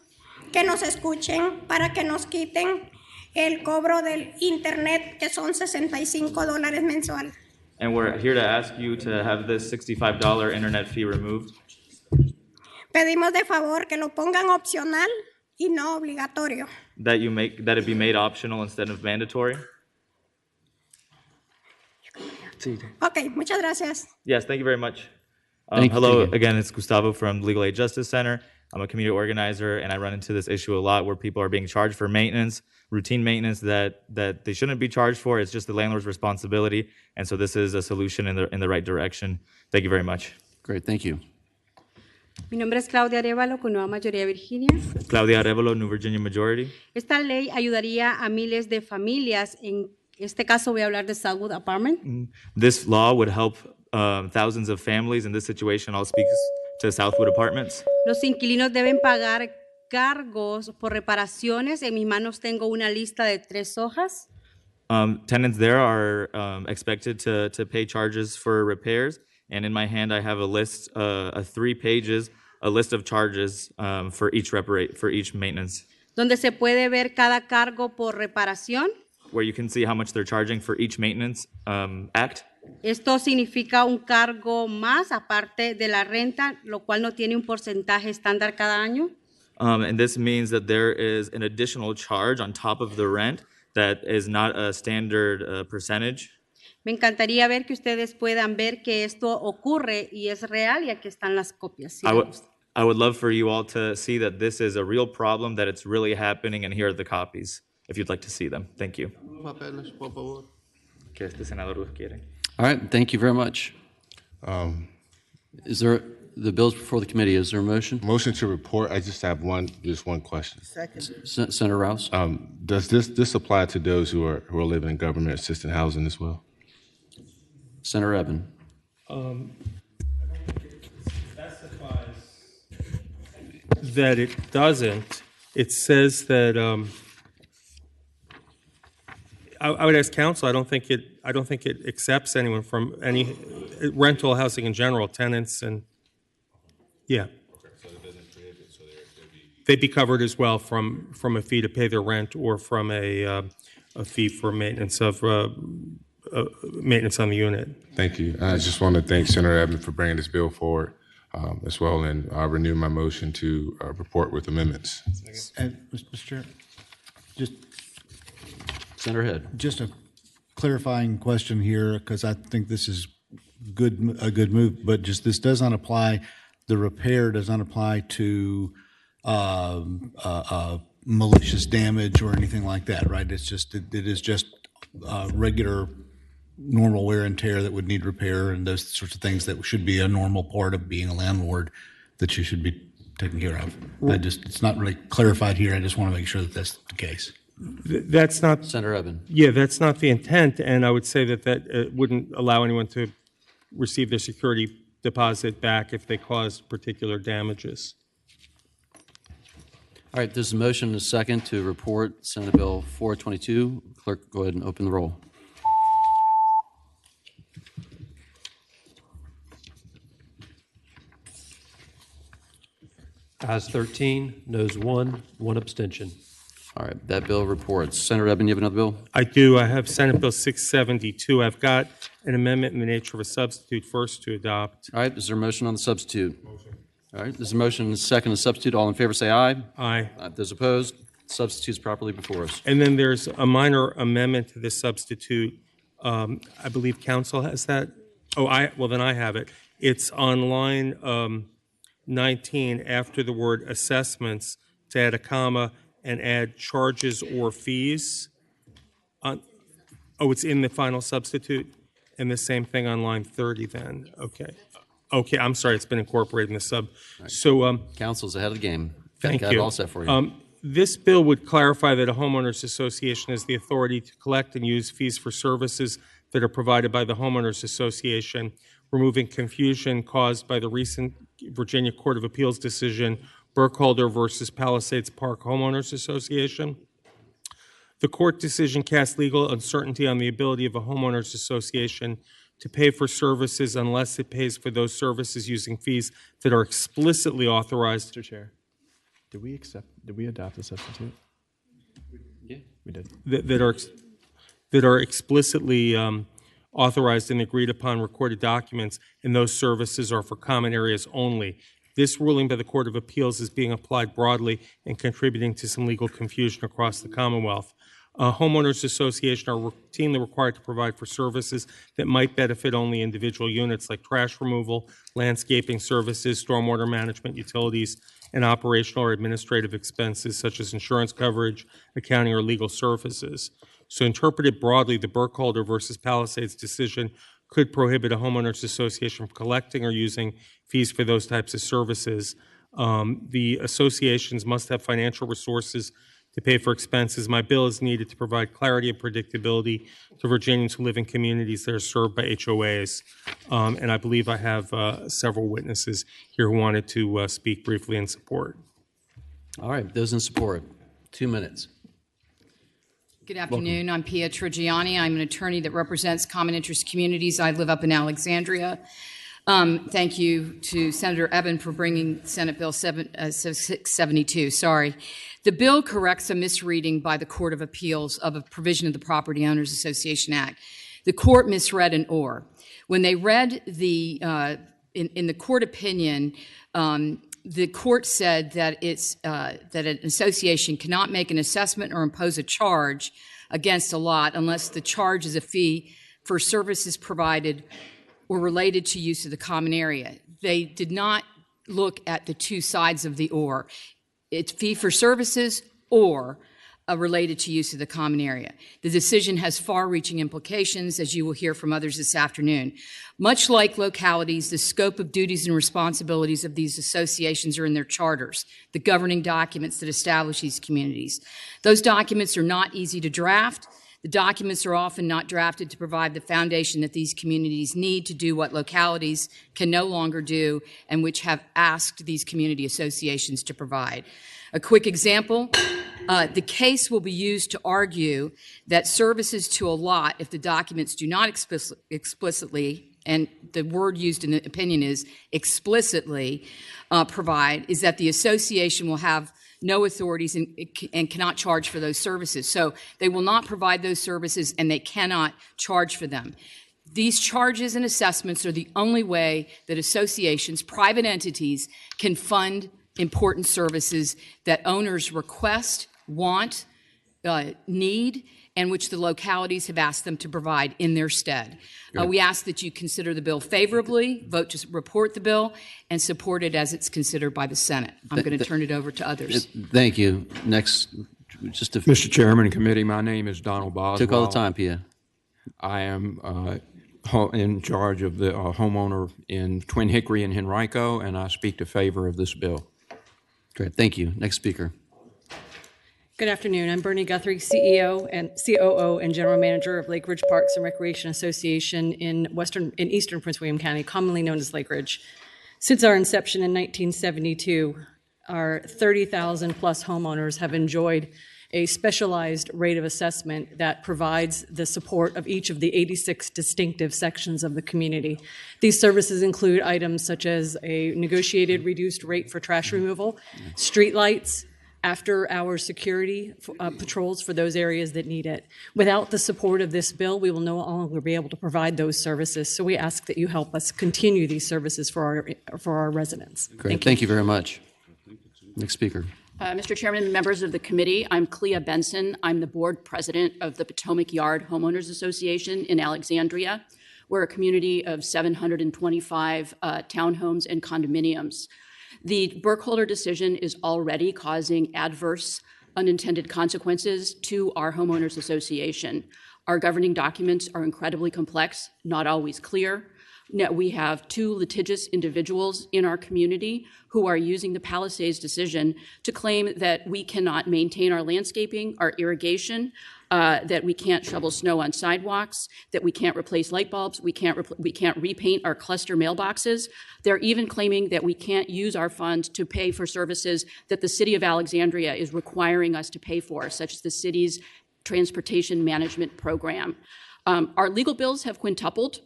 que nos escuchen para que nos quiten el cobro del internet, que son $65 mensual.
And we're here to ask you to have this $65 internet fee removed.
Pedimos de favor que lo pongan opcional y no obligatorio.
That it be made optional instead of mandatory.
Okay, muchas gracias.
Yes, thank you very much.
Thank you.
Hello, again, it's Gustavo from Legal Aid Justice Center. I'm a community organizer, and I run into this issue a lot where people are being charged for maintenance, routine maintenance that they shouldn't be charged for. It's just the landlord's responsibility, and so this is a solution in the right direction. Thank you very much.
Great, thank you.
Mi nombre es Claudia Arevalo, con Nueva Mayoría Virginia.
Claudia Arevalo, New Virginia Majority.
Esta ley ayudaría a miles de familias. En este caso voy a hablar de Southwood Apartment.
This law would help thousands of families. In this situation, I'll speak to Southwood Apartments.
Los inquilinos deben pagar cargos por reparaciones. En mis manos tengo una lista de 3 hojas.
Tenants there are expected to pay charges for repairs. And in my hand, I have a list, 3 pages, a list of charges for each maintenance.
Donde se puede ver cada cargo por reparación.
Where you can see how much they're charging for each maintenance act.
Esto significa un cargo más aparte de la renta, lo cual no tiene un porcentaje estándar cada año.
And this means that there is an additional charge on top of the rent that is not a standard percentage.
Me encantaría ver que ustedes puedan ver que esto ocurre y es real, y aquí están las copias.
I would love for you all to see that this is a real problem, that it's really happening, and here are the copies, if you'd like to see them. Thank you. Que este senador los quiere.
All right, thank you very much. Is there, the bills before the committee, is there a motion?
Motion to report. I just have one question.
Senator Rouse?
Does this apply to those who are living in government assisted housing as well?
Senator Eben.
I don't think it specifies that it doesn't. It says that I would ask counsel. I don't think it accepts anyone from any rental housing in general, tenants and yeah.
So it doesn't prohibit. So
they'd be covered as well from a fee to pay their rent or from a fee for maintenance of. Maintenance on the unit.
Thank you. I just want to thank Senator Eben for bringing this bill forward as well, and I'll renew my motion to report with amendments.
And Mr. Chair, just
Senator Head.
Just a clarifying question here, because I think this is a good move, but just this does not apply. The repair does not apply to malicious damage or anything like that, right? It's just it is just regular. Normal wear and tear that would need repair and those sorts of things that should be a normal part of being a landlord that you should be taking care of. It's not really clarified here. I just want to make sure that that's the case.
That's not
Senator Eben.
Yeah, that's not the intent, and I would say that wouldn't allow anyone to receive their security deposit back if they caused particular damages.
All right, there's a motion and a second to report Senate Bill 422. Clerk, go ahead and open the roll.
Ayes 13, noes 1, 1 abstention.
All right, that bill reports. Senator Eben, you have another bill?
I do. I have Senate Bill 672. I've got an amendment in the nature of a substitute first to adopt.
All right, is there a motion on the substitute? Motion. All right, there's a motion and a second to substitute. All in favor say aye.
Aye.
Those opposed? Substitute's properly before us.
And then there's a minor amendment to this substitute. I believe council has that. Oh, then I have it. It's on line 19 after the word assessments to add a comma and add charges or fees. It's in the final substitute, and the same thing on line 30 then. Okay, I'm sorry, it's been incorporated in the sub.
Right.
So
council's ahead of the game.
Thank
Got
you.
it all set for you.
This bill would clarify that a homeowners association has the authority to collect and use fees for services that are provided by the homeowners association, removing confusion caused by the recent Virginia Court of Appeals decision, Burkholder versus Palisades Park Homeowners Association. The court decision cast legal uncertainty on the ability of a homeowners association to pay for services unless it pays for those services using fees that are explicitly authorized.
Mr. Chair, did we adopt the substitute?
Yeah,
we did.
That are explicitly authorized and agreed upon recorded documents, and those services are for common areas only. This ruling by the Court of Appeals is being applied broadly and contributing to some legal confusion across the Commonwealth. Homeowners associations are routinely required to provide for services that might benefit only individual units like trash removal, landscaping services, stormwater management, utilities, and operational or administrative expenses such as insurance coverage, accounting, or legal services. So interpreted broadly, the Burkholder versus Palisades decision could prohibit a homeowners association from collecting or using fees for those types of services. The associations must have financial resources to pay for expenses. My bill is needed to provide clarity and predictability to Virginians who live in communities that are served by HOAs. And I believe I have several witnesses here who wanted to speak briefly in support.
All right, those in support, 2 minutes.
Good afternoon. I'm Pia Trigiani. I'm an attorney that represents common interest communities. I live up in Alexandria. Thank you to Senator Eben for bringing Senate Bill 672. Sorry. The bill corrects a misreading by the Court of Appeals of a provision of the Property Owners Association Act. The court misread an or. When they read the in the court opinion, the court said that that an association cannot make an assessment or impose a charge against a lot unless the charge is a fee for services provided or related to use of the common area. They did not look at the two sides of the or. It's fee for services or related to use of the common area. The decision has far-reaching implications, as you will hear from others this afternoon. Much like localities, the scope of duties and responsibilities of these associations are in their charters, the governing documents that establish these communities. Those documents are not easy to draft. The documents are often not drafted to provide the foundation that these communities need to do what localities can no longer do and which have asked these community associations to provide. A quick example, the case will be used to argue that services to a lot, if the documents do not explicitly, and the word used in the opinion is explicitly provide, is that the association will have no authorities and cannot charge for those services. So they will not provide those services and they cannot charge for them. These charges and assessments are the only way that associations, private entities, can fund important services that owners request, want, need, and which the localities have asked them to provide in their stead. We ask that you consider the bill favorably, vote to report the bill, and support it as it's considered by the Senate. I'm going to turn it over to others.
Thank you. Next, just a
Mr. Chairman and committee, my name is Donald Boswell.
Took all the time, Pia.
I am in charge of the homeowner in Twin Hickory and Henrico, and I speak to favor of this bill.
Great, thank you. Next speaker.
Good afternoon. I'm Bernie Guthrie, CEO and COO and General Manager of Lake Ridge Parks and Recreation Association in eastern Prince William County, commonly known as Lake Ridge. Since our inception in 1972, our 30,000 plus homeowners have enjoyed a specialized rate of assessment that provides the support of each of the 86 distinctive sections of the community. These services include items such as a negotiated reduced rate for trash removal, street lights, after-hours security patrols for those areas that need it. Without the support of this bill, we will no longer be able to provide those services. So we ask that you help us continue these services for our residents.
Great, thank you very much. Next speaker.
Mr. Chairman, members of the committee, I'm Clea Benson. I'm the board president of the Potomac Yard Homeowners Association in Alexandria. We're a community of 725 townhomes and condominiums. The Burkholder decision is already causing adverse unintended consequences to our homeowners association. Our governing documents are incredibly complex, not always clear. Now, we have two litigious individuals in our community who are using the Palisades decision to claim that we cannot maintain our landscaping, our irrigation, that we can't shovel snow on sidewalks, that we can't replace light bulbs, we can't repaint our cluster mailboxes. They're even claiming that we can't use our funds to pay for services that the city of Alexandria is requiring us to pay for, such as the city's transportation management program. Our legal bills have quintupled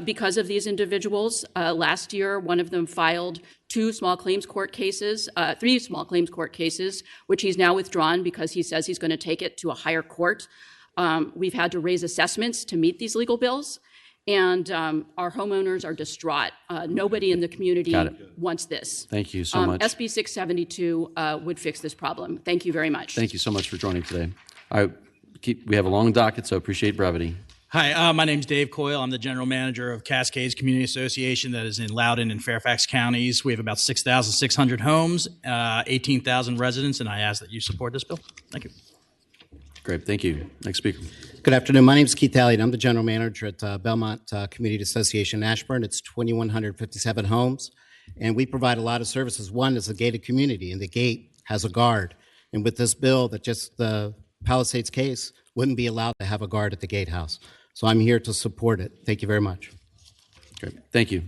because of these individuals. Last year, one of them filed three small claims court cases, which he's now withdrawn because he says he's going to take it to a higher court. We've had to raise assessments to meet these legal bills, and our homeowners are distraught. Nobody in the community wants this.
Thank you so much.
SB 672 would fix this problem. Thank you very much.
Thank you so much for joining today. We have a long docket, so appreciate brevity.
Hi, my name's Dave Coyle. I'm the general manager of Cascades Community Association that is in Loudoun and Fairfax counties. We have about 6,600 homes, 18,000 residents, and I ask that you support this bill. Thank you.
Great, thank you. Next speaker.
Good afternoon. My name is Keith Elliott. I'm the general manager at Belmont Community Association in Ashburn. It's 2,157 homes, and we provide a lot of services. One is a gated community, and the gate has a guard. And with this bill, that just the Palisades case wouldn't be allowed to have a guard at the gatehouse. So I'm here to support it. Thank you very much.
Great, thank you.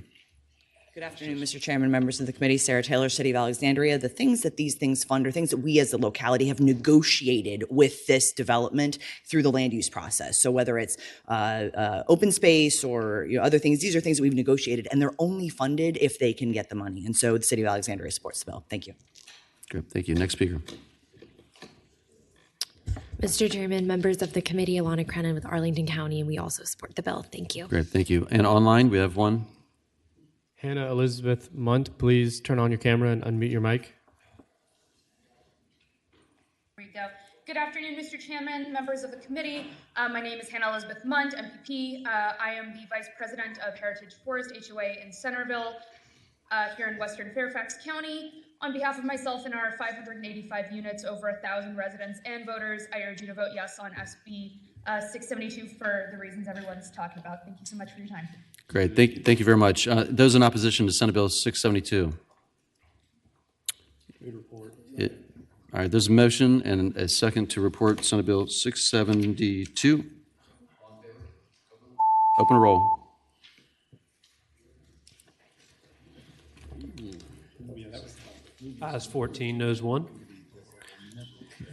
Good afternoon, Mr. Chairman, members of the committee. Sarah Taylor, City of Alexandria. The things that these things fund are things that we as a locality have negotiated with this development through the land use process. So whether it's open space or other things, these are things that we've negotiated, and they're only funded if they can get the money. And so the City of Alexandria supports the bill. Thank you.
Good, thank you. Next speaker.
Mr. Chairman, members of the committee, Alana Crennan with Arlington County, and we also support the bill. Thank you.
Great, thank you. And online, we have one.
Hannah Elizabeth Munt, please turn on your camera and unmute your mic.
There we go. Good afternoon, Mr. Chairman, members of the committee. My name is Hannah Elizabeth Munt, MPP. I am the Vice President of Heritage Forest HOA in Centerville, here in Western Fairfax County. On behalf of myself and our 585 units, over 1,000 residents and voters, I urge you to vote yes on SB 672 for the reasons everyone's talking about. Thank you so much for your time.
Great, thank you very much. Those in opposition to Senate Bill 672? All right, there's a motion and a second to report Senate Bill 672. Open a roll.
Ayes 14, noes 1.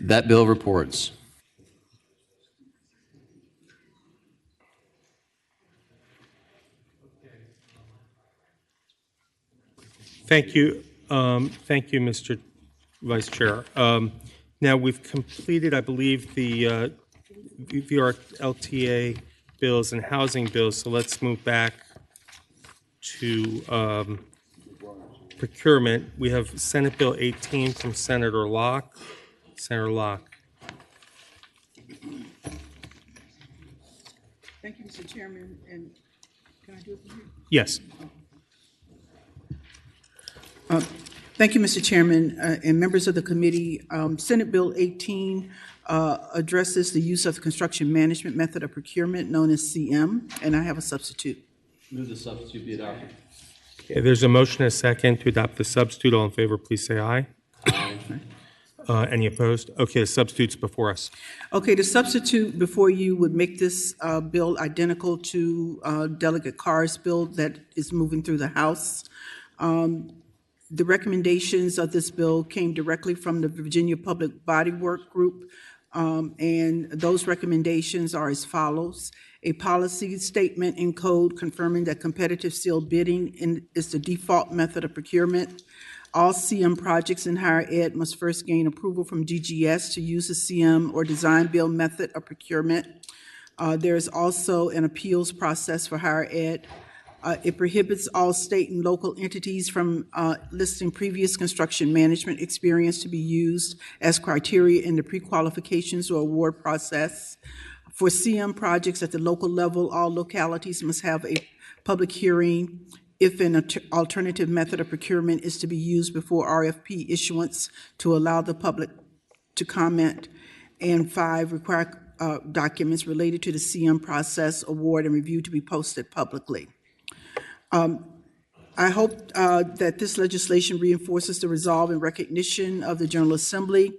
That bill reports.
Thank you. Thank you, Mr. Vice Chair. Now we've completed, I believe, the VRLTA bills and housing bills. So let's move back to procurement. We have Senate Bill 18 from Senator Locke. Senator Locke.
Thank you, Mr. Chairman. And can I do it from here?
Yes.
Thank you, Mr. Chairman, and members of the committee. Senate Bill 18 addresses the use of the construction management method of procurement known as CM, and I have a substitute.
Move the substitute be adopted.
Okay, there's a motion and a second to adopt the substitute. All in favor, please say aye. Aye. Any opposed? Okay, the substitute's before us.
Okay, the substitute before you would make this bill identical to Delegate Carr's bill that is moving through the House. The recommendations of this bill came directly from the Virginia Public Body Work Group, and those recommendations are as follows. A policy statement in code confirming that competitive sealed bidding is the default method of procurement. All CM projects in higher ed must first gain approval from DGS to use the CM or design build method of procurement. There is also an appeals process for higher ed. It prohibits all state and local entities from listing previous construction management experience to be used as criteria in the pre-qualifications or award process. For CM projects at the local level, all localities must have a public hearing if an alternative method of procurement is to be used before RFP issuance to allow the public to comment. And 5, require documents related to the CM process, award, and review to be posted publicly. I hope that this legislation reinforces the resolve and recognition of the General Assembly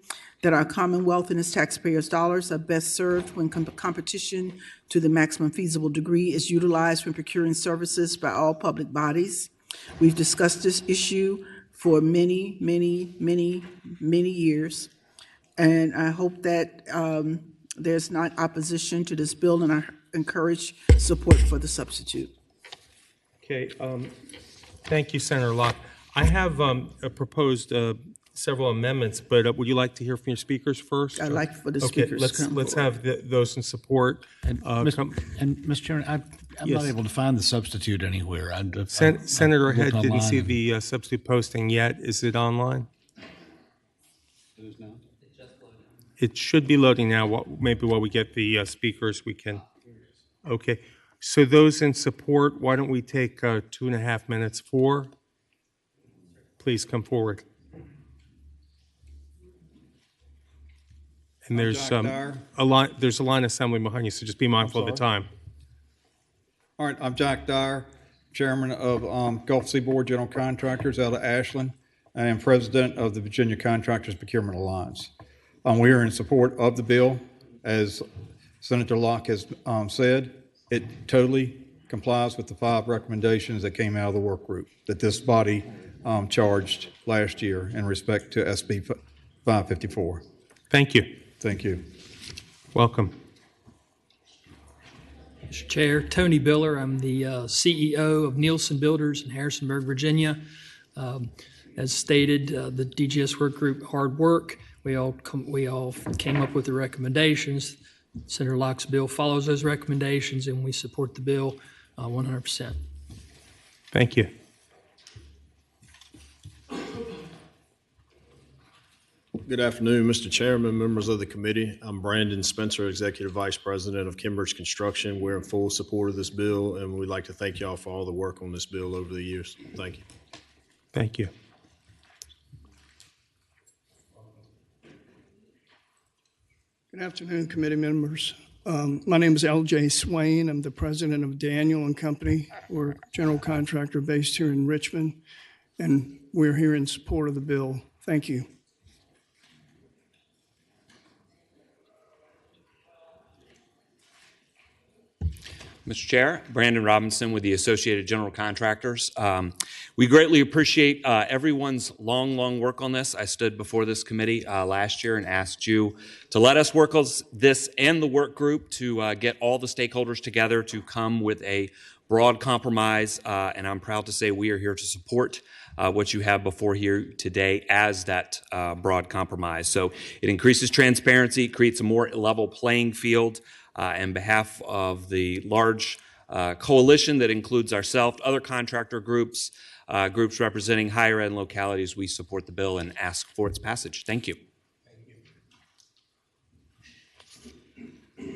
that our Commonwealth and its taxpayers' dollars are best served when competition to the maximum feasible degree is utilized when procuring services by all public bodies. We've discussed this issue for many, many, many, many years, and I hope that there's not opposition to this bill, and I encourage support for the substitute.
Okay, thank you, Senator Locke. I have proposed several amendments, but would you like to hear from your speakers first?
I'd like for the speakers to come
let's
forward.
have those in support.
Mr. Chairman, I'm
Yes.
not able to find the substitute anywhere.
Senator
looked
Head didn't
online
see
and-
the substitute posting yet. Is it online? It should be loading now. Maybe while we get the speakers, we can. Okay. So those in support, why don't we take 2.5 minutes for? Please come forward. And there's
Jack Dyer.
there's a line assembly behind you, so just be mindful of the time.
All right, I'm Jack Dyer, Chairman of Gulf Seaboard General Contractors out of Ashland. I am President of the Virginia Contractors Procurement Alliance. We are in support of the bill. As Senator Locke has said, it totally complies with the 5 recommendations that came out of the work group that this body charged last year in respect to SB 554.
Thank you.
Thank you.
Welcome.
Mr. Chair, Tony Biller. I'm the CEO of Nielsen Builders in Harrisonburg, Virginia. As stated, the DGS work group, hard work. We all came up with the recommendations. Senator Locke's bill follows those recommendations, and we support the bill 100%.
Thank you.
Good afternoon, Mr. Chairman, members of the committee. I'm Brandon Spencer, Executive Vice President of Kimbridge Construction. We're in full support of this bill, and we'd like to thank y'all for all the work on this bill over the years. Thank you.
Thank you.
Good afternoon, committee members. My name is L.J. Swain. I'm the president of Daniel and Company. We're a general contractor based here in Richmond, and we're here in support of the bill. Thank you.
Mr. Chair, Brandon Robinson with the Associated General Contractors. We greatly appreciate everyone's long work on this. I stood before this committee last year and asked you to let us work on this and the work group to get all the stakeholders together to come with a broad compromise, and I'm proud to say we are here to support what you have before here today as that broad compromise. So it increases transparency, creates a more level playing field. On behalf of the large coalition that includes ourselves, other contractor groups, groups representing higher ed localities, we support the bill and ask for its passage. Thank you.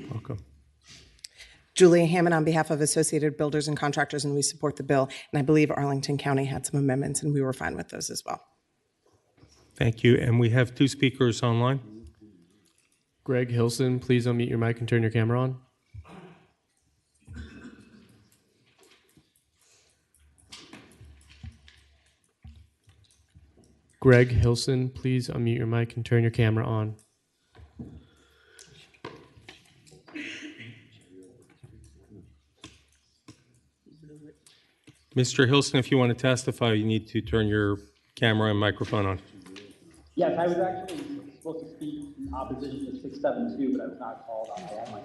Welcome.
Julia Hammond on behalf of Associated Builders and Contractors, and we support the bill. And I believe Arlington County had some amendments, and we were fine with those as well.
Thank you. And we have 2 speakers online.
Greg Hilson, please unmute your mic and turn your camera on. Greg Hilson, please unmute your mic and turn your camera on.
Mr. Hilson, if you want to testify, you need to turn your camera and microphone on.
Yes, I was actually supposed to speak in opposition to 672, but I was not called on. I had my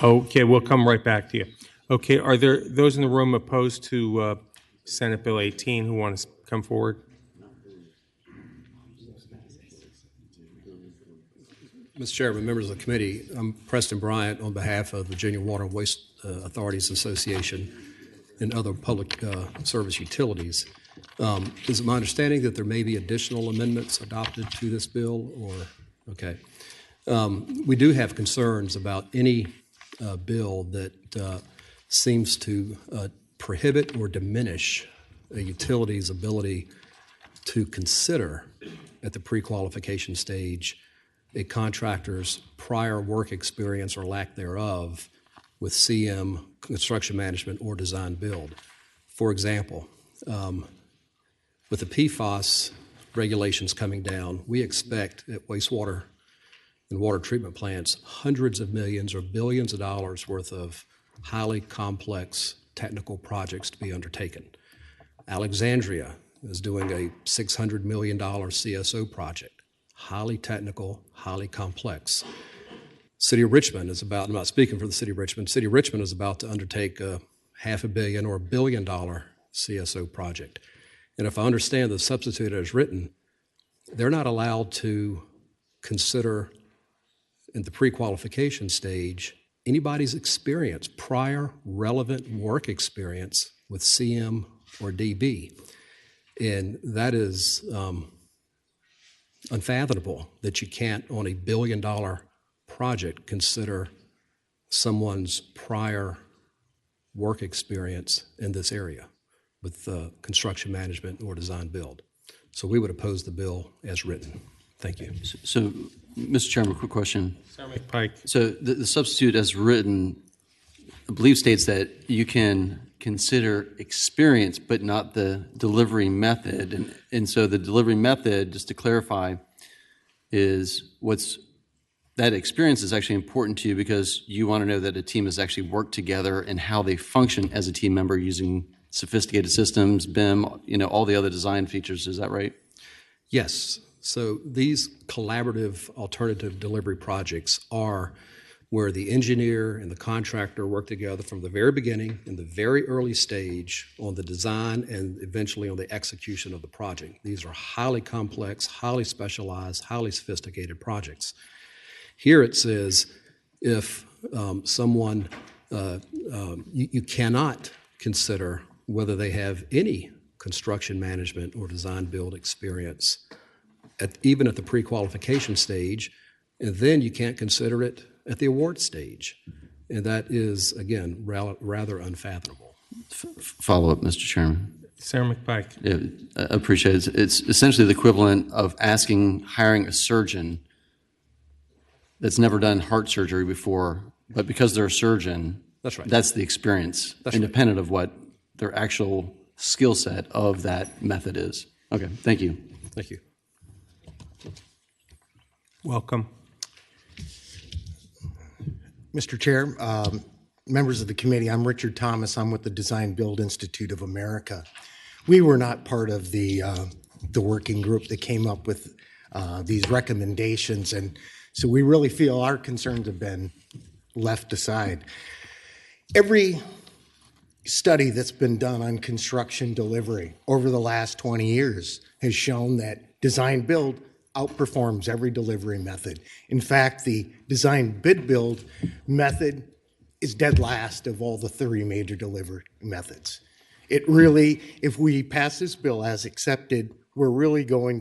Okay, we'll come right back to you. Okay, are there those in the room opposed to Senate Bill 18 who want to come forward?
Mr. Chairman, members of the committee, I'm Preston Bryant on behalf of Virginia Water and Waste Authorities Association and other public service utilities. Is it my understanding that there may be additional amendments adopted to this bill, or, okay. We do have concerns about any bill that seems to prohibit or diminish a utility's ability to consider at the pre-qualification stage a contractor's prior work experience or lack thereof with CM, construction management, or design build. For example, with the PFAS regulations coming down, we expect at wastewater and water treatment plants hundreds of millions or billions of dollars worth of highly complex technical projects to be undertaken. Alexandria is doing a $600 million CSO project, highly technical, highly complex. City of Richmond is about, I'm not speaking for the City of Richmond is about to undertake a $500 million or $1 billion CSO project. And if I understand the substitute as written, they're not allowed to consider in the pre-qualification stage anybody's experience, prior relevant work experience with CM or DB. And that is unfathomable that you can't, on a $1 billion project, consider someone's prior work experience in this area with construction management or design build. So we would oppose the bill as written. Thank you.
So Mr. Chairman, quick question.
Senator McPike.
So the substitute as written, I believe, states that you can consider experience, but not the delivery method. And so the delivery method, just to clarify, is that experience is actually important to you because you want to know that a team has actually worked together and how they function as a team member using sophisticated systems, BIM, all the other design features. Is that right?
Yes. So these collaborative alternative delivery projects are where the engineer and the contractor work together from the very beginning, in the very early stage, on the design and eventually on the execution of the project. These are highly complex, highly specialized, highly sophisticated projects. Here it says if someone, you cannot consider whether they have any construction management or design build experience, even at the pre-qualification stage, and then you can't consider it at the award stage. And that is, again, rather unfathomable.
Follow up, Mr. Chairman.
Senator McPike.
Yeah, I appreciate it. It's essentially the equivalent of hiring a surgeon that's never done heart surgery before, but because they're a surgeon,
that's right.
That's the experience,
that's
independent of what their actual skill set of that method is. Okay, thank you.
Thank you.
Welcome.
Mr. Chair, members of the committee, I'm Richard Thomas. I'm with the Design Build Institute of America. We were not part of the working group that came up with these recommendations, and so we really feel our concerns have been left aside. Every study that's been done on construction delivery over the last 20 years has shown that design build outperforms every delivery method. In fact, the design bid build method is dead last of all the 30 major delivery methods. It really, if we pass this bill as accepted, we're really going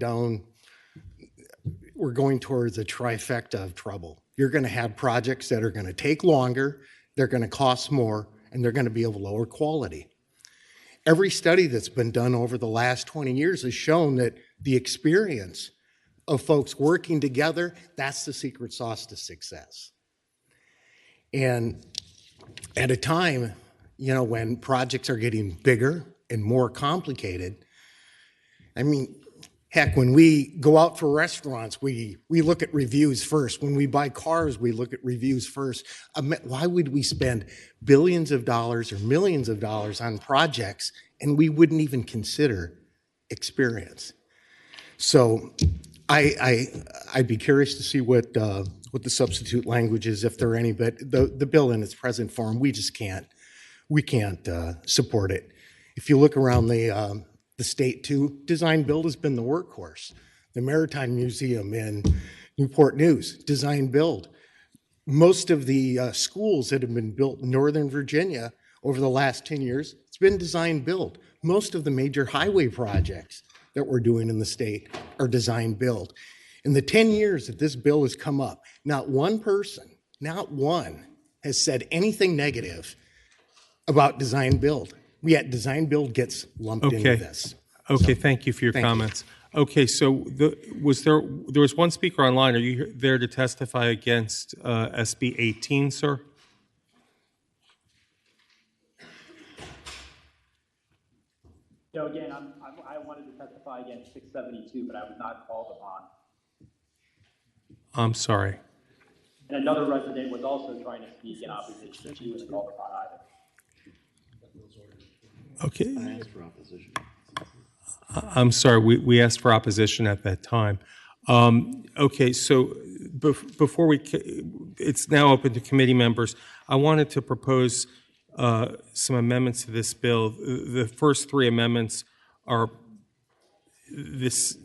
towards a trifecta of trouble. You're going to have projects that are going to take longer, they're going to cost more, and they're going to be of lower quality. Every study that's been done over the last 20 years has shown that the experience of folks working together, that's the secret sauce to success. And at a time, when projects are getting bigger and more complicated, I mean, heck, when we go out for restaurants, we look at reviews first. When we buy cars, we look at reviews first. Why would we spend billions of dollars or millions of dollars on projects and we wouldn't even consider experience? So I'd be curious to see what the substitute language is, if there are any, but the bill in its present form, we can't support it. If you look around the state too, design build has been the workhorse. The Maritime Museum in Newport News, design build. Most of the schools that have been built in Northern Virginia over the last 10 years, it's been design build. Most of the major highway projects that we're doing in the state are design build. In the 10 years that this bill has come up, not one person, not one, has said anything negative about design build. Yet design build gets lumped into this.
Okay, thank you for your comments. Okay, so there was one speaker online. Are you there to testify against SB 18, sir?
No, again, I wanted to testify against 672, but I was not called upon.
I'm sorry.
And another resident was also trying to speak in opposition, and she wasn't called upon either.
Okay.
I asked for opposition.
I'm sorry, we asked for opposition at that time. Okay, so before it's now open to committee members. I wanted to propose some amendments to this bill. The first three amendments are this.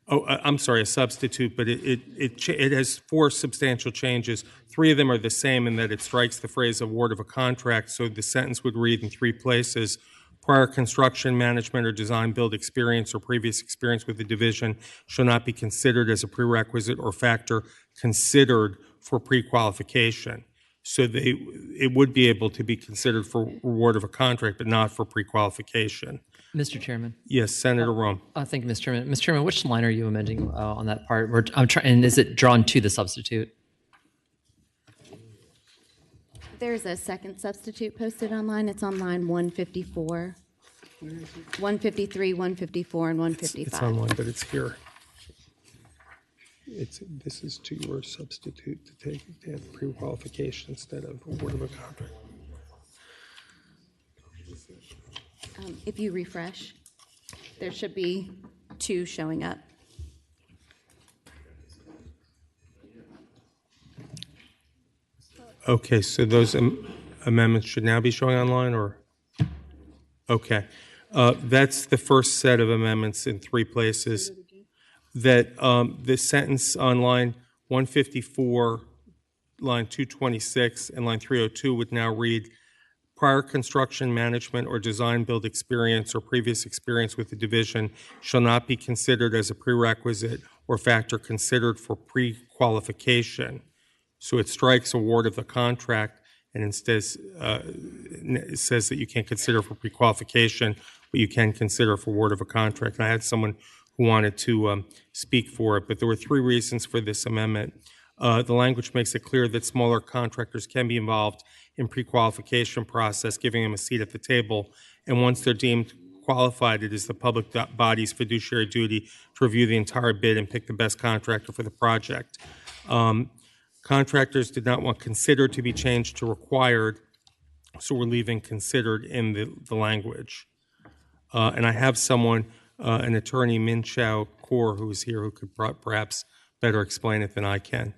Oh, I'm sorry, a substitute, but it has four substantial changes. Three of them are the same in that it strikes the phrase award of a contract, so the sentence would read in three places: prior construction, management, or design build experience or previous experience with the division shall not be considered as a prerequisite or factor considered for pre-qualification. So it would be able to be considered for award of a contract, but not for pre-qualification.
Mr. Chairman.
Yes, Senator Rome.
Thank you, Mr. Chairman. Mr. Chairman, which line are you amending on that part? I'm trying, and is it drawn to the substitute?
There's a second substitute posted online. It's on line 154. 153, 154, and 155.
It's online, but it's here. This is to your substitute to have pre-qualification instead of award of a contract.
If you refresh, there should be 2 showing up.
Okay, so those amendments should now be showing online, or? Okay. That's the first set of amendments in 3 places. That the sentence on line 154, line 226, and line 302 would now read, prior construction management or design build experience or previous experience with the division shall not be considered as a prerequisite or factor considered for pre-qualification. So it strikes award of the contract and instead it says that you can't consider for pre-qualification, but you can consider for award of a contract. And I had someone who wanted to speak for it, but there were 3 reasons for this amendment. The language makes it clear that smaller contractors can be involved in pre-qualification process, giving them a seat at the table. And once they're deemed qualified, it is the public body's fiduciary duty to review the entire bid and pick the best contractor for the project. Contractors did not want considered to be changed to required, so we're leaving considered in the language. And I have someone, an attorney, Min Chao Kaur, who is here, who could perhaps better explain it than I can.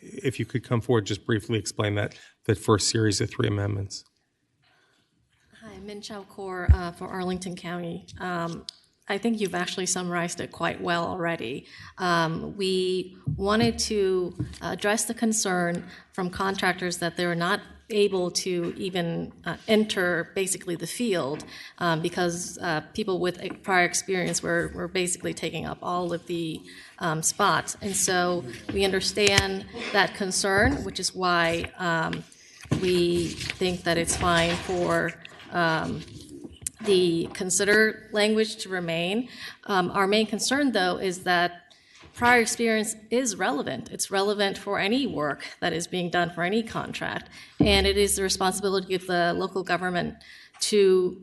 If you could come forward, just briefly explain that first series of 3 amendments.
Hi, Min Chao Kaur for Arlington County. I think you've actually summarized it quite well already. We wanted to address the concern from contractors that they were not able to even enter basically the field because people with prior experience were basically taking up all of the spots. And so we understand that concern, which is why we think that it's fine for the consider language to remain. Our main concern, though, is that prior experience is relevant. It's relevant for any work that is being done for any contract, and it is the responsibility of the local government to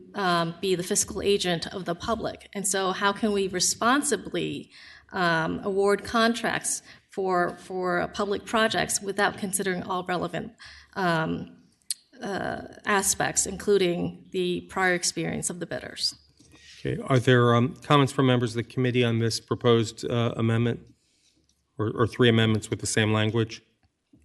be the fiscal agent of the public. And so how can we responsibly award contracts for public projects without considering all relevant aspects, including the prior experience of the bidders?
Okay. Are there comments from members of the committee on this proposed amendment, or 3 amendments with the same language?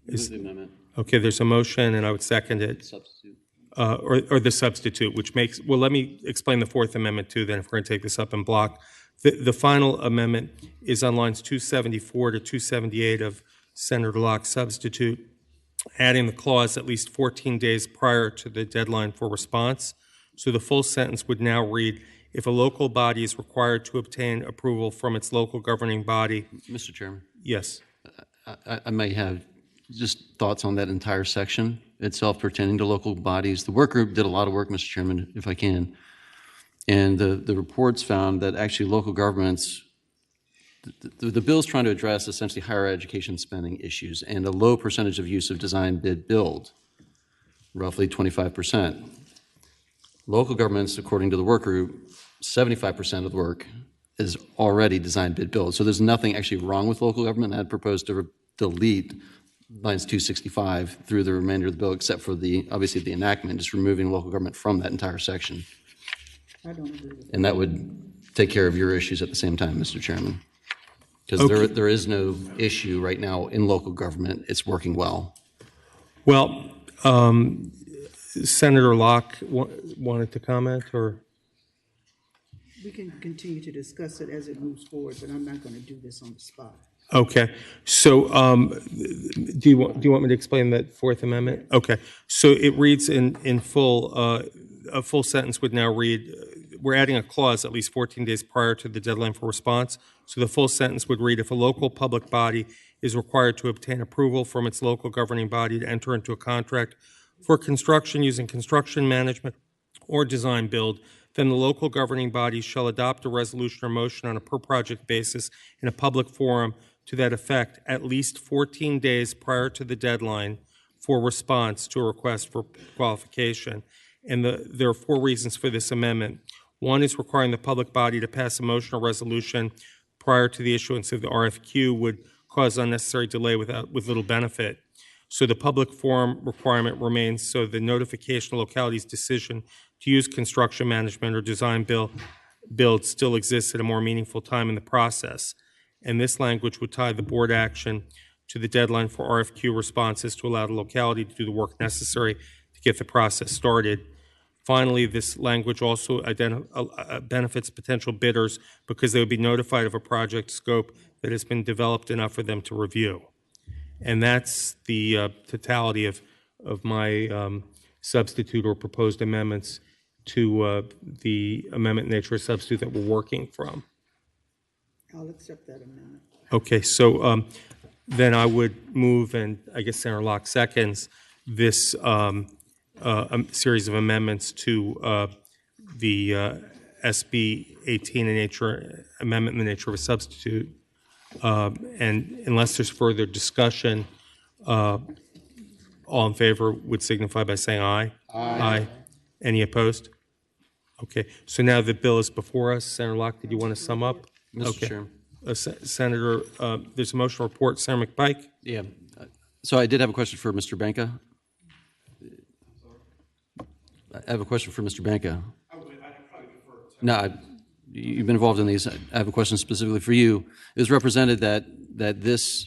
Move the amendment.
Okay, there's a motion, and I would second it.
Substitute.
Or the substitute, which makes, well, let me explain the 4th amendment too, then, if we're going to take this up in block. The final amendment is on lines 274 to 278 of Senator Locke's substitute, adding the clause at least 14 days prior to the deadline for response. So the full sentence would now read, if a local body is required to obtain approval from its local governing body.
Mr. Chairman?
Yes.
I may have just thoughts on that entire section itself pertaining to local bodies. The work group did a lot of work, Mr. Chairman, if I can. And the reports found that actually local governments, the bill's trying to address essentially higher education spending issues and a low percentage of use of design bid build, roughly 25%. Local governments, according to the work group, 75% of the work is already design bid build. So there's nothing actually wrong with local government. I'd propose to delete lines 265 through the remainder of the bill, except for obviously the enactment, just removing local government from that entire section.
I don't agree with that.
And that would take care of your issues at the same time, Mr. Chairman. Because there is no issue right now in local government. It's working well.
Well, Senator Locke wanted to comment, or?
We can continue to discuss it as it moves forward, but I'm not going to do this on the spot.
Okay. So do you want me to explain that 4th amendment? Yes. Okay. So it reads in full, a full sentence would now read, we're adding a clause at least 14 days prior to the deadline for response. So the full sentence would read, if a local public body is required to obtain approval from its local governing body to enter into a contract for construction using construction management or design build, then the local governing body shall adopt a resolution or motion on a per-project basis in a public forum to that effect at least 14 days prior to the deadline for response to a request for qualification. And there are 4 reasons for this amendment. One is requiring the public body to pass a motion or resolution prior to the issuance of the RFQ would cause unnecessary delay with little benefit. So the public forum requirement remains, so the notification of locality's decision to use construction management or design build still exists at a more meaningful time in the process. And this language would tie the board action to the deadline for RFQ responses to allow the locality to do the work necessary to get the process started. Finally, this language also benefits potential bidders because they would be notified of a project scope that has been developed enough for them to review. And that's the totality of my substitute or proposed amendments to the amendment nature substitute that we're working from.
I'll accept that amendment.
Okay, so then I would move, and I guess Senator Locke seconds, this series of amendments to the SB 18 in nature, amendment in the nature of a substitute. And unless there's further discussion, all in favor would signify by saying aye. Aye. Any opposed? Okay, so now the bill is before us. Senator Locke, did you want to sum up?
Mr. Chairman.
Senator, there's a motion report. Senator McPike?
Yeah. So I did have a question for Mr. Banka. I have a question for Mr. Banka. No, you've been involved in these. I have a question specifically for you. It was represented that this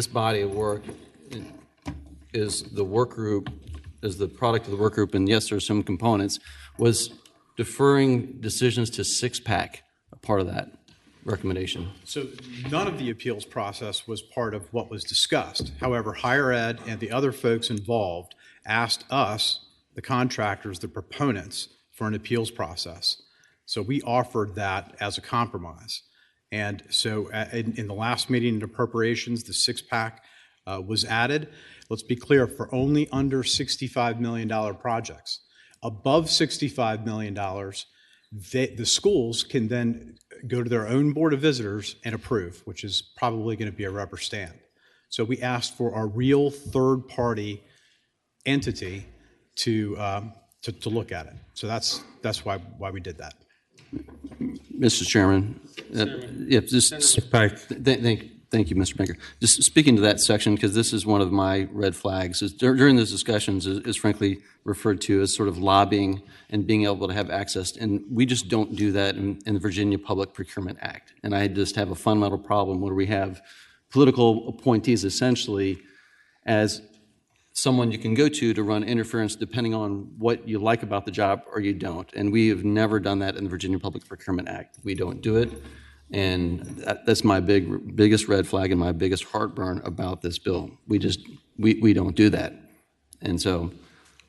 body of work is the work group, is the product of the work group, and yes, there are some components. Was deferring decisions to six-pack a part of that recommendation?
So none of the appeals process was part of what was discussed. However, Higher Ed and the other folks involved asked us, the contractors, the proponents, for an appeals process. So we offered that as a compromise. And so in the last meeting in appropriations, the six-pack was added. Let's be clear, for only under $65 million projects. Above $65 million, the schools can then go to their own Board of Visitors and approve, which is probably going to be a rubber stamp. So we asked for a real third-party entity to look at it. So that's why we did that.
Mr. Chairman, thank you, Mr. Banker. Just speaking to that section, because this is one of my red flags, is during those discussions is frankly referred to as sort of lobbying and being able to have access, and we just don't do that in the Virginia Public Procurement Act. And I just have a fundamental problem where we have political appointees essentially as someone you can go to run interference depending on what you like about the job or you don't. And we have never done that in the Virginia Public Procurement Act. We don't do it. And that's my biggest red flag and my biggest heartburn about this bill. We don't do that. And so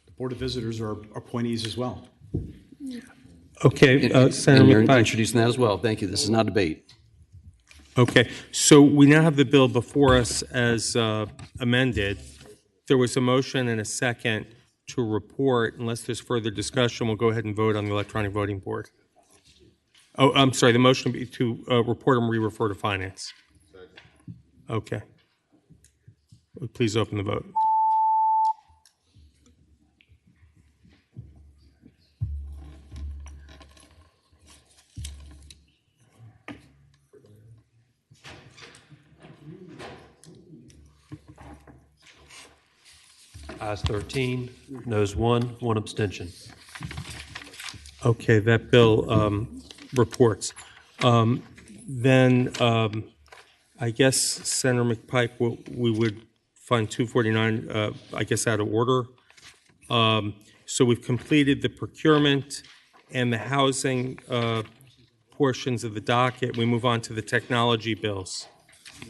the Board of Visitors are appointees as well.
Okay, Senator
and you're
McPike.
introducing that as well. Thank you. This is not a debate.
Okay, so we now have the bill before us as amended. There was a motion and a second to report. Unless there's further discussion, we'll go ahead and vote on the electronic voting board. Oh, I'm sorry, the motion would be to report and re-refer to finance. Okay. Please open the vote.
Ayes 13, noes 1, 1 abstention.
Okay, that bill reports. Then I guess, Senator McPike, we would find 249, I guess, out of order. So we've completed the procurement and the housing portions of the docket. We move on to the technology bills.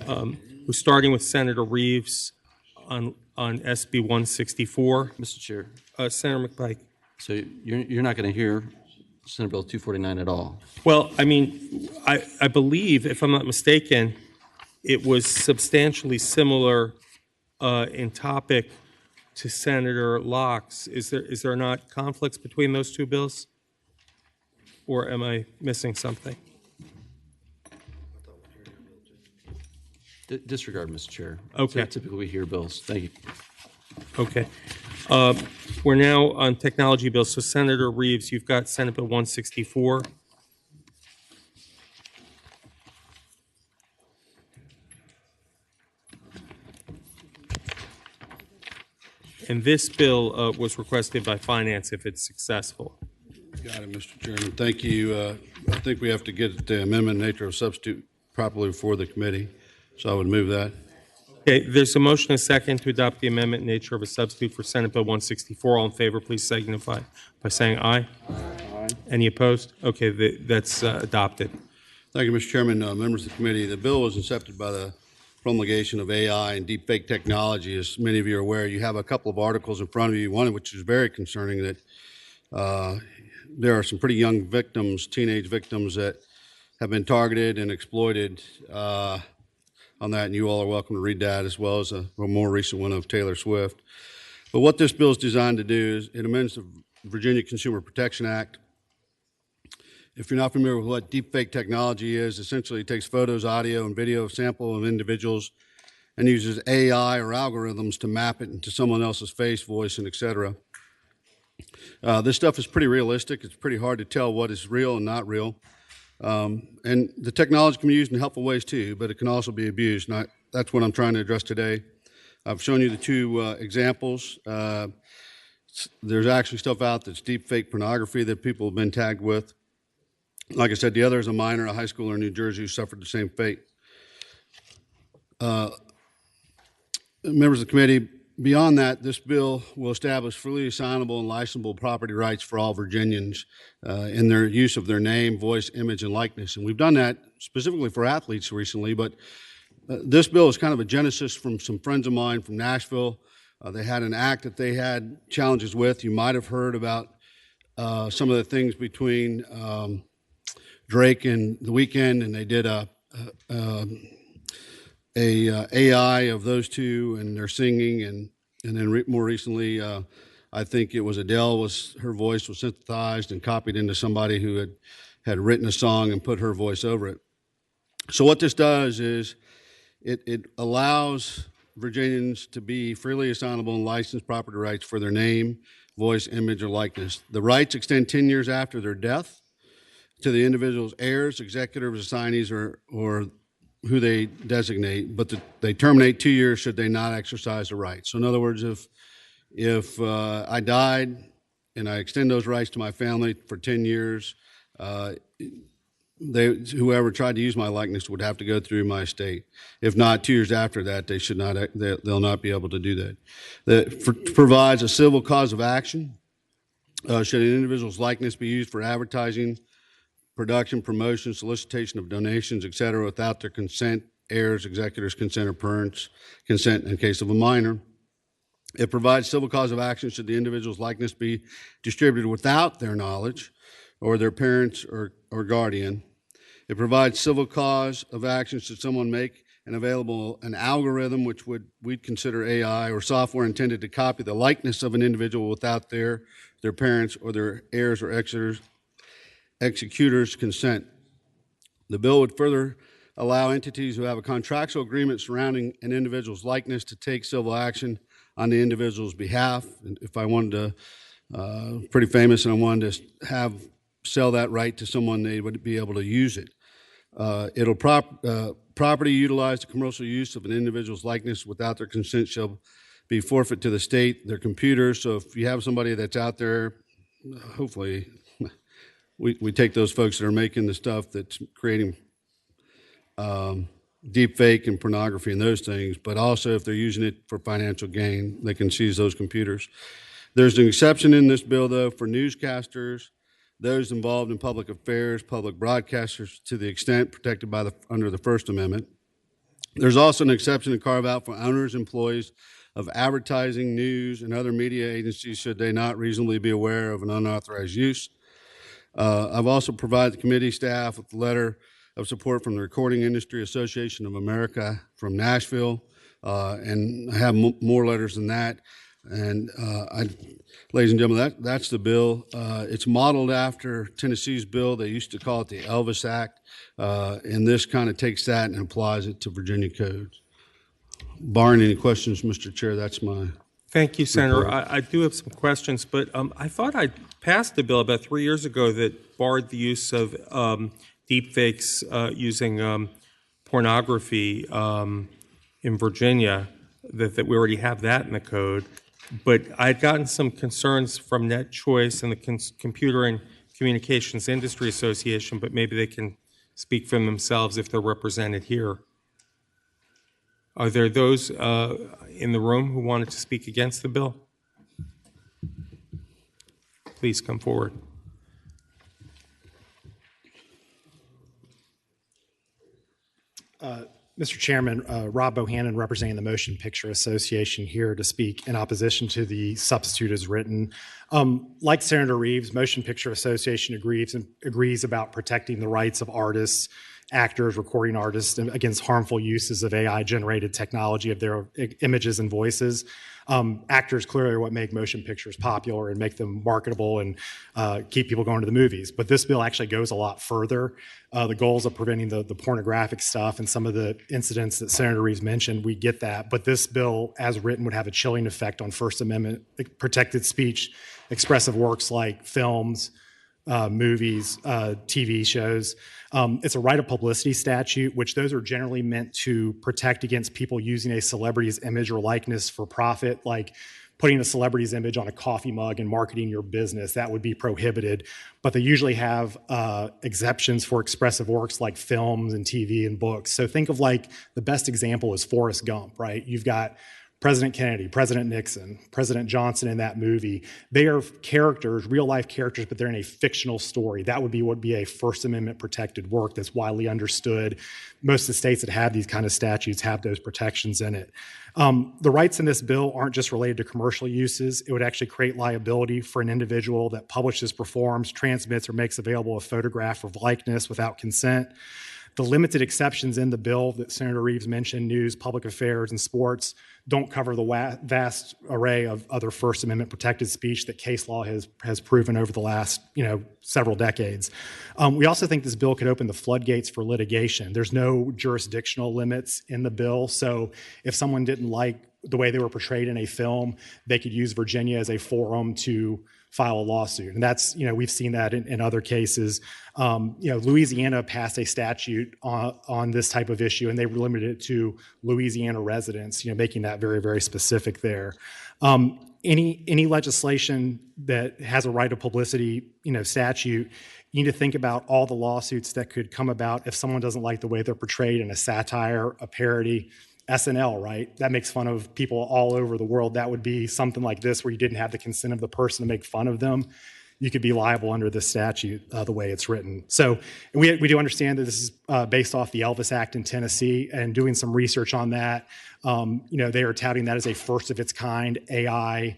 We're starting with Senator Reeves on SB 164.
Mr. Chair.
Senator McPike.
So you're not going to hear Senate Bill 249 at all?
Well, I mean, I believe, if I'm not mistaken, it was substantially similar in topic to Senator Locke's. Is there not conflicts between those two bills? Or am I missing something?
Disregard, Mr. Chair.
Okay.
Typically, we hear bills. Thank you.
Okay. We're now on technology bills. So Senator Reeves, you've got Senate Bill 164. And this bill was requested by Finance if it's successful.
Got it, Mr. Chairman. Thank you. I think we have to get the amendment nature of substitute properly before the committee, so I would move that.
Okay, there's a motion and a second to adopt the amendment in nature of a substitute for Senate Bill 164. All in favor, please signify by saying aye. Aye. Any opposed? Okay, that's adopted.
Thank you, Mr. Chairman. Members of the committee, the bill was incepted by the promulgation of AI and deepfake technology. As many of you are aware, you have a couple of articles in front of you, one of which is very concerning, that there are some pretty young victims, teenage victims, that have been targeted and exploited on that, and you all are welcome to read that, as well as a more recent one of Taylor Swift. But what this bill is designed to do is it amends the Virginia Consumer Protection Act. If you're not familiar with what deepfake technology is, essentially it takes photos, audio, and video of sample of individuals and uses AI or algorithms to map it into someone else's face, voice, and et cetera. This stuff is pretty realistic. It's pretty hard to tell what is real and not real. And the technology can be used in helpful ways too, but it can also be abused. And that's what I'm trying to address today. I've shown you the two examples. There's actually stuff out that's deep fake pornography that people have been tagged with. Like I said, the other is a minor, a high schooler in New Jersey who suffered the same fate. Members of the committee, beyond that, this bill will establish freely assignable and licensable property rights for all Virginians in their use of their name, voice, image, and likeness. And we've done that specifically for athletes recently, but this bill is kind of a genesis from some friends of mine from Nashville. They had an act that they had challenges with. You might have heard about some of the things between Drake and The Weeknd, and they did a AI of those two, and they're singing, and then more recently, I think it was Adele, her voice was synthesized and copied into somebody who had written a song and put her voice over it. So what this does is it allows Virginians to be freely assignable and licensed property rights for their name, voice, image, or likeness. The rights extend 10 years after their death to the individual's heirs, executors, assignees, or who they designate, but they terminate 2 years should they not exercise the rights. So in other words, if I died and I extend those rights to my family for 10 years, whoever tried to use my likeness would have to go through my estate. If not, 2 years after that, they'll not be able to do that. That provides a civil cause of action should an individual's likeness be used for advertising, production, promotion, solicitation of donations, et cetera, without their consent, heirs, executors' consent, or parents' consent in case of a minor. It provides civil cause of action should the individual's likeness be distributed without their knowledge or their parents or guardian. It provides civil cause of action should someone make an algorithm, which we'd consider AI, or software intended to copy the likeness of an individual without their parents or their heirs or executors' consent. The bill would further allow entities who have a contractual agreement surrounding an individual's likeness to take civil action on the individual's behalf. And if I wanted to, pretty famous, and I wanted to sell that right to someone, they would be able to use it. Property utilized to commercial use of an individual's likeness without their consent shall be forfeit to the state, their computers. So if you have somebody that's out there, hopefully, we take those folks that are making the stuff that's creating deep fake and pornography and those things, but also if they're using it for financial gain, they can seize those computers. There's an exception in this bill, though, for newscasters, those involved in public affairs, public broadcasters, to the extent protected under the First Amendment. There's also an exception to carve out for owners, employees of advertising, news, and other media agencies should they not reasonably be aware of an unauthorized use. I've also provided the committee staff with a letter of support from the Recording Industry Association of America from Nashville, and I have more letters than that. And ladies and gentlemen, that's the bill. It's modeled after Tennessee's bill. They used to call it the Elvis Act. And this kind of takes that and applies it to Virginia codes. Barring any questions, Mr. Chair, that's my
Thank you, Senator.
report.
I do have some questions, but I thought I passed a bill about 3 years ago that barred the use of deepfakes using pornography in Virginia, that we already have that in the code. But I'd gotten some concerns from Net Choice and the Computer and Communications Industry Association, but maybe they can speak for themselves if they're represented here. Are there those in the room who wanted to speak against the bill? Please come forward.
Mr. Chairman, Rob Bohannon representing the Motion Picture Association here to speak in opposition to the substitute as written. Like Senator Reeves, Motion Picture Association agrees about protecting the rights of artists, actors, recording artists against harmful uses of AI-generated technology of their images and voices. Actors clearly are what make motion pictures popular and make them marketable and keep people going to the movies. But this bill actually goes a lot further. The goals of preventing the pornographic stuff and some of the incidents that Senator Reeves mentioned, we get that. But this bill, as written, would have a chilling effect on First Amendment protected speech, expressive works like films, movies, TV shows. It's a right of publicity statute, which those are generally meant to protect against people using a celebrity's image or likeness for profit, like putting a celebrity's image on a coffee mug and marketing your business. That would be prohibited. But they usually have exceptions for expressive works like films and TV and books. So think of like the best example is Forrest Gump, right? You've got President Kennedy, President Nixon, President Johnson in that movie. They are characters, real life characters, but they're in a fictional story. That would be a First Amendment protected work that's widely understood. Most of the states that have these kind of statutes have those protections in it. The rights in this bill aren't just related to commercial uses. It would actually create liability for an individual that publishes, performs, transmits, or makes available a photograph or likeness without consent. The limited exceptions in the bill that Senator Reeves mentioned, news, public affairs, and sports, don't cover the vast array of other First Amendment protected speech that case law has proven over the last several decades. We also think this bill could open the floodgates for litigation. There's no jurisdictional limits in the bill, so if someone didn't like the way they were portrayed in a film, they could use Virginia as a forum to file a lawsuit. And that's, we've seen that in other cases. Louisiana passed a statute on this type of issue, and they limited it to Louisiana residents, making that very, very specific there. Any legislation that has a right of publicity, statute, you need to think about all the lawsuits that could come about if someone doesn't like the way they're portrayed in a satire, a parody. SNL, right? That makes fun of people all over the world. That would be something like this where you didn't have the consent of the person to make fun of them. You could be liable under this statute the way it's written. So we do understand that this is based off the Elvis Act in Tennessee, and doing some research on that, they are touting that as a first of its kind AI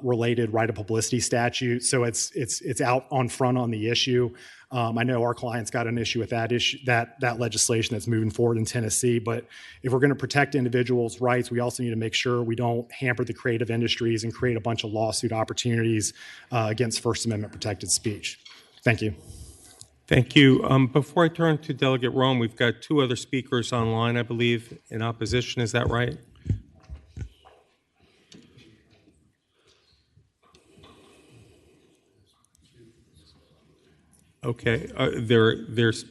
related right of publicity statute. So it's out on front on the issue. I know our clients got an issue with that legislation that's moving forward in Tennessee. But if we're going to protect individuals' rights, we also need to make sure we don't hamper the creative industries and create a bunch of lawsuit opportunities against First Amendment protected speech. Thank you.
Thank you. Before I turn to Delegate Rome, we've got two other speakers online, I believe, in opposition. Is that right? Okay, there's.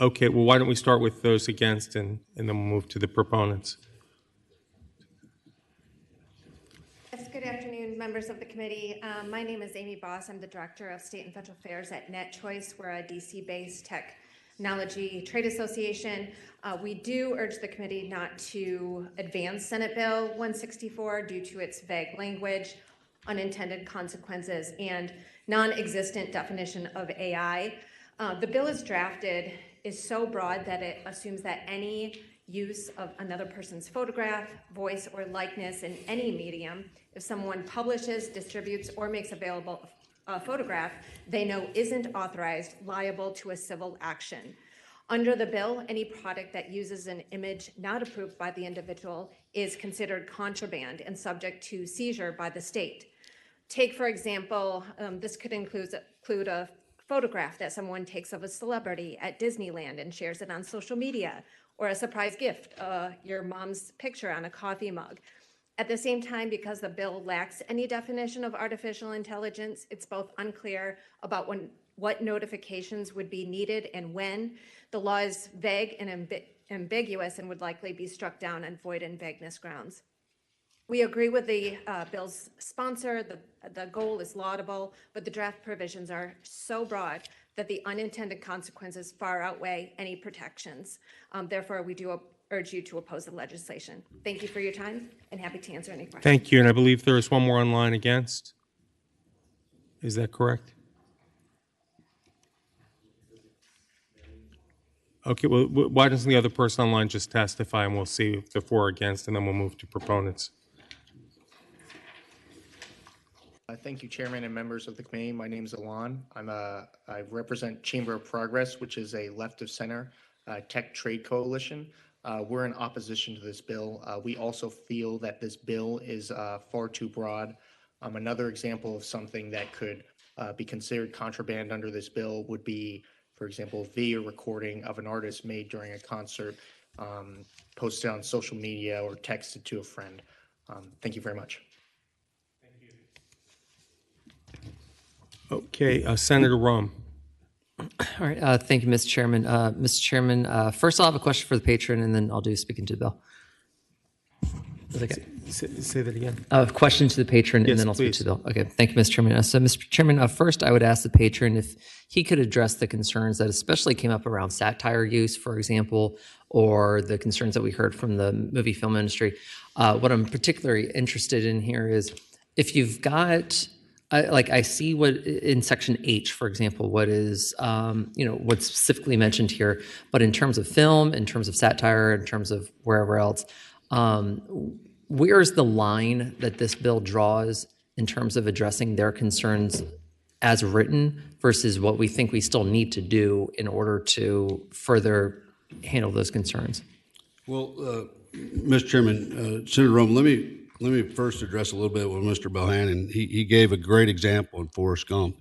Okay, well, why don't we start with those against, and then we'll move to the proponents.
Yes, good afternoon, members of the committee. My name is Amy Boss. I'm the Director of State and Federal Affairs at Net Choice. We're a DC-based technology trade association. We do urge the committee not to advance Senate Bill 164 due to its vague language, unintended consequences, and non-existent definition of AI. The bill is drafted is so broad that it assumes that any use of another person's photograph, voice, or likeness in any medium, if someone publishes, distributes, or makes available a photograph they know isn't authorized, liable to a civil action. Under the bill, any product that uses an image not approved by the individual is considered contraband and subject to seizure by the state. Take, for example, this could include a photograph that someone takes of a celebrity at Disneyland and shares it on social media, or a surprise gift, your mom's picture on a coffee mug. At the same time, because the bill lacks any definition of artificial intelligence, it's both unclear about what notifications would be needed and when. The law is vague and ambiguous and would likely be struck down on void and vagueness grounds. We agree with the bill's sponsor. The goal is laudable, but the draft provisions are so broad that the unintended consequences far outweigh any protections. Therefore, we do urge you to oppose the legislation. Thank you for your time, and happy to answer any questions.
Thank you, and I believe there is one more online against. Is that correct? Okay, well, why doesn't the other person online just testify, and we'll see if they're for or against, and then we'll move to proponents.
Thank you, Chairman and members of the committee. My name is Alon. I represent Chamber of Progress, which is a left of center tech trade coalition. We're in opposition to this bill. We also feel that this bill is far too broad. Another example of something that could be considered contraband under this bill would be, for example, video recording of an artist made during a concert, posted on social media or texted to a friend. Thank you very much.
Okay, Senator Rome.
All right, thank you, Mr. Chairman. Mr. Chairman, first I'll have a question for the patron, and then I'll do speaking to the bill.
Say that again.
A question to the patron,
Yes,
and then I'll
please.
speak to the bill. Okay, thank you, Mr. Chairman. So, Mr. Chairman, first I would ask the patron if he could address the concerns that especially came up around satire use, for example, or the concerns that we heard from the movie film industry. What I'm particularly interested in here is if you've got I see what in section H, for example, what is, what's specifically mentioned here, but in terms of film, in terms of satire, in terms of wherever else, where's the line that this bill draws in terms of addressing their concerns as written versus what we think we still need to do in order to further handle those concerns?
Well, Mr. Chairman, Senator Rome, let me first address a little bit with Mr. Bohannon. He gave a great example in Forrest Gump.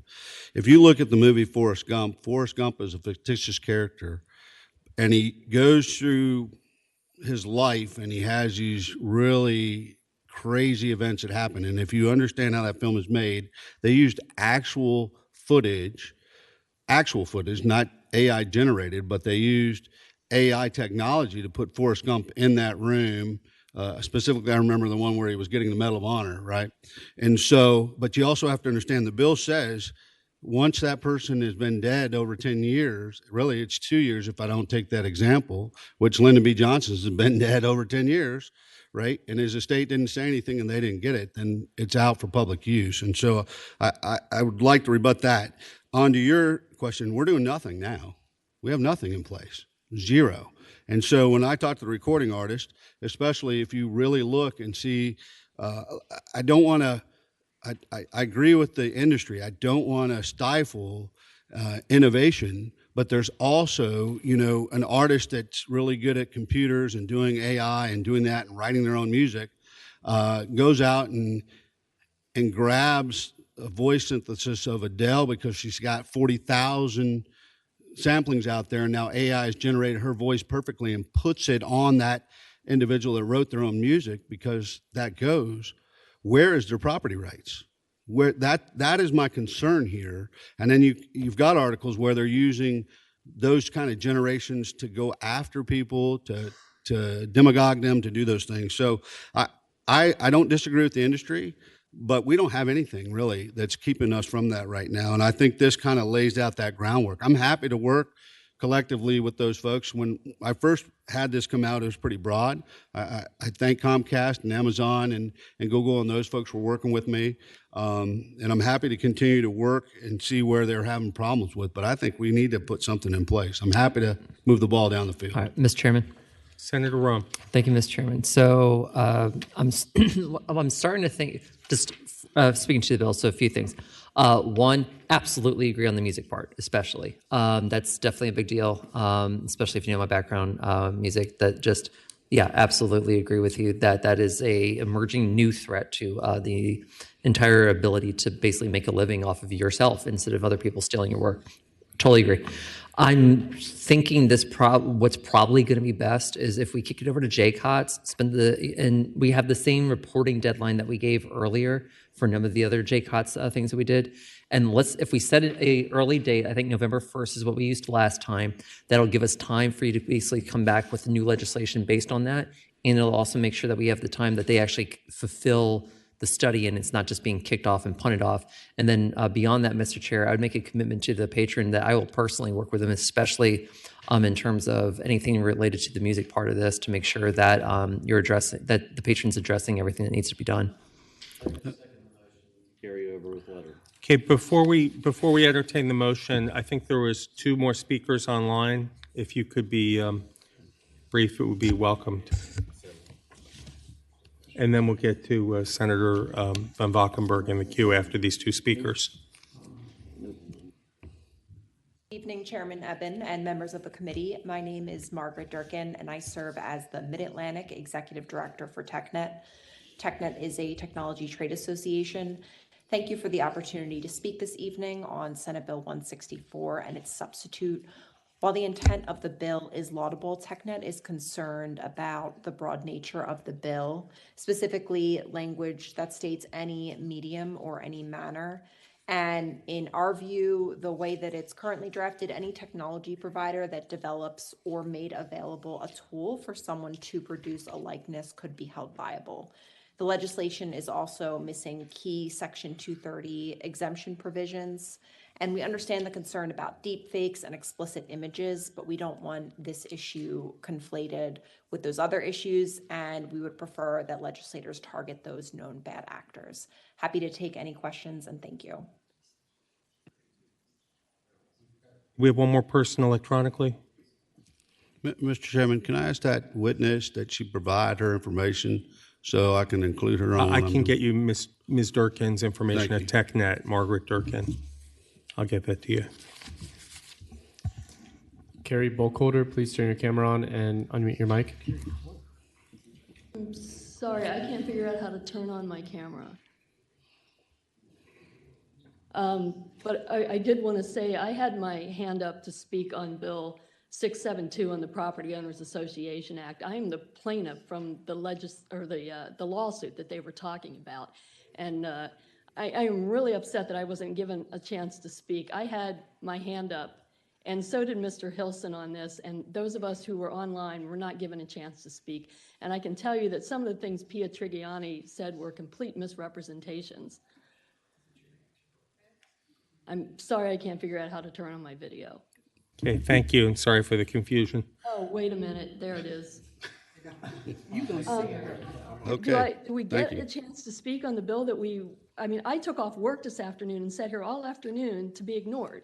If you look at the movie Forrest Gump is a fictitious character, and he goes through his life and he has these really crazy events that happen. And if you understand how that film is made, they used actual footage, not AI generated, but they used AI technology to put Forrest Gump in that room. Specifically, I remember the one where he was getting the Medal of Honor, right? And so, but you also have to understand the bill says once that person has been dead over 10 years, really it's 2 years if I don't take that example, which Lyndon B. Johnson has been dead over 10 years, right? And his estate didn't say anything and they didn't get it, then it's out for public use. And so I would like to rebut that. On to your question, we're doing nothing now. We have nothing in place, zero. And so when I talk to the recording artist, especially if you really look and see, I don't want to, I agree with the industry. I don't want to stifle innovation, but there's also, an artist that's really good at computers and doing AI and doing that and writing their own music, goes out and grabs a voice synthesis of Adele because she's got 40,000 samplings out there, and now AI has generated her voice perfectly and puts it on that individual that wrote their own music because that goes. Where is their property rights? Where that is my concern here. And then you've got articles where they're using those kind of generations to go after people, to demagogue them, to do those things. So I don't disagree with the industry, but we don't have anything really that's keeping us from that right now. And I think this kind of lays out that groundwork. I'm happy to work collectively with those folks. When I first had this come out, it was pretty broad. I thank Comcast and Amazon and Google and those folks for working with me. And I'm happy to continue to work and see where they're having problems with. But I think we need to put something in place. I'm happy to move the ball down the field.
All right, Mr. Chairman.
Senator Rome.
Thank you, Mr. Chairman. So I'm starting to think, just speaking to the bill, so a few things. One, absolutely agree on the music part, especially. That's definitely a big deal, especially if you know my background, music. That just, yeah, absolutely agree with you that that is a emerging new threat to the entire ability to basically make a living off of yourself instead of other people stealing your work. Totally agree. I'm thinking what's probably going to be best is if we kick it over to JCOTS, and we have the same reporting deadline that we gave earlier for none of the other JCOTS things that we did. And if we set a early date, I think November 1st is what we used last time. That'll give us time for you to basically come back with new legislation based on that. And it'll also make sure that we have the time that they actually fulfill the study and it's not just being kicked off and punted off. And then beyond that, Mr. Chair, I would make a commitment to the patron that I will personally work with them, especially in terms of anything related to the music part of this, to make sure that that the patron's addressing everything that needs to be done.
Carry over with letter.
Okay, before we entertain the motion, I think there was 2 more speakers online. If you could be brief, it would be welcomed. And then we'll get to Senator Van Valkenburg in the queue after these 2 speakers.
Evening, Chairman Eben and members of the committee. My name is Margaret Durkin, and I serve as the Mid-Atlantic Executive Director for TechNet. TechNet is a technology trade association. Thank you for the opportunity to speak this evening on Senate Bill 164 and its substitute. While the intent of the bill is laudable, TechNet is concerned about the broad nature of the bill, specifically language that states any medium or any manner. And in our view, the way that it's currently drafted, any technology provider that develops or made available a tool for someone to produce a likeness could be held liable. The legislation is also missing key Section 230 exemption provisions. And we understand the concern about deep fakes and explicit images, but we don't want this issue conflated with those other issues, and we would prefer that legislators target those known bad actors. Happy to take any questions, and thank you.
We have one more person electronically.
Mr. Chairman, can I ask that witness that she provide her information so I can include her on?
I can get you Ms. Durkin's information at TechNet, Margaret Durkin. I'll get that to you.
Carrie Bulkholder, please turn your camera on and unmute your mic.
I'm sorry, I can't figure out how to turn on my camera. But I did want to say I had my hand up to speak on Bill 672 on the Property Owners Association Act. I am the plaintiff from the lawsuit that they were talking about, and I am really upset that I wasn't given a chance to speak. I had my hand up, and so did Mr. Hilson on this, and those of us who were online were not given a chance to speak. And I can tell you that some of the things Pia Trigiani said were complete misrepresentations. I'm sorry I can't figure out how to turn on my video.
Okay, thank you, and sorry for the confusion.
Oh, wait a minute, there it is.
Okay.
Do we get a chance to speak on the bill that I took off work this afternoon and sat here all afternoon to be ignored.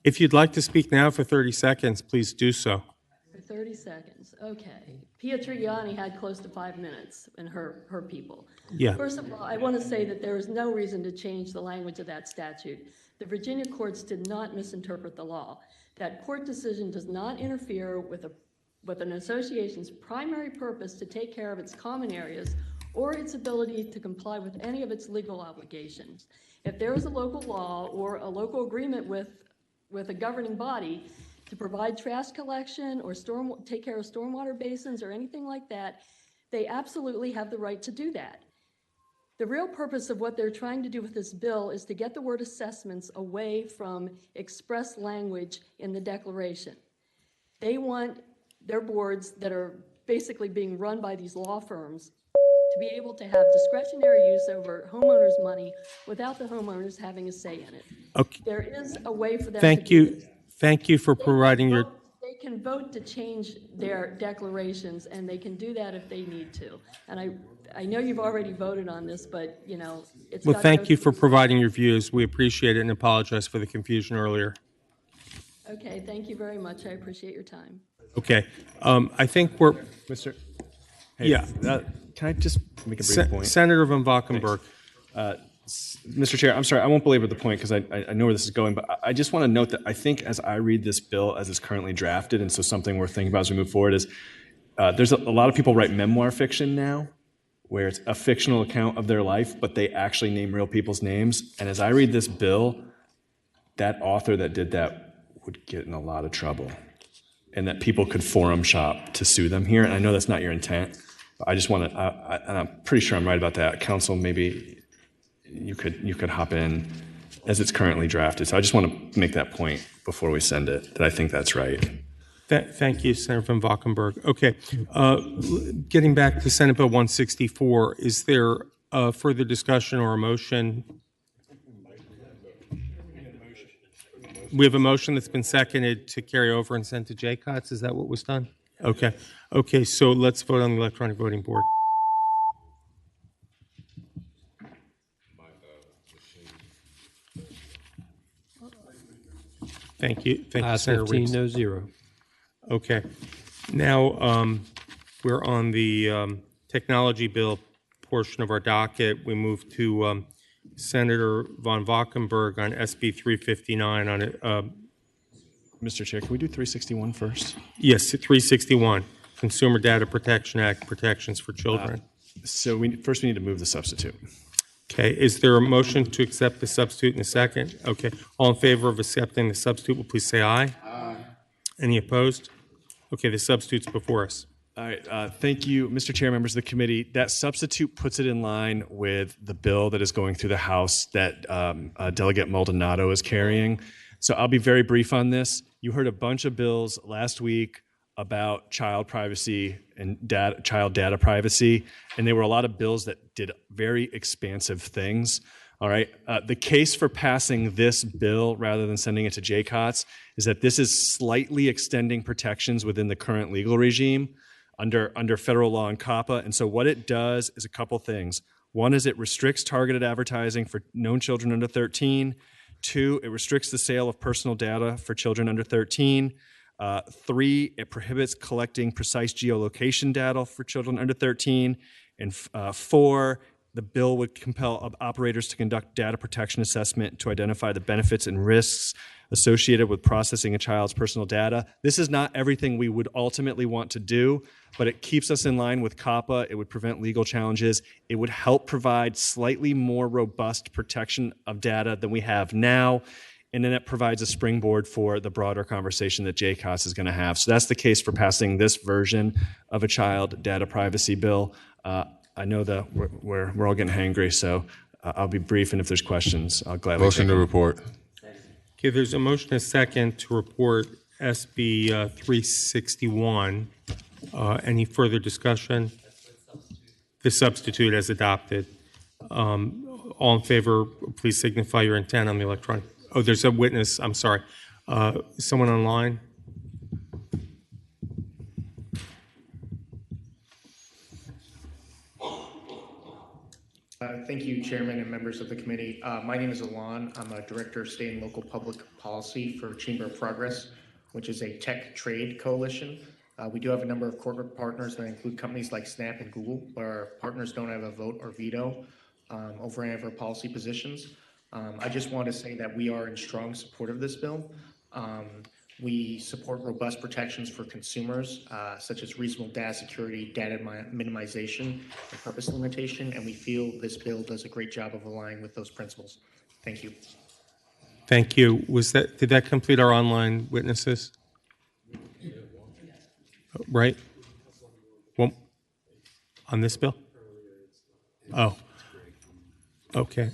If you'd like to speak now for 30 seconds, please do so.
For 30 seconds, okay. Pia Trigiani had close to 5 minutes, and her people.
Yeah.
First of all, I want to say that there is no reason to change the language of that statute. The Virginia courts did not misinterpret the law. That court decision does not interfere with an association's primary purpose to take care of its common areas or its ability to comply with any of its legal obligations. If there is a local law or a local agreement with a governing body to provide trash collection or take care of stormwater basins or anything like that, they absolutely have the right to do that. The real purpose of what they're trying to do with this bill is to get the word assessments away from express language in the declaration. They want their boards that are basically being run by these law firms to be able to have discretionary use over homeowners' money without the homeowners having a say in it.
Okay.
There is a way for them
Thank
to
you.
do this.
Thank you for providing your...
They can vote to change their declarations, and they can do that if they need to. And I know you've already voted on this, but, it's...
Well, thank you for providing your views. We appreciate it and apologize for the confusion earlier.
Okay, thank you very much. I appreciate your time.
Okay. I think we're...
Mr.
Yeah.
Can I just make a brief point?
Senator Van Valkenburg.
Mr. Chair, I'm sorry, I won't belabor the point because I know where this is going, but I just want to note that I think as I read this bill as it's currently drafted, and so something we're thinking about as we move forward is there's a lot of people write memoir fiction now, where it's a fictional account of their life, but they actually name real people's names. And as I read this bill, that author that did that would get in a lot of trouble, and that people could forum shop to sue them here. And I know that's not your intent, but I just want to, and I'm pretty sure I'm right about that. Council, maybe you could hop in as it's currently drafted. So I just want to make that point before we send it, that I think that's right.
Thank you, Senator von Valkenburg. Okay, getting back to Senate Bill 164, is there further discussion or a motion? We have a motion that's been seconded to carry over and send to JCOTS. Is that what was done? Okay. Okay, so let's vote on the electronic voting board. Thank you. Thank you,
Ayes
Senator
15,
Reeves.
no zero.
Okay. Now we're on the technology bill portion of our docket. We move to Senator von Valkenburg on SB 359 on it.
Mr. Chair, can we do 361 first?
Yes, 361, Consumer Data Protection Act, protections for children.
So we need to move the substitute.
Okay, is there a motion to accept the substitute in a second? Okay, all in favor of accepting the substitute will please say aye. Aye. Any opposed? Okay, the substitute's before us.
All right, thank you, Mr. Chair, members of the committee. That substitute puts it in line with the bill that is going through the House that Delegate Maldonado is carrying. So I'll be very brief on this. You heard a bunch of bills last week about child privacy and child data privacy, and there were a lot of bills that did very expansive things. All right, the case for passing this bill rather than sending it to JCOTS is that this is slightly extending protections within the current legal regime under federal law and COPPA. And so what it does is a couple things. One is it restricts targeted advertising for known children under 13. 2, it restricts the sale of personal data for children under 13. 3, it prohibits collecting precise geolocation data for children under 13. And 4, the bill would compel operators to conduct data protection assessment to identify the benefits and risks associated with processing a child's personal data. This is not everything we would ultimately want to do, but it keeps us in line with COPPA. It would prevent legal challenges. It would help provide slightly more robust protection of data than we have now. And then it provides a springboard for the broader conversation that JCOTS is going to have. So that's the case for passing this version of a child data privacy bill. I know that we're all getting hangry, so I'll be brief, and if there's questions, I'll gladly
Motion to report.
Okay, there's a motion and a second to report SB 361. Any further discussion? The substitute as adopted. All in favor, please signify your intent on the electronic. Oh, there's a witness. I'm sorry. Someone online?
Thank you, Chairman and members of the committee. My name is Alon. I'm a Director of State and Local Public Policy for Chamber of Progress, which is a tech trade coalition. We do have a number of corporate partners that include companies like Snap and Google, where our partners don't have a vote or veto over any of our policy positions. I just want to say that we are in strong support of this bill. We support robust protections for consumers, such as reasonable data security, data minimization, and purpose limitation, and we feel this bill does a great job of aligning with those principles. Thank you.
Thank you. Did that complete our online witnesses? Right? Well, on this bill? Oh. Okay.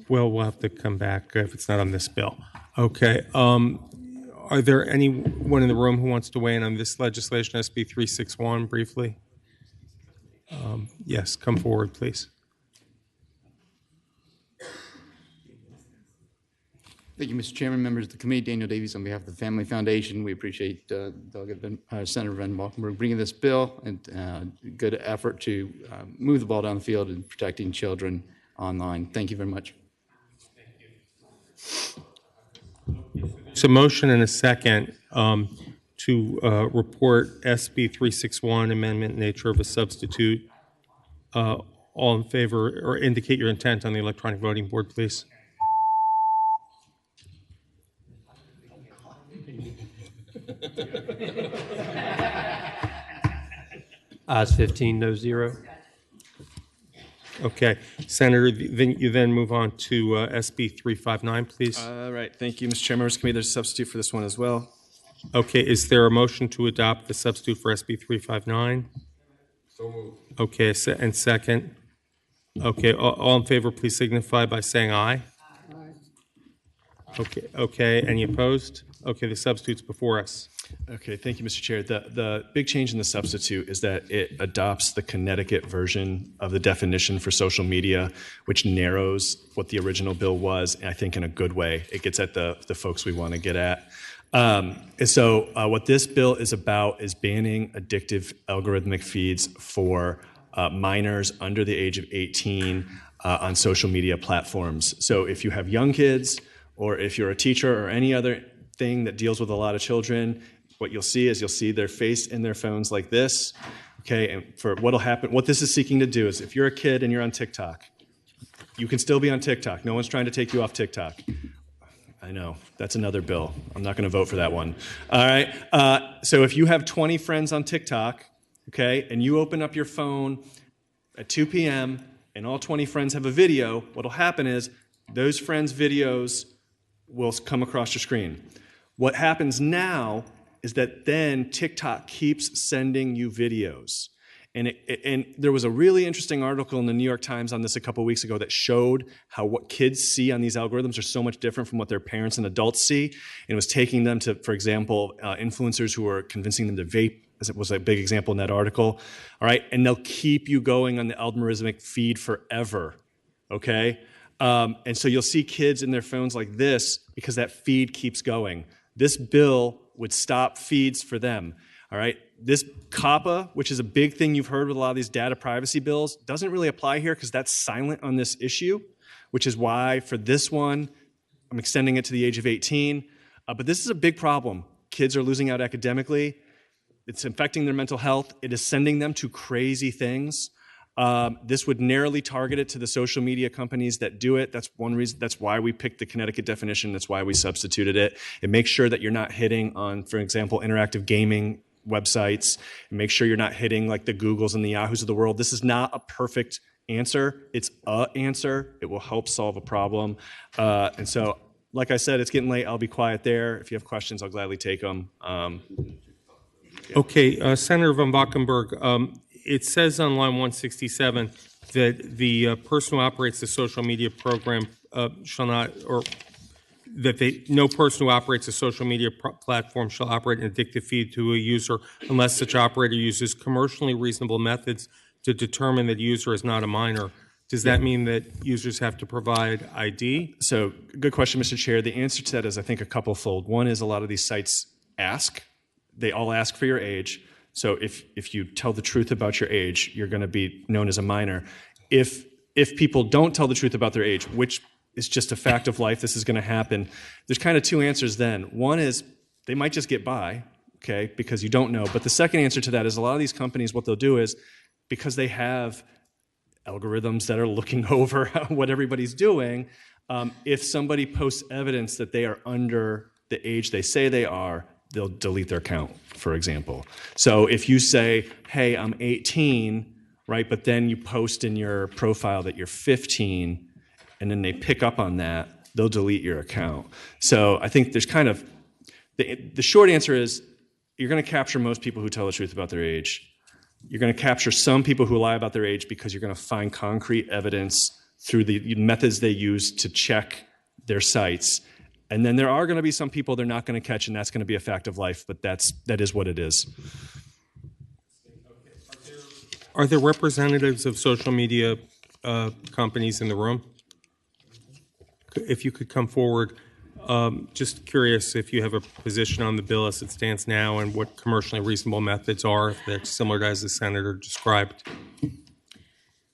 Well, we'll have to come back if it's not on this bill. Okay. Are there anyone in the room who wants to weigh in on this legislation, SB 361, briefly? Yes, come forward, please.
Thank you, Mr. Chairman, members of the committee. Daniel Davies on behalf of the Family Foundation. We appreciate Senator Van Valkenburg bringing this bill and good effort to move the ball down the field in protecting children online. Thank you very much.
So motion and a second to report SB 361, amendment nature of a substitute. All All in favor, or indicate your intent on the electronic voting board, please.
Ayes 15, no 0.
Okay, Senator, then you move on to SB 359, please.
All right, thank you, Mr. Chair. Members of the committee, there's a substitute for this one as well.
Okay, is there a motion to adopt the substitute for SB 359?
So moved.
Okay, and second. Okay, all in favor, please signify by saying aye. Okay, any opposed? Okay, the substitute's before us.
Okay, thank you, Mr. Chair. The big change in the substitute is that it adopts the Connecticut version of the definition for social media, which narrows what the original bill was, and I think in a good way. It gets at the folks we want to get at. And so what this bill is about is banning addictive algorithmic feeds for minors under the age of 18 on social media platforms. So if you have young kids, or if you're a teacher or any other thing that deals with a lot of children, what you'll see is you'll see their face in their phones like this. Okay, and for what'll happen, what this is seeking to do is if you're a kid and you're on TikTok, you can still be on TikTok. No one's trying to take you off TikTok. I know, that's another bill. I'm not going to vote for that one. All right, so if you have 20 friends on TikTok, okay, and you open up your phone at 2 p.m. and all 20 friends have a video, what'll happen is those friends' videos will come across your screen. What happens now is that then TikTok keeps sending you videos. And there was a really interesting article in the New York Times on this a couple weeks ago that showed how what kids see on these algorithms are so much different from what their parents and adults see. And it was taking them to, for example, influencers who were convincing them to vape, as it was a big example in that article. All right, and they'll keep you going on the algorithmic feed forever, okay? And so you'll see kids in their phones like this because that feed keeps going. This bill would stop feeds for them, all right? This COPPA, which is a big thing you've heard with a lot of these data privacy bills, doesn't really apply here because that's silent on this issue, which is why for this one, I'm extending it to the age of 18. But this is a big problem. Kids are losing out academically. It's affecting their mental health. It is sending them to crazy things. This would narrowly target it to the social media companies that do it. That's one reason. That's why we picked the Connecticut definition. That's why we substituted it. It makes sure that you're not hitting on, for example, interactive gaming websites. And make sure you're not hitting like the Googles and the Yahoos of the world. This is not a perfect answer. It's an answer. It will help solve a problem. And so, like I said, it's getting late. I'll be quiet there. If you have questions, I'll gladly take them.
Okay, Senator von Valkenburg, it says on line 167 that the person who operates the social media program shall not, or that no person who operates a social media platform shall operate an addictive feed to a user unless such operator uses commercially reasonable methods to determine that user is not a minor. Does that mean that users have to provide ID?
So, good question, Mr. Chair. The answer to that is, I think, a couple-fold. One is a lot of these sites they all ask for your age. So if you tell the truth about your age, you're going to be known as a minor. If people don't tell the truth about their age, which is just a fact of life, this is going to happen, there's kind of two answers then. One is they might just get by, okay, because you don't know. But the second answer to that is a lot of these companies, what they'll do is, because they have algorithms that are looking over what everybody's doing, if somebody posts evidence that they are under the age they say they are, they'll delete their account, for example. So if you say, hey, I'm 18, right, but then you post in your profile that you're 15, and then they pick up on that, they'll delete your account. So I think there's kind of, the short answer is, you're going to capture most people who tell the truth about their age. You're going to capture some people who lie about their age because you're going to find concrete evidence through the methods they use to check their sites. And then there are going to be some people they're not going to catch, and that's going to be a fact of life, but that is what it is.
Are there representatives of social media companies in the room? If you could come forward, just curious if you have a position on the bill as it stands now and what commercially reasonable methods are, if they're similar to as the Senator described.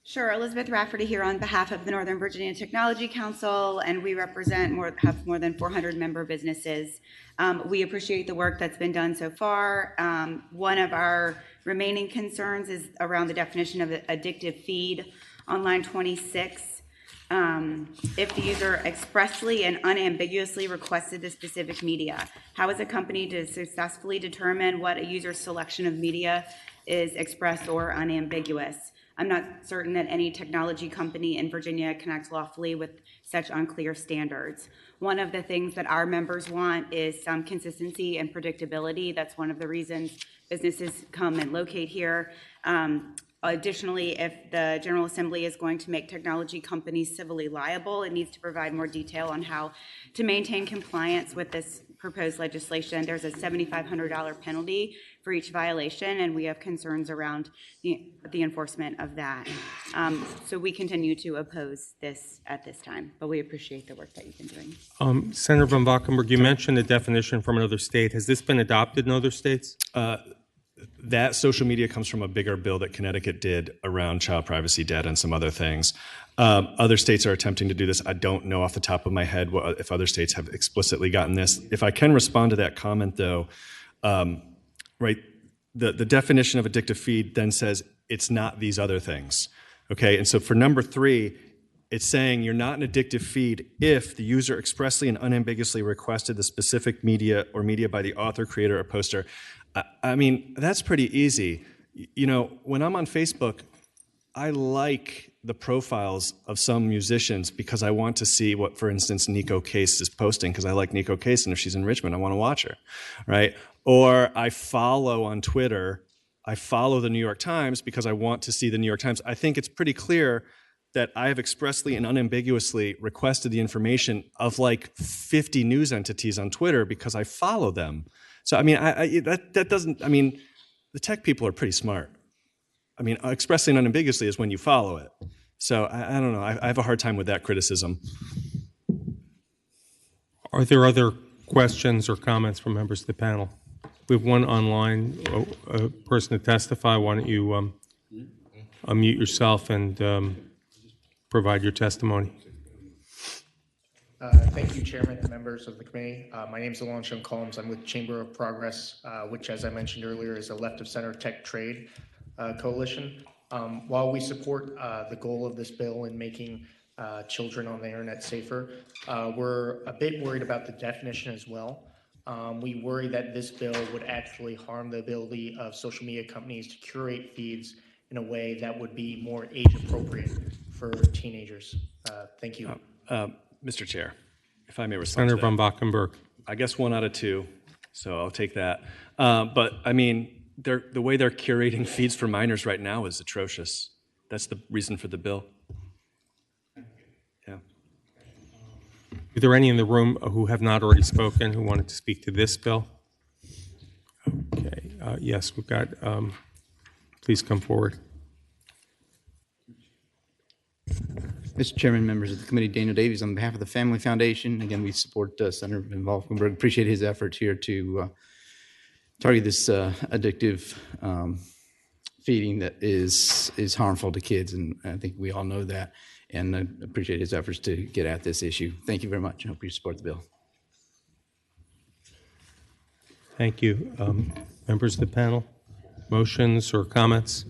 Sure, Elizabeth Rafferty here on behalf of the Northern Virginia Technology Council, and we have more than 400 member businesses. We appreciate the work that's been done so far. One of our remaining concerns is around the definition of addictive feed. On line 26, if the user expressly and unambiguously requested the specific media, how is a company to successfully determine what a user's selection of media is express or unambiguous? I'm not certain that any technology company in Virginia can act lawfully with such unclear standards. One of the things that our members want is some consistency and predictability. That's one of the reasons businesses come and locate here. Additionally, if the General Assembly is going to make technology companies civilly liable, it needs to provide more detail on how to maintain compliance with this proposed legislation. There's a $7,500 penalty for each violation, and we have concerns around the enforcement of that. So we continue to oppose this at this time, but we appreciate the work that you've been doing.
Senator Van Valkenburg, you mentioned a definition from another state. Has this been adopted in other states?
That social media comes from a bigger bill that Connecticut did around child privacy data and some other things. Other states are attempting to do this. I don't know off the top of my head if other states have explicitly gotten this. If I can respond to that comment, though, right, the definition of addictive feed then says it's not these other things. Okay, and so for number 3, it's saying you're not an addictive feed if the user expressly and unambiguously requested the specific media or media by the author, creator, or poster. I mean, that's pretty easy. You know, when I'm on Facebook, I like the profiles of some musicians because I want to see what, for instance, Nico Case is posting because I like Nico Case, and if she's in Richmond, I want to watch her, right? Or I follow on Twitter, I follow the New York Times because I want to see the New York Times. I think it's pretty clear that I have expressly and unambiguously requested the information of like 50 news entities on Twitter because I follow them. So, I mean, that doesn't, I mean, the tech people are pretty smart. I mean, expressly and unambiguously is when you follow it. So, I don't know. I have a hard time with that criticism.
Are there other questions or comments from members of the panel? We have one online person to testify. Why don't you unmute yourself and provide your testimony?
Thank you, Chairman and members of the committee. My name is Alon Shum Combs. I'm with Chamber of Progress, which, as I mentioned earlier, is a left-of-center tech trade coalition. While we support the goal of this bill in making children on the internet safer, we're a bit worried about the definition as well. We worry that this bill would actually harm the ability of social media companies to curate feeds in a way that would be more age-appropriate for teenagers. Thank you.
Mr. Chair, if I may respond
Senator Van Valkenburg.
I guess 1 out of 2, so I'll take that. But, I mean, the way they're curating feeds for minors right now is atrocious. That's the reason for the bill. Yeah.
Are there any in the room who have not already spoken who wanted to speak to this bill? Okay. Yes, we've got, please come forward.
Mr. Chairman, members of the committee, Daniel Davies on behalf of the Family Foundation. Again, we support Senator Van Valkenburg. Appreciate his efforts here to target this addictive feeding that is harmful to kids, and I think we all know that. And I appreciate his efforts to get at this issue. Thank you very much. I hope you support the bill.
Thank you. Members of the panel, motions or comments?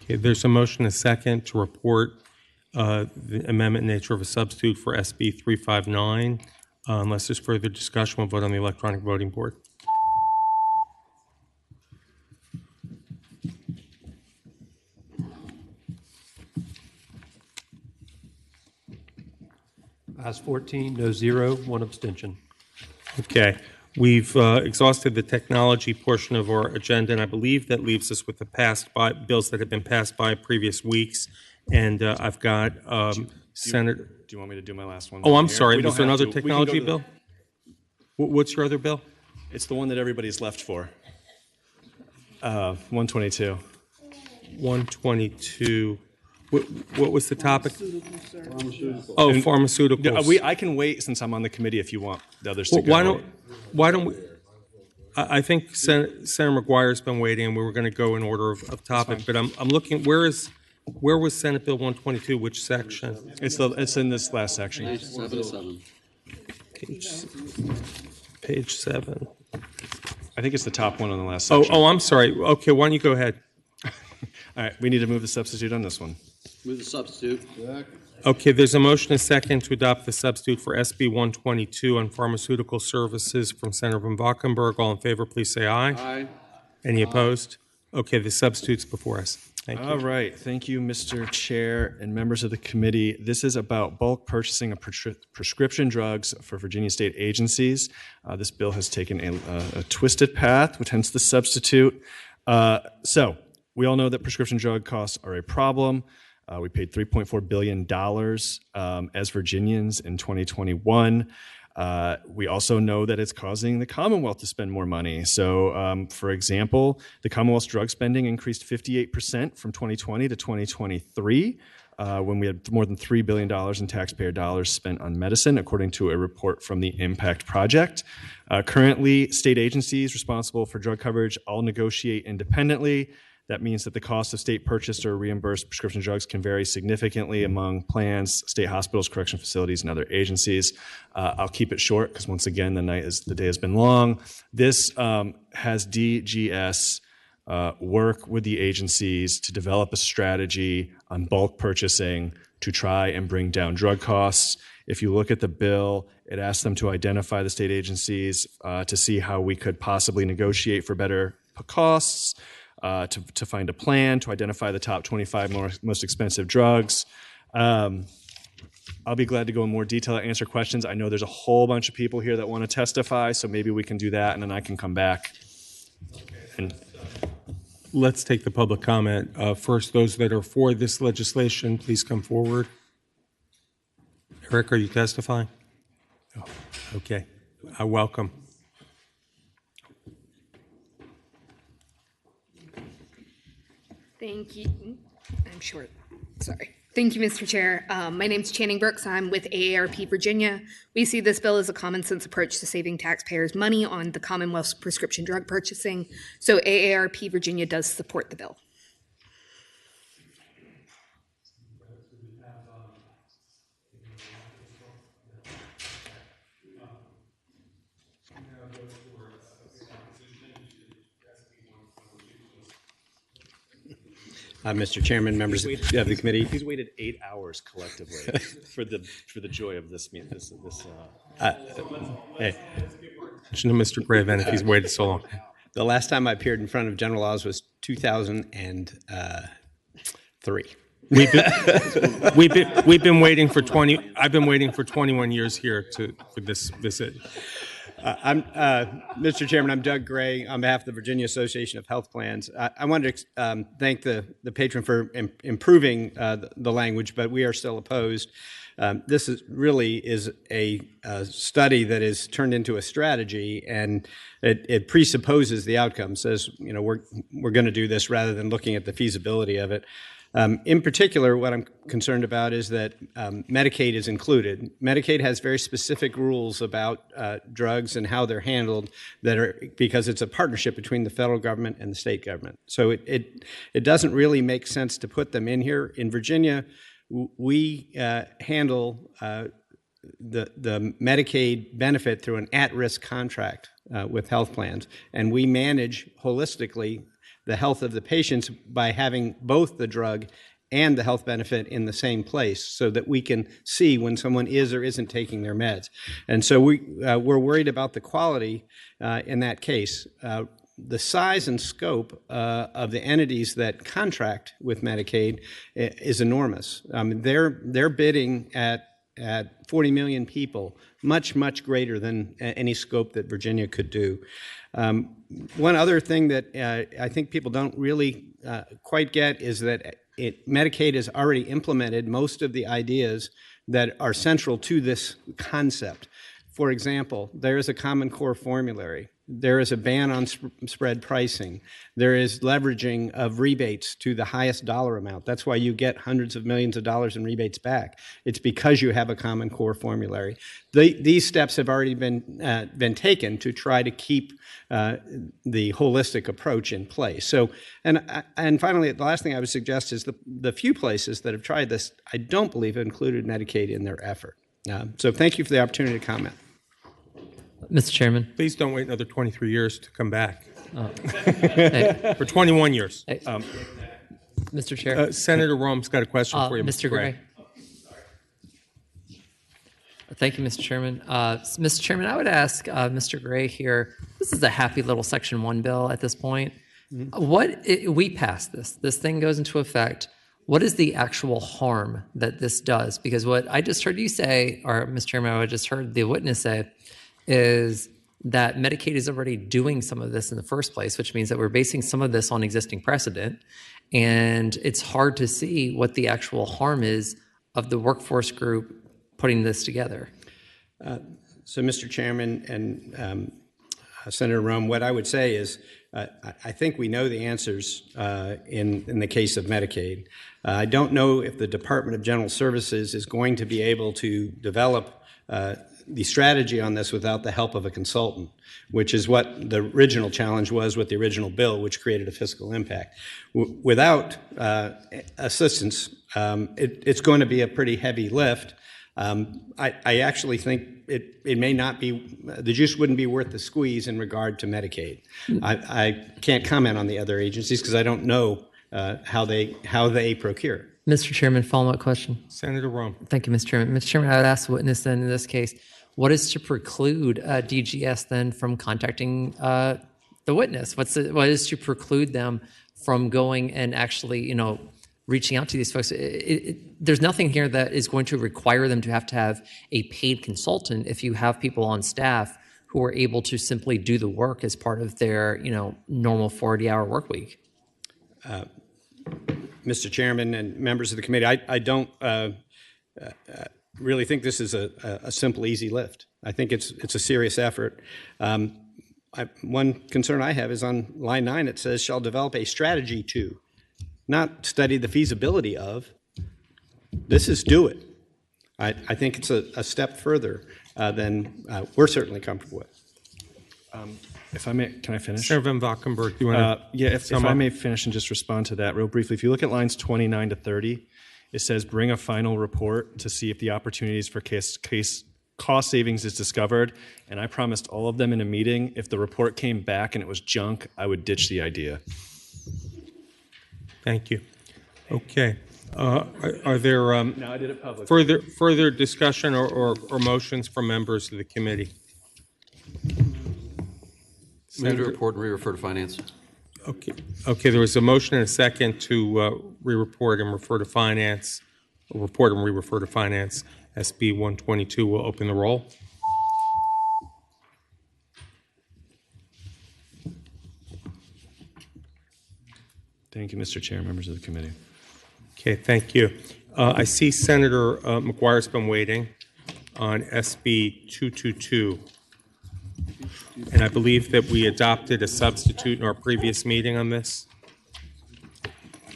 Okay, there's a motion, a second, to report the amendment nature of a substitute for SB 359. Unless there's further discussion, we'll vote on the electronic voting board.
Ayes 14, no 0, 1 abstention.
Okay. We've exhausted the technology portion of our agenda, and I believe that leaves us with the bills that have been passed by previous weeks. And I've got Senator.
Do you want me to do my last one?
Oh, I'm
here?
sorry.
We
Was
don't
there
have
another
to.
technology bill? What's your other bill?
It's the one that everybody's left for. 122.
122. What was the topic?
Pharmaceuticals.
Oh, pharmaceuticals.
I can wait since I'm on the committee if you want the others to go.
Why don't we? I think Senator McGuire's been waiting, and we were going to go in order of topic. But I'm looking. Where was Senate Bill 122? Which section?
It's in this last section.
Page 7.
Page 7.
I think it's the top one on the last section.
Oh, I'm sorry. Okay, why don't you go ahead?
All right, we need to move the substitute on this one.
Move the substitute.
Okay, there's a motion and a second to adopt the substitute for SB 122 on pharmaceutical services from Senator Van Valkenburg. All in favor, please say aye.
Aye.
Any opposed? Okay, the substitute's before us. Thank you.
All right. Thank you, Mr. Chair and members of the committee. This is about bulk purchasing of prescription drugs for Virginia state agencies. This bill has taken a twisted path, which hence the substitute. So we all know that prescription drug costs are a problem. We paid $3.4 billion as Virginians in 2021. We also know that it's causing the Commonwealth to spend more money. So, for example, the Commonwealth's drug spending increased 58% from 2020 to 2023, when we had more than $3 billion in taxpayer dollars spent on medicine, according to a report from the Impact Project. Currently, state agencies responsible for drug coverage all negotiate independently. That means that the cost of state-purchased or reimbursed prescription drugs can vary significantly among plans, state hospitals, correction facilities, and other agencies. I'll keep it short because, once again, the day has been long. This has DGS work with the agencies to develop a strategy on bulk purchasing to try and bring down drug costs. If you look at the bill, it asks them to identify the state agencies to see how we could possibly negotiate for better costs. To find a plan, to identify the top 25 most expensive drugs. I'll be glad to go in more detail and answer questions. I know there's a whole bunch of people here that want to testify, so maybe we can do that, and then I can come back. And
let's take the public comment. First, those that are for this legislation, please come forward. Eric, are you testifying? Oh, okay. Welcome.
Thank you. I'm short. Sorry. Thank you, Mr. Chair. My name's Channing Brooks. I'm with AARP Virginia. We see this bill as a common sense approach to saving taxpayers money on the Commonwealth's prescription drug purchasing. So AARP Virginia does support the bill.
Mr. Chairman, members of the committee.
He's waited 8 hours collectively for the joy of this meeting.
Hey, Mr. Graven, if he's waited so long.
The last time I appeared in front of General Laws was 2003.
We've been waiting for 20. I've been waiting for 21 years here for this visit.
Mr. Chairman, I'm Doug Gray on behalf of the Virginia Association of Health Plans. I wanted to thank the patron for improving the language, but we are still opposed. This really is a study that is turned into a strategy, and it presupposes the outcome. Says, we're going to do this rather than looking at the feasibility of it. In particular, what I'm concerned about is that Medicaid is included. Medicaid has very specific rules about drugs and how they're handled because it's a partnership between the federal government and the state government. So it doesn't really make sense to put them in here. In Virginia, we handle the Medicaid benefit through an at-risk contract with health plans, and we manage holistically the health of the patients by having both the drug and the health benefit in the same place so that we can see when someone is or isn't taking their meds. And so we're worried about the quality in that case. The size and scope of the entities that contract with Medicaid is enormous. They're bidding at 40 million people, much, much greater than any scope that Virginia could do. One other thing that I think people don't really quite get is that Medicaid has already implemented most of the ideas that are central to this concept. For example, there is a common core formulary. There is a ban on spread pricing. There is leveraging of rebates to the highest dollar amount. That's why you get hundreds of millions of dollars in rebates back. It's because you have a common core formulary. These steps have already been taken to try to keep the holistic approach in place. So, and finally, the last thing I would suggest is the few places that have tried this, I don't believe have included Medicaid in their effort. So thank you for the opportunity to comment.
Mr. Chairman.
Please don't wait another 23 years to come back.
Hey.
For 21 years.
Hey. Mr. Chair.
Senator Rome's got a question for you,
Mr. Gray. Thank you, Mr. Chairman. Mr. Chairman, I would ask Mr. Gray here, this is a happy little Section 1 bill at this point. We passed this. This thing goes into effect. What is the actual harm that this does? Because what I just heard you say, or Mr. Chairman, I just heard the witness say, is that Medicaid is already doing some of this in the first place, which means that we're basing some of this on existing precedent. And it's hard to see what the actual harm is of the workforce group putting this together.
So, Mr. Chairman and Senator Rome, what I would say is I think we know the answers in the case of Medicaid. I don't know if the Department of General Services is going to be able to develop the strategy on this without the help of a consultant, which is what the original challenge was with the original bill, which created a fiscal impact. Without assistance, it's going to be a pretty heavy lift. I actually think it may not be, the juice wouldn't be worth the squeeze in regard to Medicaid. I can't comment on the other agencies because I don't know how they procure.
Mr. Chairman, follow-up question.
Senator Rome.
Thank you, Mr. Chairman. Mr. Chairman, I would ask the witness then in this case, what is to preclude DGS then from contacting the witness? What is to preclude them from going and actually, reaching out to these folks? There's nothing here that is going to require them to have a paid consultant if you have people on staff who are able to simply do the work as part of their, normal 40-hour work week.
Mr. Chairman and members of the committee, I don't really think this is a simple, easy lift. I think it's a serious effort. One concern I have is on line 9, it says, shall develop a strategy to, not study the feasibility of. This is do it. I think it's a step further than we're certainly comfortable with.
If I may, can I finish?
Senator Van Valkenburg, do you want to
if I may finish and just respond to that real briefly. If you look at lines 29 to 30, it says bring a final report to see if the opportunities for case cost savings is discovered. And I promised all of them in a meeting, if the report came back and it was junk, I would ditch the idea.
Thank you. Okay. Are there
No, I did it publicly.
further discussion or motions from members of the committee?
Move to report and re-refer to finance.
Okay. There was a motion and a second to re-report and refer to finance. Report and re-refer to finance. SB 122 will open the roll.
Thank you, Mr. Chair, members of the committee.
Okay, thank you. I see Senator McGuire's been waiting on SB 222. And I believe that we adopted a substitute in our previous meeting on this.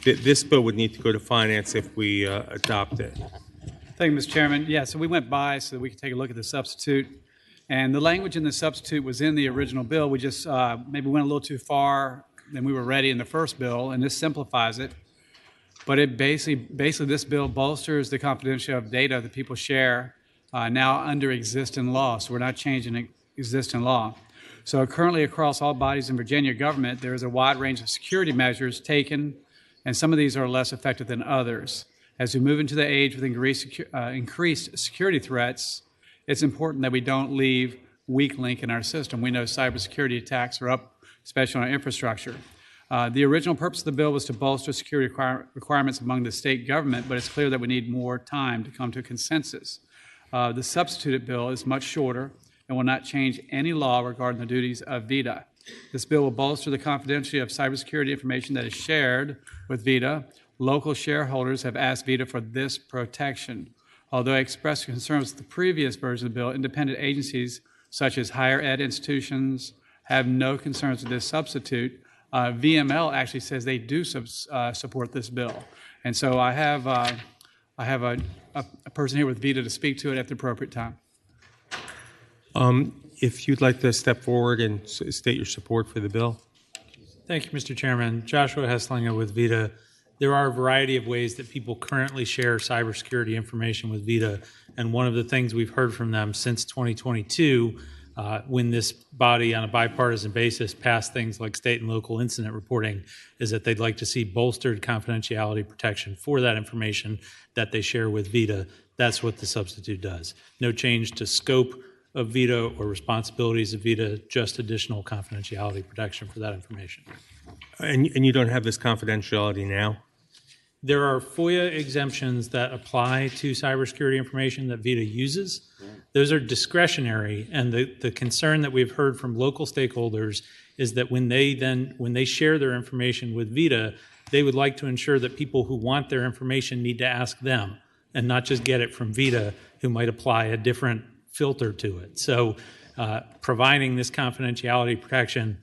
This bill would need to go to finance if we adopt it.
Thank you, Mr. Chairman. Yeah, so we went by so that we could take a look at the substitute. And the language in the substitute was in the original bill. We just maybe went a little too far than we were ready in the first bill, and this simplifies it. But it basically this bill bolsters the confidentiality of data that people share now under existing law. So we're not changing existing law. So currently across all bodies in Virginia government, there is a wide range of security measures taken, and some of these are less effective than others. As we move into the age with increased security threats, it's important that we don't leave weak link in our system. We know cybersecurity attacks are up, especially on our infrastructure. The original purpose of the bill was to bolster security requirements among the state government, but it's clear that we need more time to come to a consensus. The substituted bill is much shorter and will not change any law regarding the duties of VITA. This bill will bolster the confidentiality of cybersecurity information that is shared with VITA. Local shareholders have asked VITA for this protection. Although I expressed concerns with the previous version of the bill, independent agencies such as higher ed institutions have no concerns with this substitute. VML actually says they do support this bill. And so I have a person here with VITA to speak to it at the appropriate time.
If you'd like to step forward and state your support for the bill.
Thank you, Mr. Chairman. Joshua Hesslinger with VITA. There are a variety of ways that people currently share cybersecurity information with VITA, and one of the things we've heard from them since 2022 when this body on a bipartisan basis passed things like state and local incident reporting, is that they'd like to see bolstered confidentiality protection for that information that they share with VITA. That's what the substitute does. No change to scope of VITA or responsibilities of VITA, just additional confidentiality protection for that information.
And you don't have this confidentiality now?
There are FOIA exemptions that apply to cybersecurity information that VITA uses. Those are discretionary, and the concern that we've heard from local stakeholders is that when they share their information with VITA, they would like to ensure that people who want their information need to ask them and not just get it from VITA, who might apply a different filter to it. So providing this confidentiality protection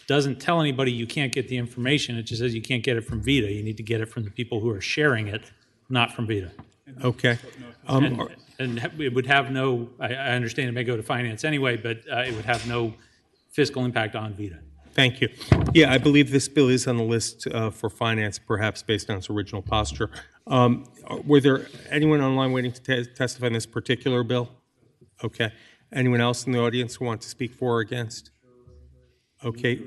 doesn't tell anybody you can't get the information. It just says you can't get it from VITA. You need to get it from the people who are sharing it, not from VITA.
Okay.
And it would have no, I understand it may go to finance anyway, but it would have no fiscal impact on VITA.
Thank you. Yeah, I believe this bill is on the list for finance, perhaps based on its original posture. Were there anyone online waiting to testify on this particular bill? Okay. Anyone else in the audience who wants to speak for or against? Okay.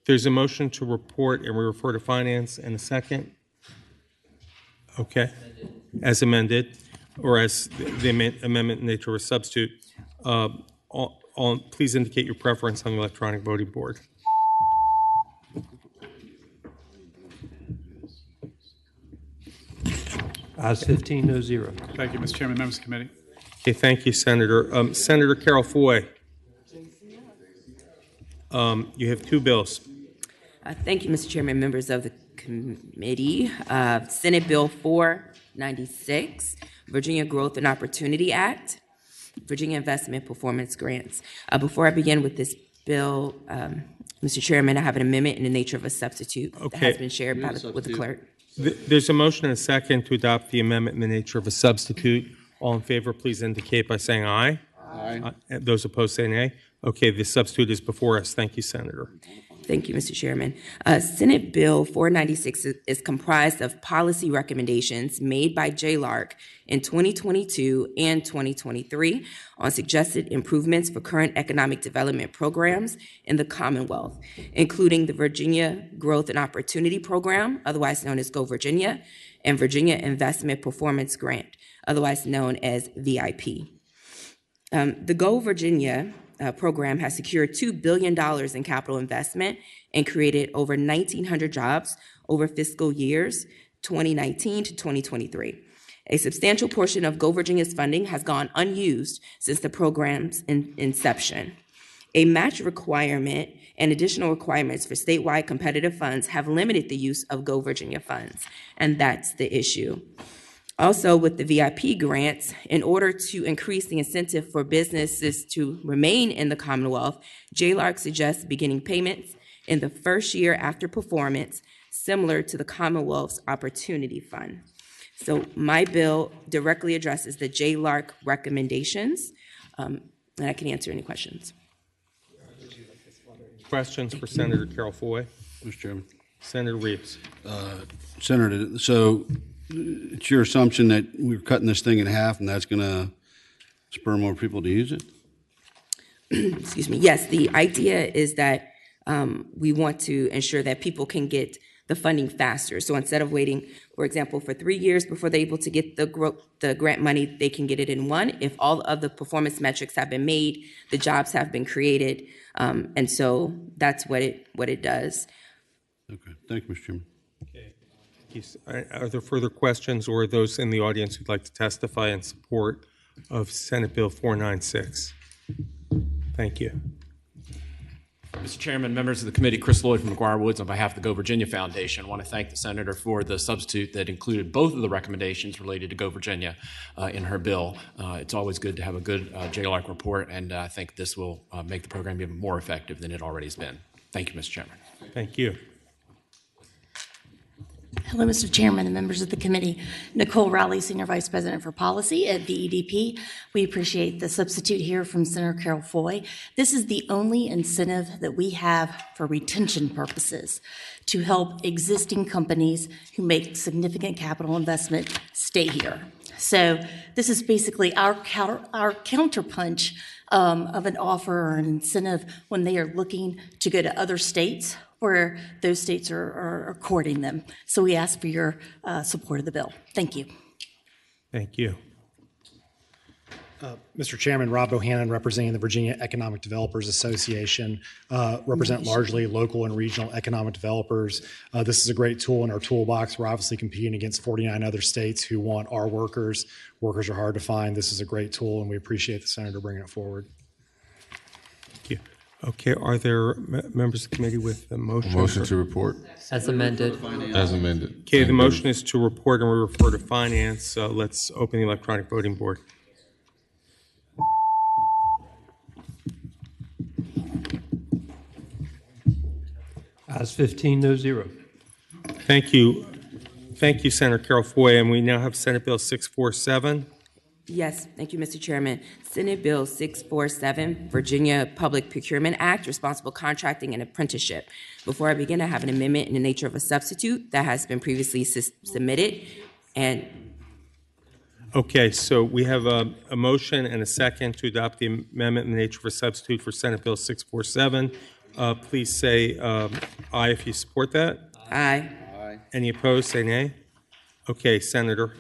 There's a motion to report and we refer to finance, and a second? Okay. As amended, or as the amendment in nature of a substitute. Please indicate your preference on the electronic voting board.
Ayes 15, no zero.
Thank you, Mr. Chairman, members of the committee.
Okay, thank you, Senator. Senator Carol Foy. You have two bills.
Thank you, Mr. Chairman, members of the committee. Senate Bill 496, Virginia Growth and Opportunity Act, Virginia Investment Performance Grants. Before I begin with this bill, Mr. Chairman, I have an amendment in the nature of a substitute that has been shared with the clerk.
There's a motion and a second to adopt the amendment in the nature of a substitute. All in favor, please indicate by saying aye. Aye. Those opposed say nay. Okay, the substitute is before us. Thank you, Senator.
Thank you, Mr. Chairman. Senate Bill 496 is comprised of policy recommendations made by JLARC in 2022 and 2023 on suggested improvements for current economic development programs in the Commonwealth, including the Virginia Growth and Opportunity Program, otherwise known as Go Virginia, and Virginia Investment Performance Grant, otherwise known as VIP. The Go Virginia program has secured $2 billion in capital investment and created over 1,900 jobs over fiscal years 2019 to 2023. A substantial portion of Go Virginia's funding has gone unused since the program's inception. A match requirement and additional requirements for statewide competitive funds have limited the use of Go Virginia funds, and that's the issue. Also, with the VIP grants, in order to increase the incentive for businesses to remain in the Commonwealth, JLARC suggests beginning payments in the first year after performance, similar to the Commonwealth's Opportunity Fund. So my bill directly addresses the JLARC recommendations, and I can answer any questions.
Questions for Senator Carol Foy?
Mr. Chairman.
Senator Reeves.
Senator, so it's your assumption that we're cutting this thing in half and that's going to spur more people to use it?
Excuse me. Yes, the idea is that we want to ensure that people can get the funding faster. So instead of waiting, for example, for 3 years before they're able to get the grant money, they can get it in one. If all of the performance metrics have been made, the jobs have been created, and so that's what it does.
Okay. Thank you, Mr. Chairman.
Are there further questions, or those in the audience who'd like to testify in support of Senate Bill 496? Thank you.
Mr. Chairman, members of the committee, Chris Lloyd from McGuire Woods on behalf of the Go Virginia Foundation. I want to thank the senator for the substitute that included both of the recommendations related to Go Virginia in her bill. It's always good to have a good JLARC report, and I think this will make the program even more effective than it already has been. Thank you, Mr. Chairman.
Thank you.
Hello, Mr. Chairman and members of the committee. Nicole Rowley, Senior Vice President for Policy at VEDP. We appreciate the substitute here from Senator Carol Foy. This is the only incentive that we have for retention purposes to help existing companies who make significant capital investment stay here. So this is basically our counterpunch of an offer or an incentive when they are looking to go to other states where those states are courting them. So we ask for your support of the bill. Thank you.
Thank you.
Mr. Chairman, Rob Bohannon, representing the Virginia Economic Developers Association, represent largely local and regional economic developers. This is a great tool in our toolbox. We're obviously competing against 49 other states who want our workers. Workers are hard to find. This is a great tool, and we appreciate the senator bringing it forward.
Thank you. Okay, are there members of the committee with a motion?
Motion to report.
As amended.
As amended.
Okay, the motion is to report and we refer to finance. Let's open the electronic voting board.
Ayes 15, no zero.
Thank you. Thank you, Senator Carol Foy. And we now have Senate Bill 647.
Yes, thank you, Mr. Chairman. Senate Bill 647, Virginia Public Procurement Act, Responsible Contracting and Apprenticeship. Before I begin, I have an amendment in the nature of a substitute that has been previously submitted. And
Okay, so we have a motion and a second to adopt the amendment in the nature of a substitute for Senate Bill 647. Please say aye if you support that.
Aye.
Any opposed, say nay. Okay, Senator.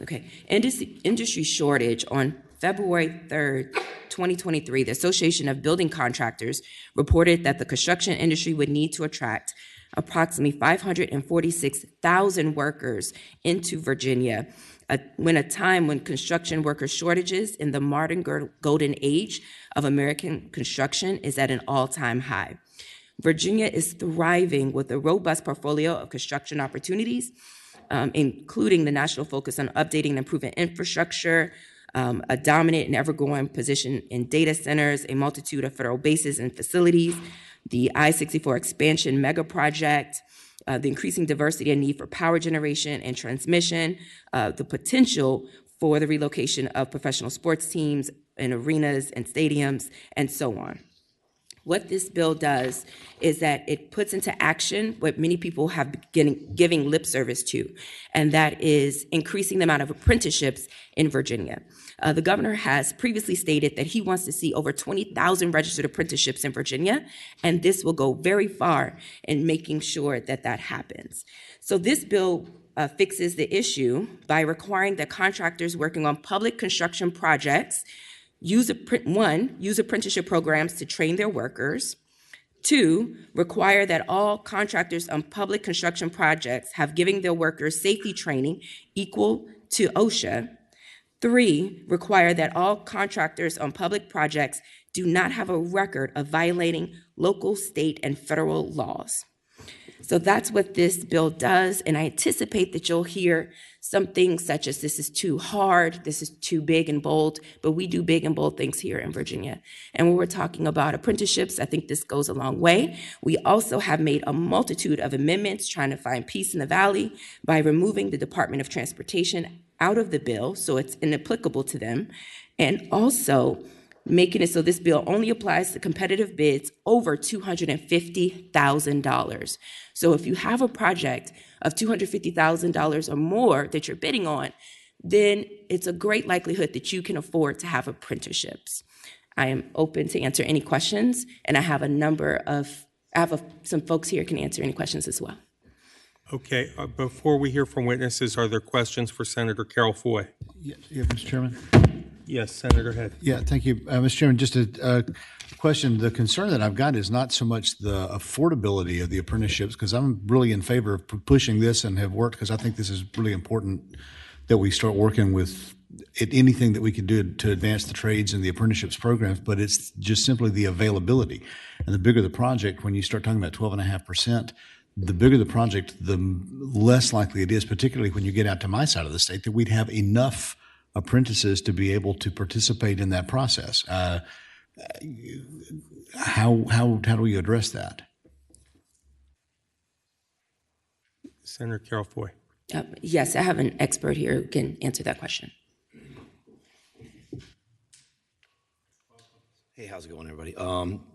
Okay. Industry shortage. On February 3rd, 2023, the Association of Building Contractors reported that the construction industry would need to attract approximately 546,000 workers into Virginia when a time when construction worker shortages in the modern golden age of American construction is at an all-time high. Virginia is thriving with a robust portfolio of construction opportunities, including the national focus on updating and improving infrastructure, a dominant and ever-growing position in data centers, a multitude of federal bases and facilities, the I-64 expansion mega project, the increasing diversity and need for power generation and transmission, the potential for the relocation of professional sports teams and arenas and stadiums, and so on. What this bill does is that it puts into action what many people have been giving lip service to, and that is increasing the amount of apprenticeships in Virginia. The governor has previously stated that he wants to see over 20,000 registered apprenticeships in Virginia, and this will go very far in making sure that that happens. So this bill fixes the issue by requiring that contractors working on public construction projects use apprenticeship programs to train their workers. 2, require that all contractors on public construction projects have given their workers safety training equal to OSHA. 3, require that all contractors on public projects do not have a record of violating local, state, and federal laws. So that's what this bill does, and I anticipate that you'll hear some things such as this is too hard, this is too big and bold, but we do big and bold things here in Virginia. And when we're talking about apprenticeships, I think this goes a long way. We also have made a multitude of amendments trying to find peace in the valley by removing the Department of Transportation out of the bill, so it's inapplicable to them, and also making it so this bill only applies to competitive bids over $250,000. So if you have a project of $250,000 or more that you're bidding on, then it's a great likelihood that you can afford to have apprenticeships. I am open to answer any questions, and I have some folks here can answer any questions as well.
Okay, before we hear from witnesses, are there questions for Senator Carol Foy?
Yeah, Mr. Chairman.
Yes, Senator Head.
Yeah, thank you. Mr. Chairman, just a question. The concern that I've got is not so much the affordability of the apprenticeships, because I'm really in favor of pushing this and have worked, because I think this is really important that we start working with anything that we can do to advance the trades and the apprenticeships programs, but it's just simply the availability. And the bigger the project, when you start talking about 12.5%, the bigger the project, the less likely it is, particularly when you get out to my side of the state, that we'd have enough apprentices to be able to participate in that process. How do we address that?
Senator Carol Foy.
Yes, I have an expert here who can answer that question.
Hey, how's it going, everybody?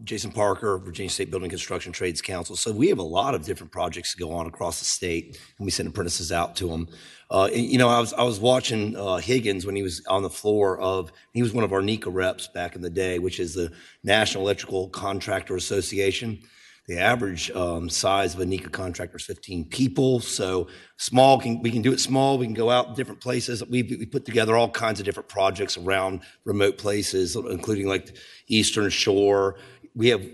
Jason Parker, Virginia State Building Construction Trades Council. So we have a lot of different projects that go on across the state, and we send apprentices out to them. I was watching Higgins when he was on the floor he was one of our NECA reps back in the day, which is the National Electrical Contractor Association. The average size of a NECA contractor is 15 people. So we can do it small. We can go out different places. We put together all kinds of different projects around remote places, including like the Eastern Shore. We have,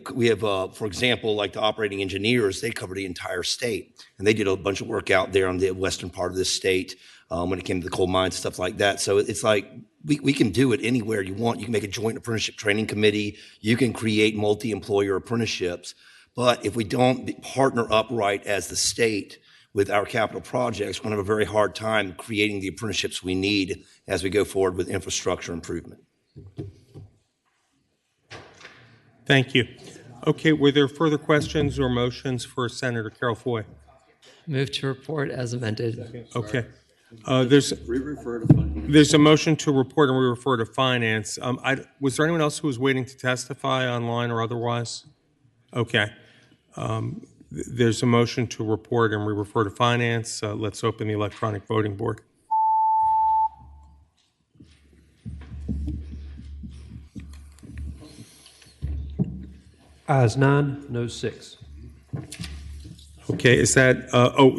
for example, like the operating engineers, they cover the entire state. And they did a bunch of work out there on the western part of the state when it came to the coal mines, stuff like that. So it's like, we can do it anywhere you want. You can make a joint apprenticeship training committee. You can create multi-employer apprenticeships. But if we don't partner up right as the state with our capital projects, we're going to have a very hard time creating the apprenticeships we need as we go forward with infrastructure improvement.
Thank you. Okay, were there further questions or motions for Senator Carol Foy?
Move to report as amended.
Okay. There's a motion to report and we refer to finance. Was there anyone else who was waiting to testify online or otherwise? Okay. There's a motion to report and we refer to finance. Let's open the electronic voting board.
Ayes 9, no 6.
Okay, is that,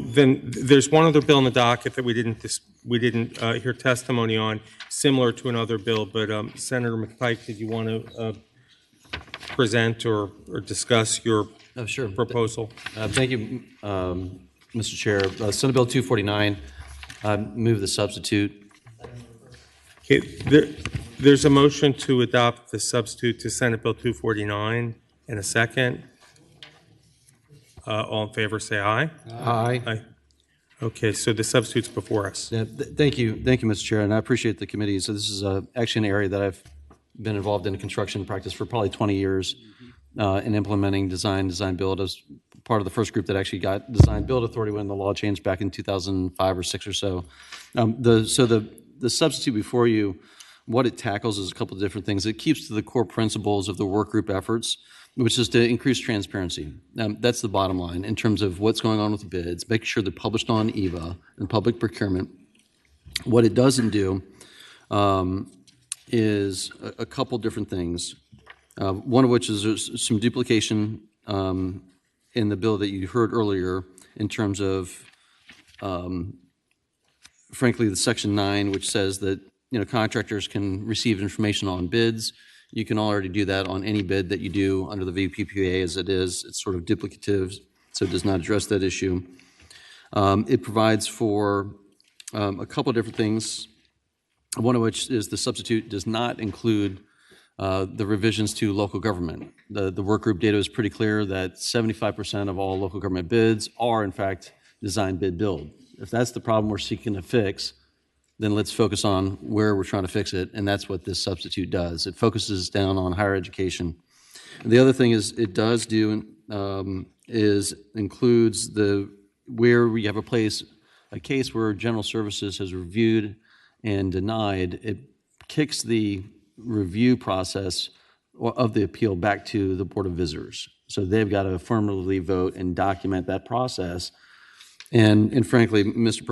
then there's one other bill in the docket that we didn't hear testimony on, similar to another bill, but Senator McPike, did you want to present or discuss your proposal?
Thank you, Mr. Chair. Senate Bill 249, move the substitute.
Okay, there's a motion to adopt the substitute to Senate Bill 249 in a second. All in favor, say aye.
Aye.
Aye. Okay, so the substitute's before us.
Yeah, thank you, Mr. Chair, and I appreciate the committee. So this is actually an area that I've been involved in construction practice for probably 20 years. In implementing design build. I was part of the first group that actually got design build authority when the law changed back in 2005 or 6 or so. The substitute before you, what it tackles is a couple of different things. It keeps to the core principles of the work group efforts, which is to increase transparency. That's the bottom line in terms of what's going on with the bids, make sure they're published on EVA and public procurement. What it doesn't do is a couple different things. One of which is there's some duplication in the bill that you heard earlier in terms of, frankly, the Section 9, which says that contractors can receive information on bids. You can already do that on any bid that you do under the VPPA as it is. It's sort of duplicative, so it does not address that issue. It provides for a couple of different things, one of which is the substitute does not include the revisions to local government. The work group data is pretty clear that 75% of all local government bids are, in fact, design, bid, build. If that's the problem we're seeking to fix, then let's focus on where we're trying to fix it, and that's what this substitute does. It focuses down on higher education. And the other thing is it does do includes where we have a case where General Services has reviewed and denied, it kicks the review process of the appeal back to the Board of Visitors. So they've got to affirmatively vote and document that process. And frankly, Mr.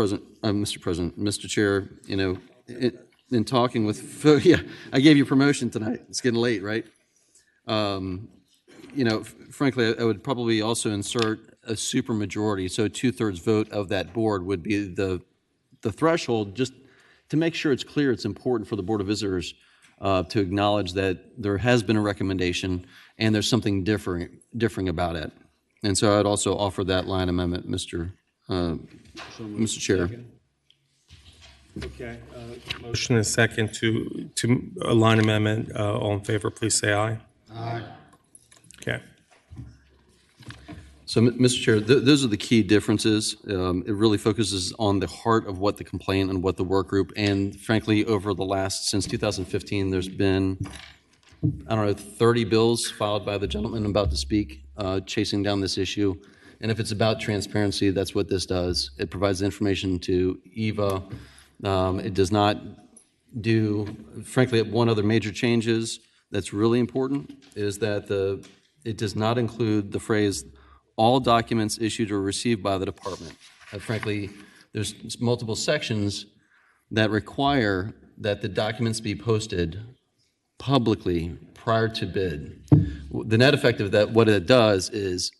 Chair, in talking with folks, yeah, I gave you promotion tonight. It's getting late, right? Frankly, I would probably also insert a supermajority, so a 2/3 vote of that board would be the threshold, just to make sure it's clear it's important for the Board of Visitors to acknowledge that there has been a recommendation and there's something differing about it. And so I'd also offer that line amendment, Mr. Chair.
Okay. Motion and second to a line amendment. All in favor, please say aye.
Aye.
Okay.
So, Mr. Chair, those are the key differences. It really focuses on the heart of what the complaint and what the work group, and frankly, since 2015, there's been, 30 bills filed by the gentleman about to speak, chasing down this issue. And if it's about transparency, that's what this does. It provides information to EVA. It does not do, frankly, one other major change is that's really important is that it does not include the phrase, all documents issued or received by the department. Frankly, there's multiple sections that require that the documents be posted publicly prior to bid. The net effect of that, what it does is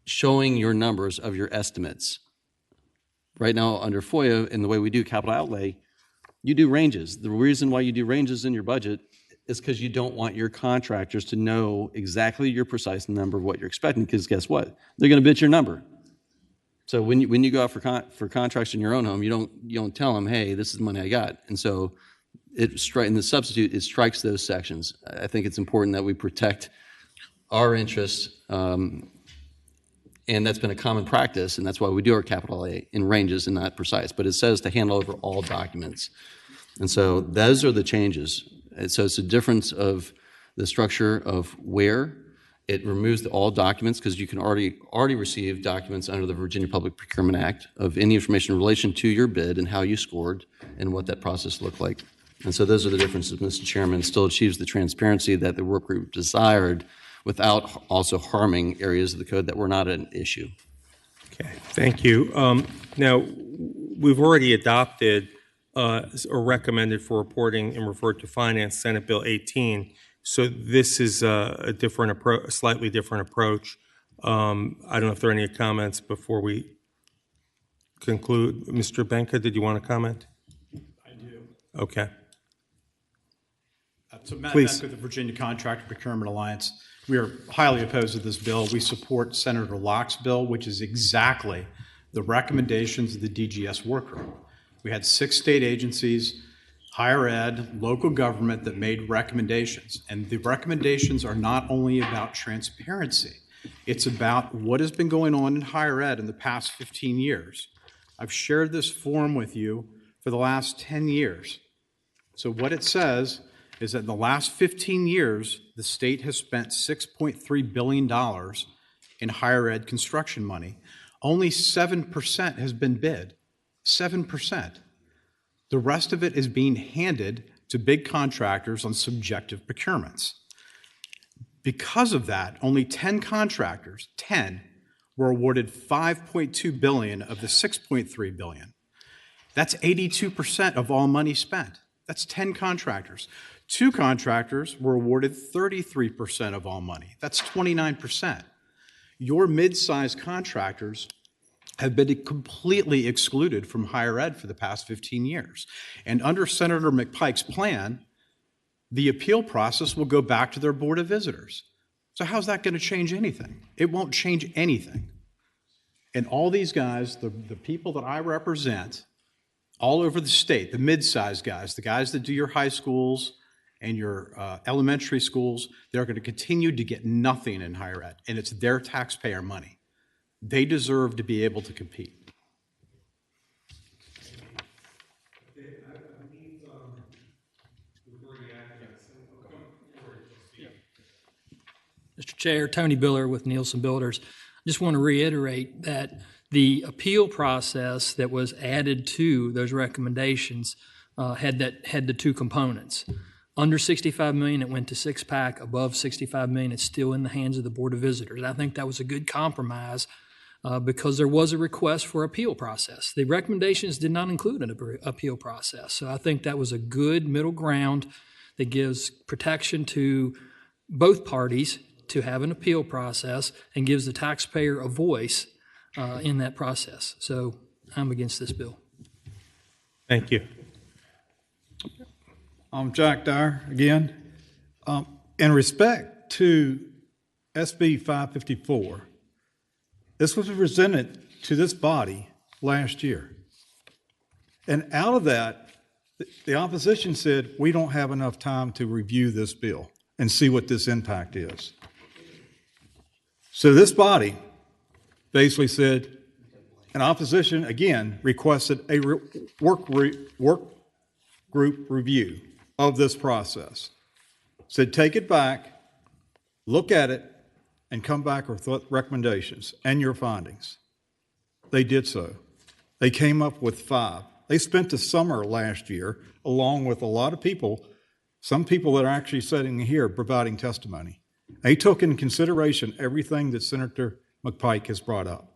showing your numbers of your estimates. Right now, under FOIA, in the way we do capital outlay, you do ranges. The reason why you do ranges in your budget is because you don't want your contractors to know exactly your precise number of what you're expecting, because guess what? They're going to bid your number. So when you go out for contracts in your own home, you don't tell them, hey, this is the money I got. And so in the substitute, it strikes those sections. I think it's important that we protect our interests, and that's been a common practice, and that's why we do our capital A in ranges and not precise. But it says to handle over all documents. And so those are the changes. And so it's a difference of the structure of where. It removes the all documents because you can already receive documents under the Virginia Public Procurement Act of any information in relation to your bid and how you scored and what that process looked like. And so those are the differences, Mr. Chairman. Still achieves the transparency that the work group desired without also harming areas of the code that were not an issue.
Okay, thank you. Now, we've already adopted or recommended for reporting and referred to Finance Senate Bill 18. So this is a different approach, a slightly different approach. I don't know if there are any comments before we conclude. Mr. Benka, did you want to comment?
I do.
Okay.
So Matt
Please.
Beck with the Virginia Contractor Procurement Alliance. We are highly opposed to this bill. We support Senator Locke's bill, which is exactly the recommendations of the DGS work group. We had 6 state agencies, higher ed, local government that made recommendations. And the recommendations are not only about transparency, it's about what has been going on in higher ed in the past 15 years. I've shared this form with you for the last 10 years. So what it says is that in the last 15 years, the state has spent $6.3 billion in higher ed construction money. Only 7% has been bid. 7%. The rest of it is being handed to big contractors on subjective procurements. Because of that, only 10 contractors, 10, were awarded $5.2 billion of the $6.3 billion. That's 82% of all money spent. That's 10 contractors. 2 contractors were awarded 33% of all money. That's 29%. Your mid-sized contractors have been completely excluded from higher ed for the past 15 years. And under Senator McPike's plan, the appeal process will go back to their Board of Visitors. So how's that going to change anything? It won't change anything. And all these guys, the people that I represent all over the state, the mid-sized guys, the guys that do your high schools and your elementary schools, they're going to continue to get nothing in higher ed, and it's their taxpayer money. They deserve to be able to compete.
Mr. Chair, Tony Biller with Nielsen Builders. Just want to reiterate that the appeal process that was added to those recommendations had the 2 components. Under $65 million, it went to 6-pack. Above $65 million, it's still in the hands of the Board of Visitors. I think that was a good compromise because there was a request for appeal process. The recommendations did not include an appeal process. So I think that was a good middle ground that gives protection to both parties to have an appeal process and gives the taxpayer a voice in that process. So I'm against this bill.
Thank you.
I'm Jack Dyer again. In respect to SB 554, this was presented to this body last year. And out of that, the opposition said, we don't have enough time to review this bill and see what this impact is. So this body basically said, and opposition, again, requested a work group review of this process. Said, take it back, look at it, and come back with recommendations and your findings. They did so. They came up with 5. They spent the summer last year, along with a lot of people, some people that are actually sitting here providing testimony. They took into consideration everything that Senator McPike has brought up.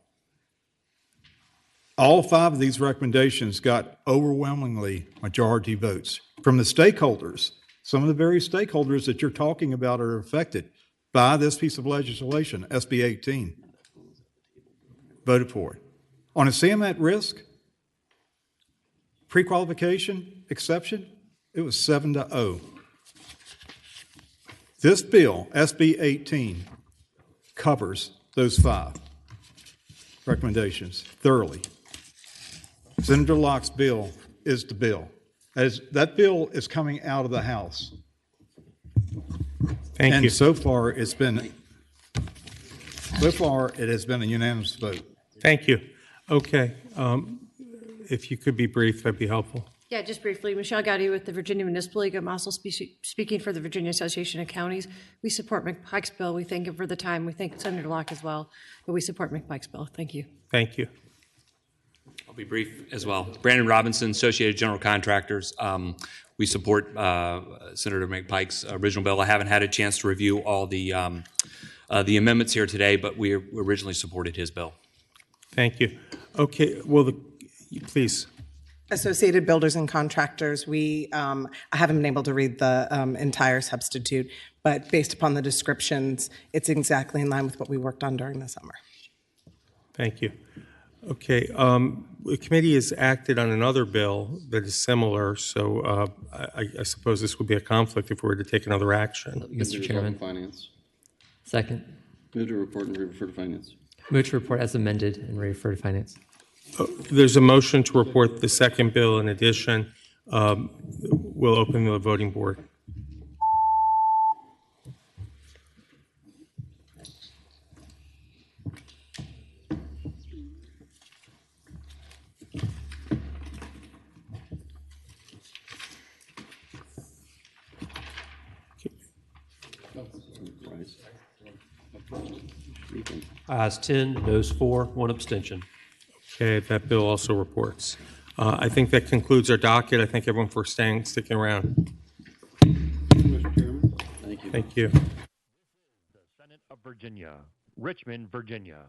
All 5 of these recommendations got overwhelmingly majority votes from the stakeholders. Some of the very stakeholders that you're talking about are affected by this piece of legislation, SB 18. Voted for it. On a SAM at risk, pre-qualification exception, it was 7-0. This bill, SB 18, covers those 5 recommendations thoroughly. Senator Locke's bill is the bill. That bill is coming out of the House.
Thank you.
And so far, it has been a unanimous vote.
Thank you. Okay. If you could be brief, that'd be helpful.
Yeah, just briefly, Michelle Gowdy with the Virginia Municipal League. I'm also speaking for the Virginia Association of Counties. We support McPike's bill. We thank him for the time. We thank Senator Locke as well, but we support McPike's bill. Thank you.
Thank you.
I'll be brief as well. Brandon Robinson, Associated General Contractors. We support Senator McPike's original bill. I haven't had a chance to review all the amendments here today, but we originally supported his bill.
Thank you. Okay. Well, please.
Associated Builders and Contractors, I haven't been able to read the entire substitute, but based upon the descriptions, it's exactly in line with what we worked on during the summer.
Thank you. Okay. The committee has acted on another bill that is similar, so I suppose this would be a conflict if we were to take another action.
Mr. Chairman.
Finance.
Second.
Move to report and refer to Finance.
Move to report as amended and refer to Finance.
There's a motion to report the second bill. In addition, we'll open the voting board.
Ayes 10, noes 4, 1 abstention.
Okay, that bill also reports. I think that concludes our docket. I thank everyone for sticking around.
Mr. Chairman.
Thank you.
Thank you.
The Senate of Virginia, Richmond, Virginia.